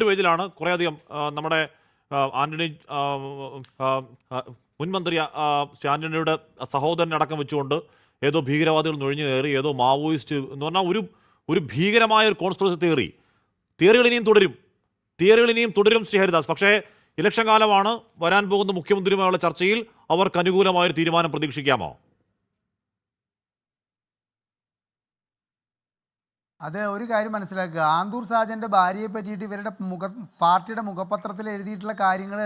പേജിലാണ് കുറേയധികം നമ്മുടെ ആന്റണി മുൻമന്ത്രി ആന്റണിയുടെ സഹോദരനടക്കം വെച്ചുകൊണ്ട് ഏതോ ഭീകരവാദികൾ നുഴഞ്ഞു കയറി, ഏതോ മാവോയിസ്റ്റ് എന്ന് പറഞ്ഞാൽ ഒരു ഭീകരമായ ഒരു കോൺസ്പിറസി തിയറികൾ ഇനിയും തുടരും ശ്രീ ഹരിദാസ്. പക്ഷേ ഇലക്ഷൻ കാലമാണ്, വരാൻ പോകുന്ന മുഖ്യമന്ത്രിയുമായുള്ള ചർച്ചയിൽ അവർക്ക് അനുകൂലമായൊരു തീരുമാനം പ്രതീക്ഷിക്കാമോ? അത് ഒരു കാര്യം മനസ്സിലാക്കുക, ആന്തൂർ സാജൻ്റെ ഭാര്യയെ പറ്റിയിട്ട് ഇവരുടെ പാർട്ടിയുടെ മുഖപത്രത്തിൽ എഴുതിയിട്ടുള്ള കാര്യങ്ങൾ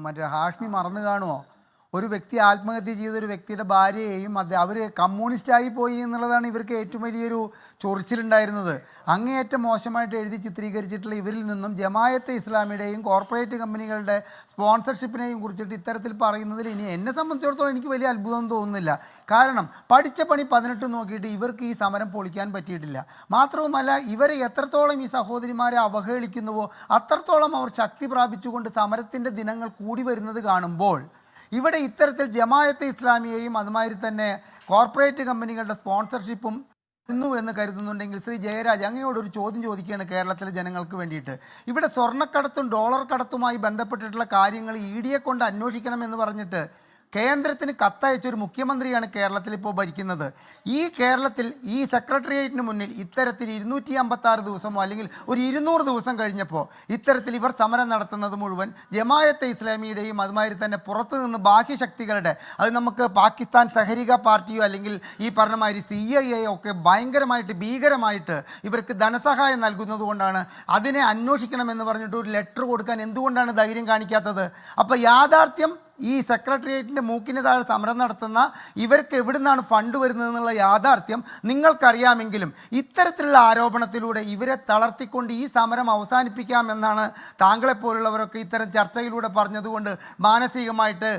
മറ്റേ ഹാഷ്മി മറന്നു കാണുമോ? ഒരു വ്യക്തി ആത്മഹത്യ ചെയ്ത ഒരു വ്യക്തിയുടെ ഭാര്യയെയും അവർ കമ്മ്യൂണിസ്റ്റായി പോയി എന്നുള്ളതാണ് ഇവർക്ക് ഏറ്റവും വലിയൊരു ചൊറിച്ചിലുണ്ടായിരുന്നത്. അങ്ങേയറ്റം മോശമായിട്ട് എഴുതി ചിത്രീകരിച്ചിട്ടുള്ള ഇവരിൽ നിന്നും ജമാഅത്തെ ഇസ്ലാമിയുടെയും കോർപ്പറേറ്റ് കമ്പനികളുടെ സ്പോൺസർഷിപ്പിനെയും കുറിച്ചിട്ട് ഇത്തരത്തിൽ പറയുന്നതിൽ ഇനി എന്നെ സംബന്ധിച്ചിടത്തോളം എനിക്ക് വലിയ അത്ഭുതം തോന്നുന്നില്ല. കാരണം പഠിച്ച പണി 18 നോക്കിയിട്ട് ഇവർക്ക് ഈ സമരം പൊളിക്കാൻ പറ്റിയിട്ടില്ല. മാത്രവുമല്ല, ഇവരെ എത്രത്തോളം ഈ സഹോദരിമാരെ അവഹേളിക്കുന്നുവോ അത്രത്തോളം അവർ ശക്തി പ്രാപിച്ചുകൊണ്ട് സമരത്തിൻ്റെ ദിനങ്ങൾ കൂടി വരുന്നത് കാണുമ്പോൾ ഇവിടെ ഇത്തരത്തിൽ ജമാഅത്തെ ഇസ്ലാമിയെയും അതുമാതിരി തന്നെ കോർപ്പറേറ്റ് കമ്പനികളുടെ സ്പോൺസർഷിപ്പും എന്ന് കരുതുന്നുണ്ടെങ്കിൽ ശ്രീ ജയരാജ് അങ്ങയോടൊരു ചോദ്യം ചോദിക്കുകയാണ് കേരളത്തിലെ ജനങ്ങൾക്ക് വേണ്ടിയിട്ട്. ഇവിടെ സ്വർണ്ണക്കടത്തും ഡോളർ കടത്തുമായി ബന്ധപ്പെട്ടിട്ടുള്ള കാര്യങ്ങൾ ED കൊണ്ട് അന്വേഷിക്കണമെന്ന് പറഞ്ഞിട്ട് കേന്ദ്രത്തിന് കത്തയച്ചൊരു മുഖ്യമന്ത്രിയാണ് കേരളത്തിൽ ഇപ്പോൾ ഭരിക്കുന്നത്. ഈ കേരളത്തിൽ ഈ സെക്രട്ടേറിയറ്റിന് മുന്നിൽ ഇത്തരത്തിൽ 256 ദിവസമോ അല്ലെങ്കിൽ ഒരു 200 ദിവസം കഴിഞ്ഞപ്പോൾ ഇത്തരത്തിൽ ഇവർ സമരം നടത്തുന്നത് മുഴുവൻ ജമായത്തെ ഇസ്ലാമിയുടെയും അതുമാതിരി തന്നെ പുറത്തു നിന്ന് ബാഹ്യശക്തികളുടെ, അത് നമുക്ക് പാകിസ്ഥാൻ തെഹരീക പാർട്ടിയോ അല്ലെങ്കിൽ ഈ പറഞ്ഞമാതിരി CIA ഒക്കെ ഭീകരമായിട്ട് ഇവർക്ക് ധനസഹായം നൽകുന്നത് കൊണ്ടാണ്. അതിനെ അന്വേഷിക്കണമെന്ന് പറഞ്ഞിട്ട് ഒരു ലെറ്റർ കൊടുക്കാൻ എന്തുകൊണ്ടാണ് ധൈര്യം കാണിക്കാത്തത്? അപ്പോൾ യാഥാർത്ഥ്യം ഈ സെക്രട്ടേറിയറ്റിൻ്റെ മൂക്കിന് താഴെ സമരം നടത്തുന്ന ഇവർക്ക് എവിടുന്നാണ് ഫണ്ട് വരുന്നതെന്നുള്ള യാഥാർത്ഥ്യം നിങ്ങൾക്കറിയാമെങ്കിലും ഇത്തരത്തിലുള്ള ആരോപണത്തിലൂടെ ഇവരെ തളർത്തിക്കൊണ്ട് ഈ സമരം അവസാനിപ്പിക്കാമെന്നാണ് താങ്കളെപ്പോലുള്ളവരൊക്കെ ഇത്തരം ചർച്ചയിലൂടെ പറഞ്ഞതുകൊണ്ട് മാനസികമായിട്ട്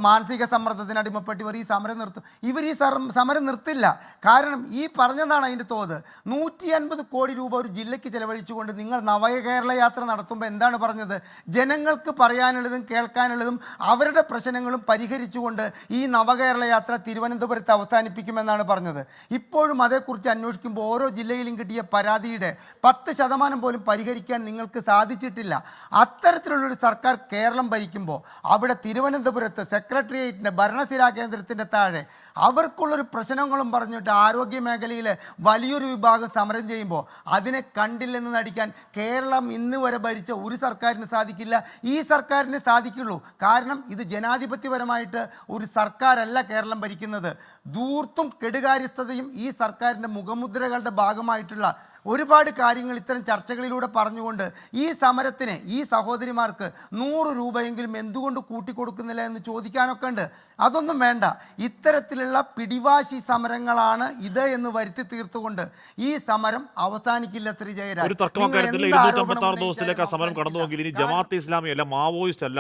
മാനസിക സമ്മർദ്ദത്തിന് അടിമപ്പെട്ട് ഇവർ ഈ സമരം നിർത്തും. ഇവർ ഈ സമരം നിർത്തില്ല. കാരണം ഈ പറഞ്ഞതാണ് അതിൻ്റെ തോത്. 150 കോടി രൂപ ഒരു ജില്ലയ്ക്ക് ചെലവഴിച്ചുകൊണ്ട് നിങ്ങൾ നവകേരള യാത്ര നടത്തുമ്പോൾ എന്താണ് പറഞ്ഞത്? ജനങ്ങൾക്ക് പറയാനുള്ളതും കേൾക്കാനുള്ളതും അവരുടെ പ്രശ്നങ്ങളും പരിഹരിച്ചുകൊണ്ട് ഈ നവകേരള യാത്ര തിരുവനന്തപുരത്ത് അവസാനിപ്പിക്കുമെന്നാണ് പറഞ്ഞത്. ഇപ്പോഴും അതേക്കുറിച്ച് അന്വേഷിക്കുമ്പോൾ ഓരോ ജില്ലയിലും കിട്ടിയ പരാതിയുടെ 10% പോലും പരിഹരിക്കാൻ നിങ്ങൾക്ക് സാധിച്ചിട്ടില്ല. അത്തരത്തിലുള്ളൊരു സർക്കാർ കേരളം ഭരിക്കുമ്പോൾ അവിടെ തിരുവനന്തപുരത്ത് സെക്രട്ടേറിയറ്റിൻ്റെ ഭരണസിരാ കേന്ദ്രത്തിൻ്റെ താഴെ അവർക്കുള്ളൊരു പ്രശ്നങ്ങളും പറഞ്ഞിട്ട് ആരോഗ്യ മേഖലയിൽ വലിയൊരു വിഭാഗം സമരം ചെയ്യുമ്പോൾ അതിനെ കണ്ടില്ലെന്ന് നടിക്കാൻ കേരളം ഇന്ന് വരെ ഭരിച്ച ഒരു സർക്കാരിന് സാധിക്കില്ല. ഈ സർക്കാരിന് സാധിക്കുള്ളൂ. കാരണം ഇത് ജനാധിപത്യപരമായിട്ട് ഒരു സർക്കാരല്ല കേരളം ഭരിക്കുന്നത്. ധൂർത്തും കെടുകാര്യസ്ഥതയും ഈ സർക്കാരിൻ്റെ മുഖമുദ്രകളുടെ ഭാഗമായിട്ടുള്ള ഒരുപാട് കാര്യങ്ങൾ ഇത്തരം ചർച്ചകളിലൂടെ പറഞ്ഞുകൊണ്ട് ഈ സമരത്തിന് ഈ സഹോദരിമാർക്ക് 100 രൂപയെങ്കിലും എന്തുകൊണ്ട് കൂട്ടിക്കൊടുക്കുന്നില്ല എന്ന് ചോദിക്കാനൊക്കെ ഉണ്ട്. അതൊന്നും വേണ്ട. ഇത്തരത്തിലുള്ള പിടിവാശി സമരങ്ങളാണ് ഇത് എന്ന് വരുത്തി തീർത്തുകൊണ്ട് ഈ സമരം അവസാനിക്കില്ല. ശ്രീ ജയരാജ്, ഒരു തർക്കം അക്കാര്യത്തിൽ 256 ദിവസത്തിലേക്ക് ആ സമരം കടന്നുവെങ്കിൽ ഇനി ജമാഅത്തെ ഇസ്ലാമി അല്ല, മാവോയിസ്റ്റ് അല്ല,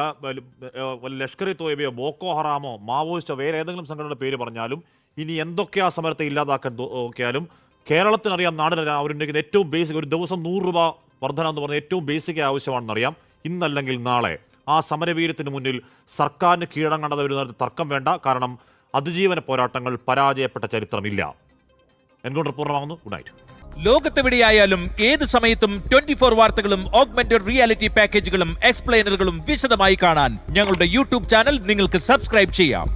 ലഷ്കർ ഇ തോയ്ബയോ ബോക്കോ ഹറാമോ മാവോയിസ്റ്റോ വേറെ ഏതെങ്കിലും സംഘടനയുടെ പേര് പറഞ്ഞാലും ഇനി എന്തൊക്കെ ആ സമരത്തെ ഇല്ലാതാക്കാൻ നോക്കിയാലും കേരളത്തിനറിയാം, നാടിനറിയാം, അവരുണ്ടെങ്കിൽ ഏറ്റവും ബേസിക് ഒരു ദിവസം 100 രൂപ വർധന എന്ന് പറഞ്ഞാൽ ഏറ്റവും ബേസിക് ആവശ്യമാണെന്നറിയാം. ഇന്നല്ലെങ്കിൽ നാളെ ആ സമരവീര്യത്തിന് മുന്നിൽ സർക്കാരിന് കീഴടങ്ങേണ്ടത് ഒരു തർക്കം വേണ്ട. കാരണം അതിജീവന പോരാട്ടങ്ങൾ പരാജയപ്പെട്ട ചരിത്രമില്ല. എൻകൗണ്ടർ പൂർണ്ണമാകുന്നു. Good night. ലോകത്തെവിടെയായാലും ഏത് സമയത്തും 24 വാർത്തകളും ഓഗ്മെന്റഡ് റിയാലിറ്റി പാക്കേജുകളും എക്സ്പ്ലെയിനറുകളും വിശദമായി കാണാൻ ഞങ്ങളുടെ YouTube ചാനൽ നിങ്ങൾക്ക് സബ്സ്ക്രൈബ് ചെയ്യാം.